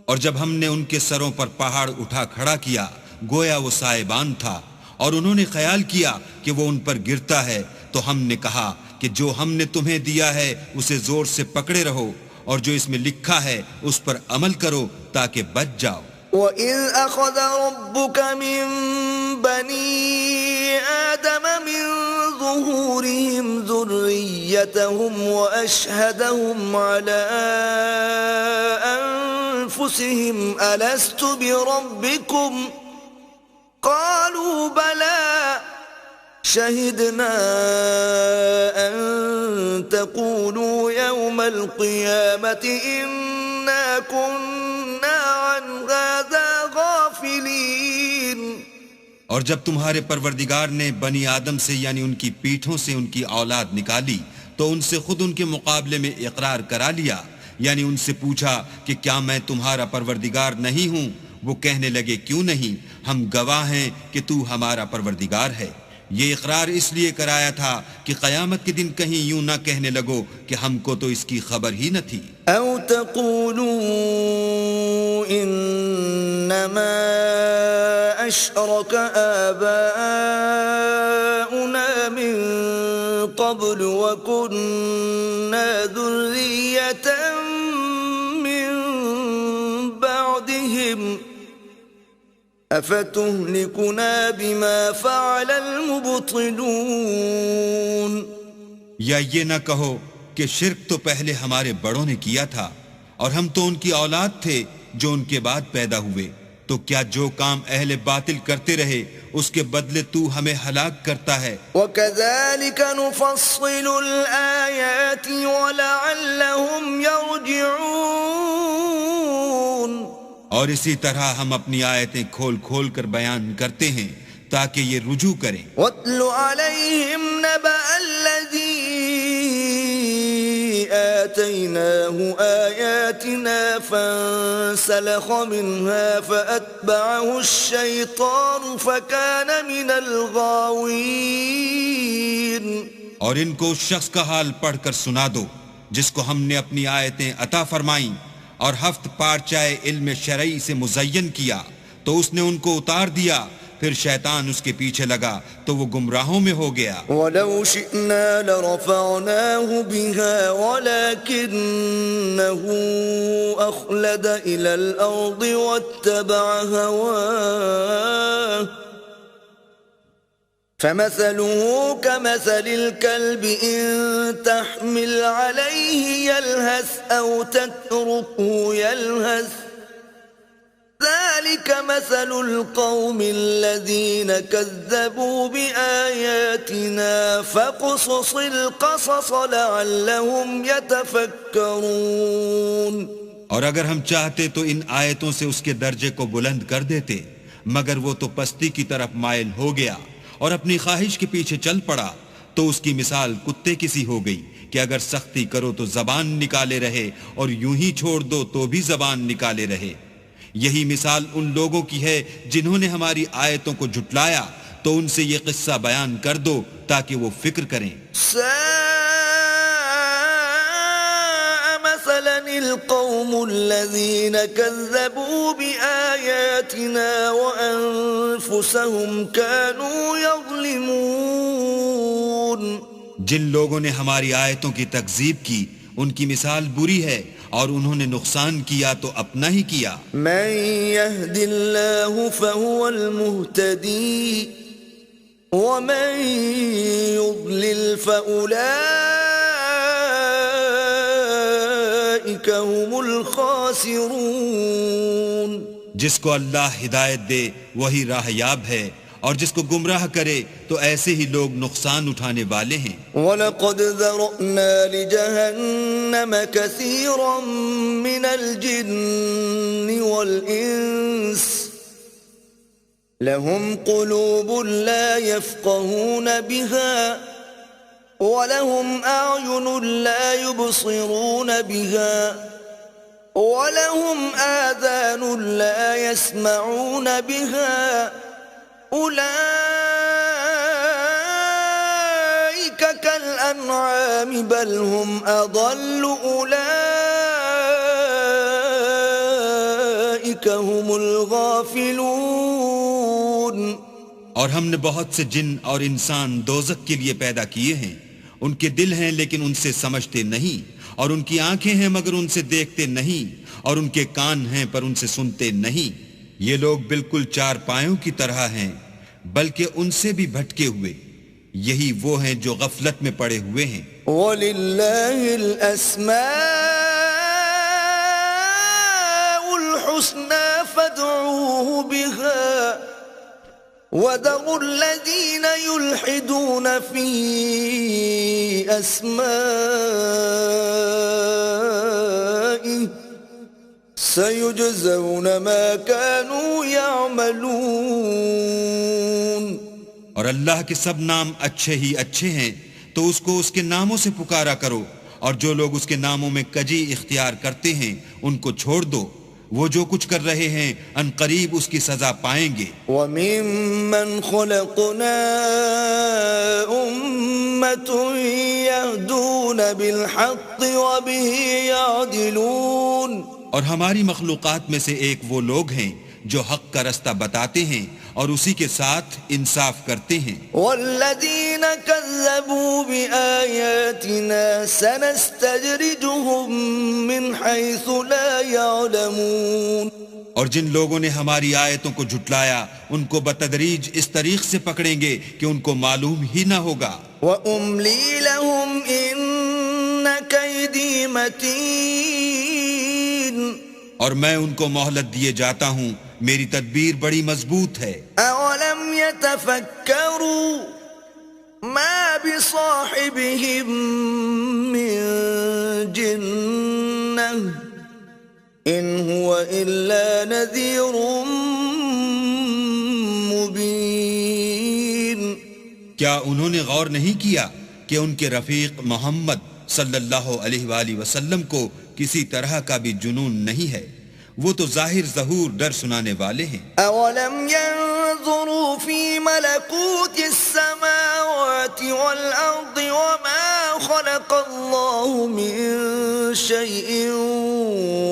[SPEAKER 2] اور جب ہم نے ان کے سروں پر پہاڑ اٹھا کھڑا کیا گویا وہ سائبان تھا، اور انہوں نے خیال کیا کہ وہ ان پر گرتا ہے، تو ہم نے کہا کہ جو ہم نے تمہیں دیا ہے اسے زور سے پکڑے رہو، اور جو اس میں لکھا ہے اس پر عمل کرو تاکہ بچ جاؤ۔
[SPEAKER 1] وَإِذْ أَخَذَ رَبُّكَ مِنْ بَنِي آدَمَ مِنْ ظُهُورِهِمْ ذُرِّيَّتَهُمْ وَأَشْهَدَهُمْ عَلَىٰ أَنفُسِهِمْ أَلَسْتُ بِرَبِّكُمْ قَالُوا بَلَىٰ شَهِدْنَا أَن تَقُولُوا يَوْمَ الْقِيَامَةِ إِنَّا كُنَّا عَنْ هَٰذَا غَافِلِينَ۔
[SPEAKER 2] اور جب تمہارے پروردگار نے بنی آدم سے یعنی ان کی پیٹھوں سے ان کی اولاد نکالی تو ان سے خود ان کے مقابلے میں اقرار کرا لیا، یعنی ان سے پوچھا کہ کیا میں تمہارا پروردگار نہیں ہوں؟ وہ کہنے لگے کیوں نہیں، ہم گواہ ہیں کہ تو ہمارا پروردگار ہے۔ یہ اقرار اس لیے کرایا تھا کہ قیامت کے دن کہیں یوں نہ کہنے لگو کہ ہم کو تو اس کی خبر ہی نہ تھی۔
[SPEAKER 1] او تقولوا انما اشرك آباؤنا من قبل وكنا ذرية من بعدهم افتهلكنا بما فعل المبطلون۔
[SPEAKER 2] یا یہ نہ کہو کہ شرک تو پہلے ہمارے بڑوں نے کیا تھا اور ہم تو ان کی اولاد تھے جو ان کے بعد پیدا ہوئے، تو کیا جو کام اہل باطل کرتے رہے اس کے بدلے تو ہمیں ہلاک کرتا ہے؟
[SPEAKER 1] وَكَذَلِكَ نُفَصِّلُ الْآيَاتِ وَلَعَلَّهُمْ يَرْجِعُونَ۔
[SPEAKER 2] اور اسی طرح ہم اپنی آیتیں کھول کھول کر بیان کرتے ہیں تاکہ یہ رجوع کریں۔
[SPEAKER 1] وَاتْلُ عَلَيْهِمْ نَبَأَ الَّذِي آتَيْنَاهُ آيَاتِنَا فَانسَلَخَ مِنْهَا فَأَتْبَعَهُ الشَّيْطَانُ فَكَانَ مِنَ الْغَاوِينَ۔
[SPEAKER 2] اور ان کو اس شخص کا حال پڑھ کر سنا دو جس کو ہم نے اپنی آیتیں عطا فرمائیں اور ہفت پارچائے علم شرعی سے مزین کیا تو اس نے ان کو اتار دیا، پھر شیطان اس کے پیچھے لگا تو وہ گمراہوں میں ہو گیا۔
[SPEAKER 1] وَلَوْ شِئْنَا لَرَفَعْنَاهُ بِهَا وَلَكِنَّهُ أَخْلَدَ إِلَى الْأَرْضِ وَاتَّبَعَ هَوَاهُ فَمَثَلُهُ كَمَثَلِ الْكَلْبِ إِن تَحْمِلْ عَلَيْهِ يَلْهَثْ أَوْ تَتْرُكْهُ يَلْهَثْ ذَلِكَ مَثَلُ الْقَوْمِ الَّذِينَ كَذَّبُوا بِآيَاتِنَا فَاقْصُصِ الْقَصَصَ لَعَلَّهُمْ يَتَفَكَّرُونَ۔
[SPEAKER 2] اور اگر ہم چاہتے تو ان آیتوں سے اس کے درجے کو بلند کر دیتے، مگر وہ تو پستی کی طرف مائل ہو گیا اور اپنی خواہش کے پیچھے چل پڑا، تو اس کی مثال کتے کی سی ہو گئی کہ اگر سختی کرو تو زبان نکالے رہے اور یوں ہی چھوڑ دو تو بھی زبان نکالے رہے۔ یہی مثال ان لوگوں کی ہے جنہوں نے ہماری آیتوں کو جھٹلایا، تو ان سے یہ قصہ بیان کر دو تاکہ وہ فکر کریں۔
[SPEAKER 1] ساء مثلا القوم الذين كذبوا بآياتنا وأنفسهم كانوا يظلمون۔
[SPEAKER 2] جن لوگوں نے ہماری آیتوں کی تکذیب کی ان کی مثال بری ہے، اور انہوں نے نقصان کیا تو اپنا ہی کیا۔
[SPEAKER 1] من يهد الله فهو المهتدي ومن يضلل فأولئك هم الخاسرون۔
[SPEAKER 2] جس کو اللہ ہدایت دے وہی راہ یاب ہے، اور جس کو گمراہ کرے تو ایسے ہی لوگ نقصان اٹھانے والے ہیں۔
[SPEAKER 1] وَلَقَدْ ذَرَأْنَا لِجَهَنَّمَ كَثِيرًا مِنَ الْجِنِّ وَالْإِنسِ لَهُمْ قُلُوبٌ لَا يَفْقَهُونَ بِهَا وَلَهُمْ أَعْيُنٌ لَا يُبْصِرُونَ بِهَا وَلَهُمْ آذَانٌ لَا يَسْمَعُونَ بِهَا أولئك كالأنعام بل هم أضل أولئك هم الغافلون۔
[SPEAKER 2] اور ہم نے بہت سے جن اور انسان دوزخ کے لیے پیدا کیے ہیں، ان کے دل ہیں لیکن ان سے سمجھتے نہیں، اور ان کی آنکھیں ہیں مگر ان سے دیکھتے نہیں، اور ان کے کان ہیں پر ان سے سنتے نہیں۔ یہ لوگ بالکل چار پایوں کی طرح ہیں، بلکہ ان سے بھی بھٹکے ہوئے۔ یہی وہ ہیں جو غفلت میں پڑے ہوئے ہیں۔
[SPEAKER 1] وَلِلَّهِ الْأَسْمَاءُ الْحُسْنَى فَادْعُوهُ بِهَا وَذَرُوا الَّذِينَ يُلْحِدُونَ فِي أَسْمَائِهِ سَيُجْزَوْنَ مَا كَانُوا يَعْمَلُونَ۔
[SPEAKER 2] اور اللہ کے سب نام اچھے ہی اچھے ہیں، تو اس کو اس کے ناموں سے پکارا کرو، اور جو لوگ اس کے ناموں میں کجی اختیار کرتے ہیں ان کو چھوڑ دو، وہ جو کچھ کر رہے ہیں ان قریب اس کی سزا پائیں گے۔
[SPEAKER 1] وَمِمَّنْ خَلَقْنَا أُمَّةٌ يَهْدُونَ بِالْحَقِّ وَبِهِ يَعْدِلُونَ۔
[SPEAKER 2] اور ہماری مخلوقات میں سے ایک وہ لوگ ہیں جو حق کا رستہ بتاتے ہیں اور اسی کے ساتھ انصاف کرتے ہیں۔
[SPEAKER 1] وَالَّذِينَ كَذَّبُوا بِآيَاتِنَا سَنَسْتَدْرِجُهُم مِّنْ حَيْثُ لَا يَعْلَمُونَ۔
[SPEAKER 2] اور جن لوگوں نے ہماری آیتوں کو جھٹلایا ان کو بتدریج اس طریق سے پکڑیں گے کہ ان کو معلوم ہی نہ ہوگا۔
[SPEAKER 1] وَأُمْلِي لَهُمْ إِنَّ كَيْدِي مَتِينٌ۔
[SPEAKER 2] اور میں ان کو مہلت دیے جاتا ہوں، میری تدبیر بڑی مضبوط ہے۔
[SPEAKER 1] أَوَلَمْ يَتَفَكَّرُوا مَا بِصَاحِبِهِم مِّن جِنَّةٍ إِنْ هُوَ إِلَّا نَذِيرٌ مُبِينٌ۔
[SPEAKER 2] کیا انہوں نے غور نہیں کیا کہ ان کے رفیق محمد صلی اللہ علیہ وآلہ وسلم کو کسی طرح کا بھی جنون نہیں ہے، وہ تو ظاہر ظہور ڈر سنانے والے ہیں۔
[SPEAKER 1] أَوَلَمْ يَنظُرُوا فِي مَلَكُوتِ السَّمَاوَاتِ وَالْأَرْضِ وَمَا خَلَقَ اللَّهُ مِن شَيْءٍ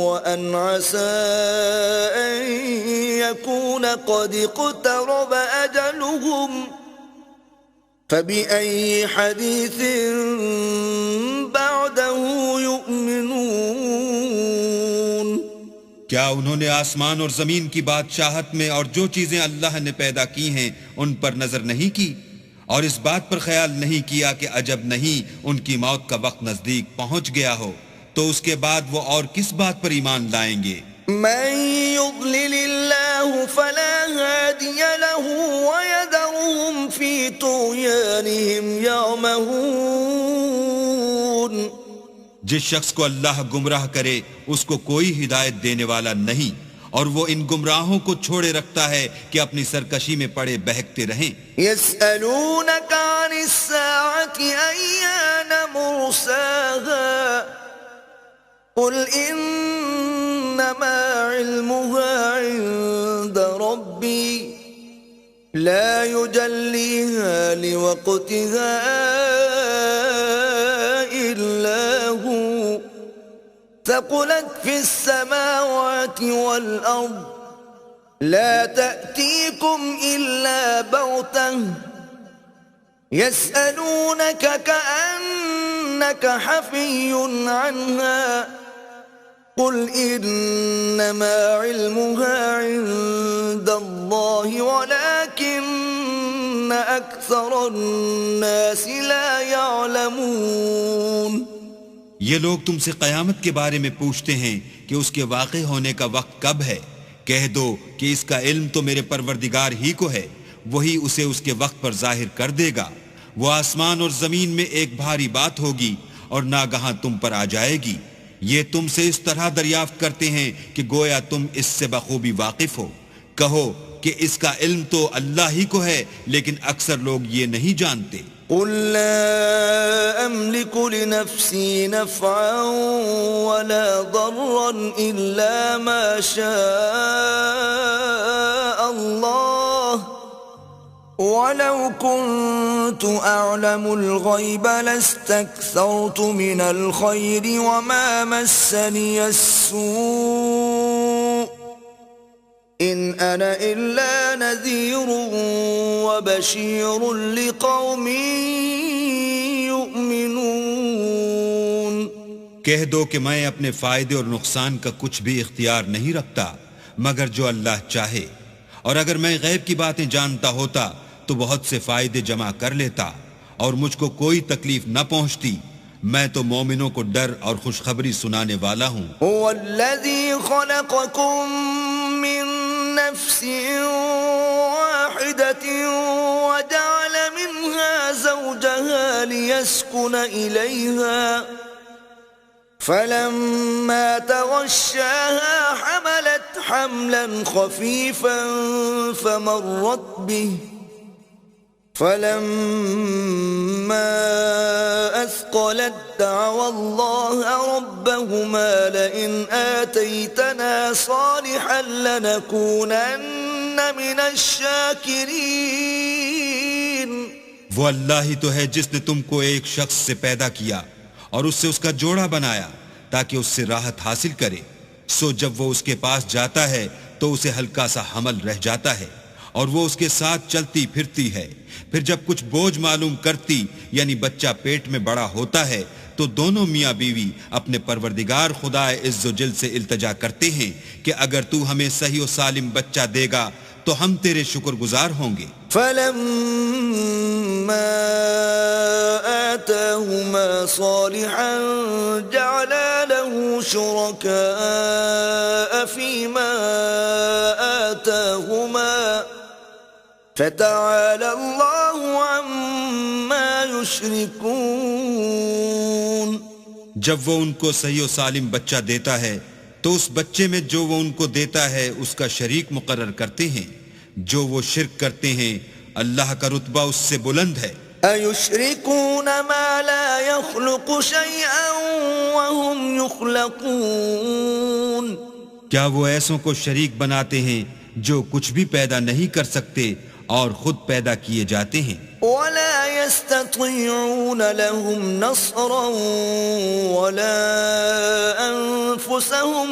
[SPEAKER 1] وَأَنْ عَسَىٰ أَن يَكُونَ قَدِ اقْتَرَبَ أَجَلُهُمْ فَبِأَيِّ حَدِيثٍ بَعْدَهُ يُؤْمِنُونَ۔
[SPEAKER 2] کیا انہوں نے آسمان اور زمین کی بادشاہت میں اور جو چیزیں اللہ نے پیدا کی ہیں ان پر نظر نہیں کی، اور اس بات پر خیال نہیں کیا کہ عجب نہیں ان کی موت کا وقت نزدیک پہنچ گیا ہو، تو اس کے بعد وہ اور کس بات پر ایمان لائیں گے؟
[SPEAKER 1] من يضلل الله فلا هادي له ويذرهم في طغيانهم يعمهون۔
[SPEAKER 2] جس شخص کو اللہ گمراہ کرے اس کو کوئی ہدایت دینے والا نہیں، اور وہ ان گمراہوں کو چھوڑے رکھتا ہے کہ اپنی سرکشی میں پڑے بہکتے رہیں۔
[SPEAKER 1] يسألونك عن الساعة أيان مرساها قل إنما علمها عند ربي لا يجليها لوقتها إلا هو ثقلت في السماوات والأرض لا تأتيكم إلا بغتة يسألونك كأنك حفي عنها قل إنما علمها عند الله ولكن أكثر الناس لا يعلمون۔
[SPEAKER 2] یہ لوگ تم سے قیامت کے بارے میں پوچھتے ہیں کہ اس کے واقع ہونے کا وقت کب ہے۔ کہہ دو کہ اس کا علم تو میرے پروردگار ہی کو ہے، وہی اسے اس کے وقت پر ظاہر کر دے گا۔ وہ آسمان اور زمین میں ایک بھاری بات ہوگی اور ناگہاں تم پر آ جائے گی۔ یہ تم سے اس طرح دریافت کرتے ہیں کہ گویا تم اس سے بخوبی واقف ہو۔ کہو کہ اس کا علم تو اللہ ہی کو ہے، لیکن اکثر لوگ یہ نہیں جانتے۔
[SPEAKER 1] قل لا أملك لنفسي نفعا ولا ضرا إلا ما شاء الله ولو كنت أعلم الغيب لاستكثرت من الخير وما مسني السوء إن أنا إلا نذير وبشير لقوم يؤمنون۔
[SPEAKER 2] کہہ دو کہ میں اپنے فائدے اور نقصان کا کچھ بھی اختیار نہیں رکھتا مگر جو اللہ چاہے، اور اگر میں غیب کی باتیں جانتا ہوتا تو بہت سے فائدے جمع کر لیتا اور مجھ کو کوئی تکلیف نہ پہنچتی۔ میں تو مومنوں کو ڈر اور خوشخبری سنانے والا ہوں۔
[SPEAKER 1] هو الذي خلقكم من نفس واحدة وجعل منها زوجها ليسكن إليها فلما تغشاها حملت حملا خفيفا فمرت به فلما أثقلت دعوا الله ربهما لئن آتيتنا صالحا لنكونن من الشاكرين۔
[SPEAKER 2] وہ اللہ ہی تو ہے جس نے تم کو ایک شخص سے پیدا کیا اور اس سے اس کا جوڑا بنایا تاکہ اس سے راحت حاصل کرے۔ سو جب وہ اس کے پاس جاتا ہے تو اسے ہلکا سا حمل رہ جاتا ہے اور وہ اس کے ساتھ چلتی پھرتی ہے۔ پھر جب کچھ بوجھ معلوم کرتی یعنی بچہ پیٹ میں بڑا ہوتا ہے تو دونوں میاں بیوی اپنے پروردگار خدا عز و جل سے التجا کرتے ہیں کہ اگر تو ہمیں صحیح و سالم بچہ دے گا تو ہم تیرے شکر گزار ہوں گے۔
[SPEAKER 1] فلما آتاهما صالحا جعلا له شركاء فيما آتاهما فتعالى الله عما يشركون۔
[SPEAKER 2] جب وہ ان کو صحیح و سالم بچہ دیتا ہے تو اس بچے میں جو وہ ان کو دیتا ہے اس کا شریک مقرر کرتے ہیں۔ جو وہ شرک کرتے ہیں اللہ کا رتبہ اس سے بلند ہے۔
[SPEAKER 1] أَيُشْرِكُونَ مَا لَا يَخْلُقُ شَيْئًا وَهُمْ يُخْلَقُونَ۔
[SPEAKER 2] کیا وہ ایسوں کو شریک بناتے ہیں جو کچھ بھی پیدا نہیں کر سکتے اور خود پیدا کیے جاتے ہیں۔
[SPEAKER 1] وَلَا يَسْتَطِيعُونَ لَهُمْ نَصْرًا وَلَا أَنفُسَهُمْ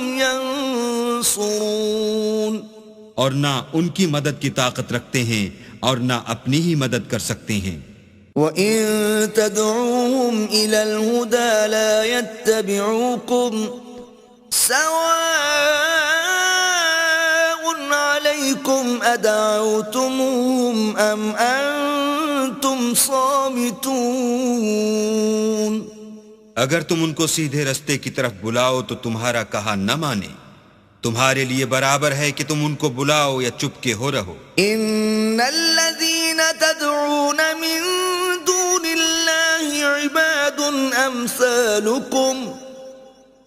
[SPEAKER 1] يَنصُرُونَ۔
[SPEAKER 2] اور نہ ان کی مدد کی طاقت رکھتے ہیں اور نہ اپنی ہی مدد کر سکتے ہیں۔
[SPEAKER 1] وَإِن تَدْعُوهُمْ إِلَى الْهُدَى لَا يَتَّبِعُوكُمْ سَوَاءٌ عَلَيْكُمْ أَدَعَوْتُمُوهُمْ أَمْ أَنْتُمْ صَامِتُونَ۔
[SPEAKER 2] اگر تم ان کو سیدھے رستے کی طرف بلاؤ تو تمہارا کہا نہ مانے، تمہارے لیے برابر ہے کہ تم ان کو بلاؤ یا چپ کے ہو رہو۔
[SPEAKER 1] ان الذين تدعون من دون الله عباد امثالكم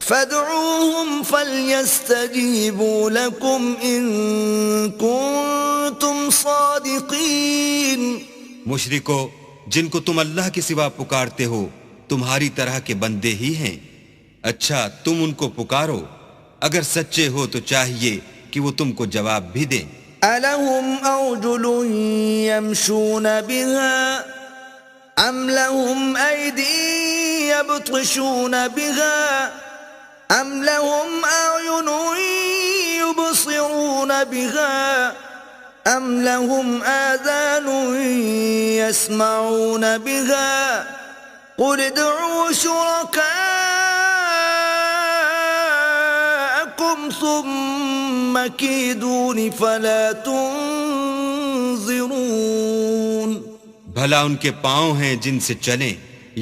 [SPEAKER 1] فادعوهم فليستجيبوا لكم إن كنتم صادقين.
[SPEAKER 2] مشرکو، جن کو تم اللہ کے سوا پکارتے ہو تمہاری طرح کے بندے ہی ہیں. اچھا تم ان کو پکارو، اگر سچے ہو تو چاہیے کہ وہ تم کو جواب بھی دیں.
[SPEAKER 1] أَلَهُمْ أَرْجُلٌ يَمْشُونَ بِهَا أَمْ لَهُمْ أَيْدِي يَبْطِشُونَ بِهَا أَمْ لَهُمْ أَعْيُنٌ يُبْصِرُونَ بِهَا أَمْ لَهُمْ آذَانٌ يَسْمَعُونَ بِهَا قُلِ ادْعُوا شُرَكَاءَكُمْ ثُمَّ كِيدُونِ فَلَا تُنظِرُونَ.
[SPEAKER 2] بھلا ان کے پاؤں ہیں جن سے چلیں،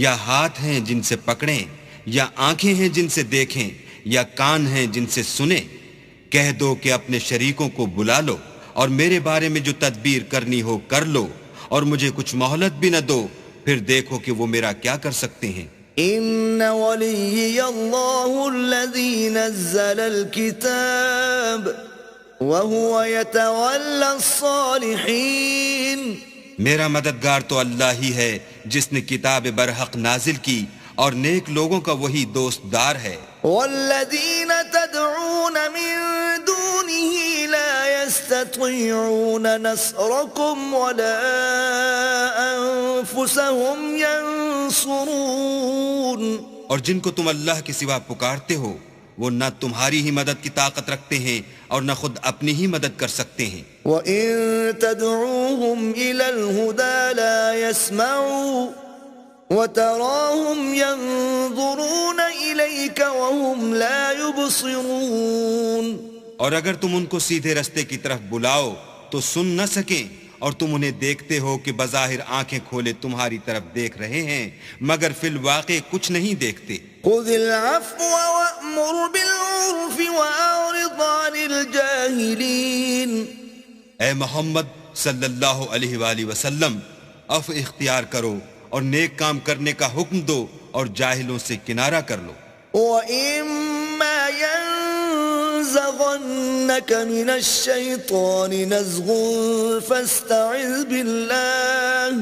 [SPEAKER 2] یا ہاتھ ہیں جن سے پکڑیں، یا آنکھیں ہیں جن سے دیکھیں، یا کان ہیں جن سے سنیں. کہہ دو کہ اپنے شریکوں کو بلا لو اور میرے بارے میں جو تدبیر کرنی ہو کر لو، اور مجھے کچھ مہلت بھی نہ دو، پھر دیکھو کہ وہ میرا کیا کر سکتے ہیں.
[SPEAKER 1] إن وليي الله الذي نزل الكتاب وهو يتولى الصالحين.
[SPEAKER 2] میرا مددگار تو اللہ ہی ہے جس نے کتاب برحق نازل کی اور نیک لوگوں کا وہی دوست دار ہے.
[SPEAKER 1] والذين تدعون من دونه لا يستطيعون نصركم ولا أنفسهم ينصرون.
[SPEAKER 2] اور جن کو تم اللہ کے سوا پکارتے ہو وہ نہ تمہاری ہی مدد کی طاقت رکھتے ہیں اور نہ خود اپنی ہی مدد کر سکتے ہیں.
[SPEAKER 1] وَإِن تَدْعُوهُمْ إِلَى الْهُدَى لَا يَسْمَعُوا وَتَرَاهُمْ يَنظُرُونَ إِلَيْكَ وَهُمْ لَا يُبْصِرُونَ.
[SPEAKER 2] اور اگر تم ان کو سیدھے رستے کی طرف بلاؤ تو سن نہ سکیں، اور تم انہیں دیکھتے ہو کہ بظاہر آنکھیں کھولے تمہاری طرف دیکھ رہے ہیں مگر فی الواقع کچھ نہیں دیکھتے.
[SPEAKER 1] خُذِ الْعَفْوَ وَأْمُرْ بِالْعُرْفِ وَأَعْرِضْ عَنِ الْجَاهِلِينَ.
[SPEAKER 2] اے محمد صلی اللہ علیہ وآلہ وسلم، عفو اختیار کرو اور نیک کام کرنے کا حکم دو اور جاہلوں سے کنارہ کر لو.
[SPEAKER 1] وَإِمَّا يَنزَغَنَّكَ مِنَ الشَّيْطَانِ نَزْغٌ فَاسْتَعِذْ بِاللَّهِ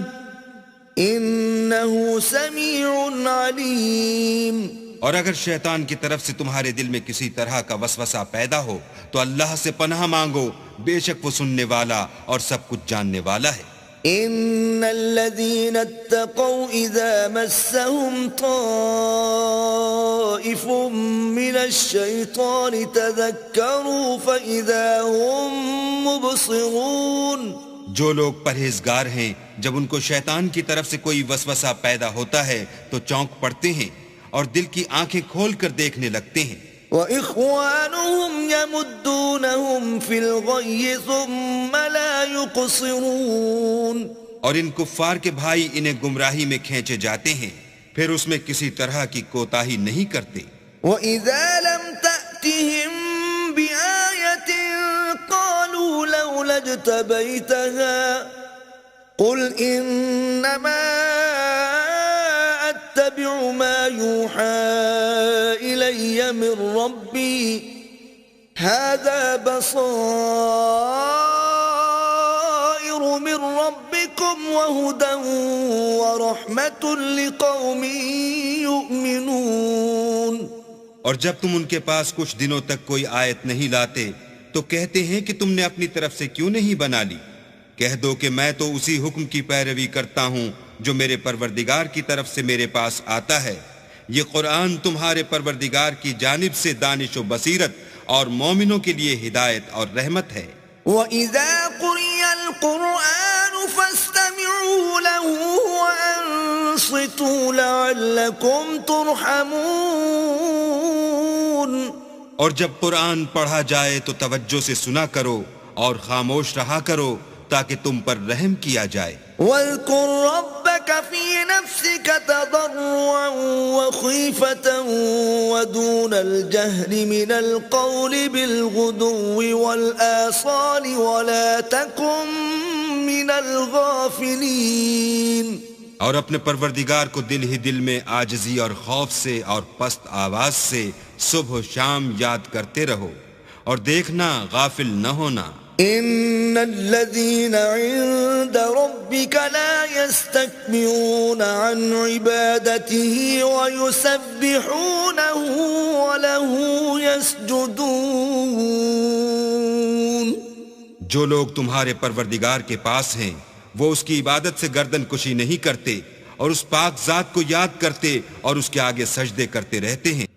[SPEAKER 1] إِنَّهُ سَمِيعٌ عَلِيمٌ.
[SPEAKER 2] اور اگر شیطان کی طرف سے تمہارے دل میں کسی طرح کا وسوسہ پیدا ہو تو اللہ سے پناہ مانگو، بے شک وہ سننے والا اور سب کچھ جاننے والا ہے.
[SPEAKER 1] إِنَّ الَّذِينَ اتَّقَوْا إِذَا مَسَّهُمْ طَائِفٌ مِّنَ الشَّيْطَانِ تَذَكَّرُوا فَإِذَا هُمْ مُبْصِرُونَ.
[SPEAKER 2] جو لوگ پرہیزگار ہیں جب ان کو شیطان کی طرف سے کوئی وسوسہ پیدا ہوتا ہے تو چونک پڑتے ہیں اور دل کی آنکھیں کھول کر دیکھنے لگتے ہیں.
[SPEAKER 1] وَإِخْوَانُهُمْ يَمُدُّونَهُمْ فِي الْغَيِّ ثُمَّ لَا يُقْصِرُونَ.
[SPEAKER 2] اور ان کفار کے بھائی انہیں گمراہی میں کھینچے جاتے ہیں، پھر اس میں کسی طرح کی کوتاہی نہیں کرتے.
[SPEAKER 1] وَإِذَا لَمْ تَأْتِهِمْ بِآيَةٍ قَالُوا لَوْلَا اجْتَبَيْتَهَا قُلْ إِنَّمَا أَتَّبِعُ مَا يُوحَى إِلَيَّ مِنْ رَبِّي هَذَا بَصَائِرُ مِنْ رَبِّكُمْ وَهُدًى وَرَحْمَةٌ لِقَوْمٍ يُؤْمِنُونَ.
[SPEAKER 2] اور جب تم ان کے پاس کچھ دنوں تک کوئی آیت نہیں لاتے تو کہتے ہیں کہ تم نے اپنی طرف سے کیوں نہیں بنا لی. کہہ دو کہ میں تو اسی حکم کی پیروی کرتا ہوں جو میرے پروردگار کی طرف سے میرے پاس آتا ہے. یہ قرآن تمہارے پروردگار کی جانب سے دانش و بصیرت اور مومنوں کے لیے ہدایت اور رحمت ہے.
[SPEAKER 1] وَإِذَا قُرِئَ الْقُرْآنُ فَاسْتَمِعُوا لَهُ وَأَنصِتُوا لَعَلَّكُمْ تُرْحَمُونَ.
[SPEAKER 2] اور جب قرآن پڑھا جائے تو توجہ سے سنا کرو اور خاموش رہا کرو تاکہ تم پر رحم کیا جائے.
[SPEAKER 1] وَاذْكُرْ رَبَّكَ فِي نَفْسِكَ تَضَرُّعًا وَخِيفَةً وَدُونَ الْجَهْرِ مِنَ الْقَوْلِ بِالْغُدُوِّ وَالْآصَالِ وَلَا تَكُن مِّنَ الْغَافِلِينَ.
[SPEAKER 2] اور اپنے پروردگار کو دل ہی دل میں عاجزی اور خوف سے اور پست آواز سے صبح و شام یاد کرتے رہو اور دیکھنا غافل نہ ہونا۔
[SPEAKER 1] ان الذين عند ربك لا يستكبرون عن عبادته ويسبحونه وله يسجدون۔
[SPEAKER 2] جو لوگ تمہارے پروردگار کے پاس ہیں وہ اس کی عبادت سے گردن کشی نہیں کرتے اور اس پاک ذات کو یاد کرتے اور اس کے آگے سجدے کرتے رہتے ہیں۔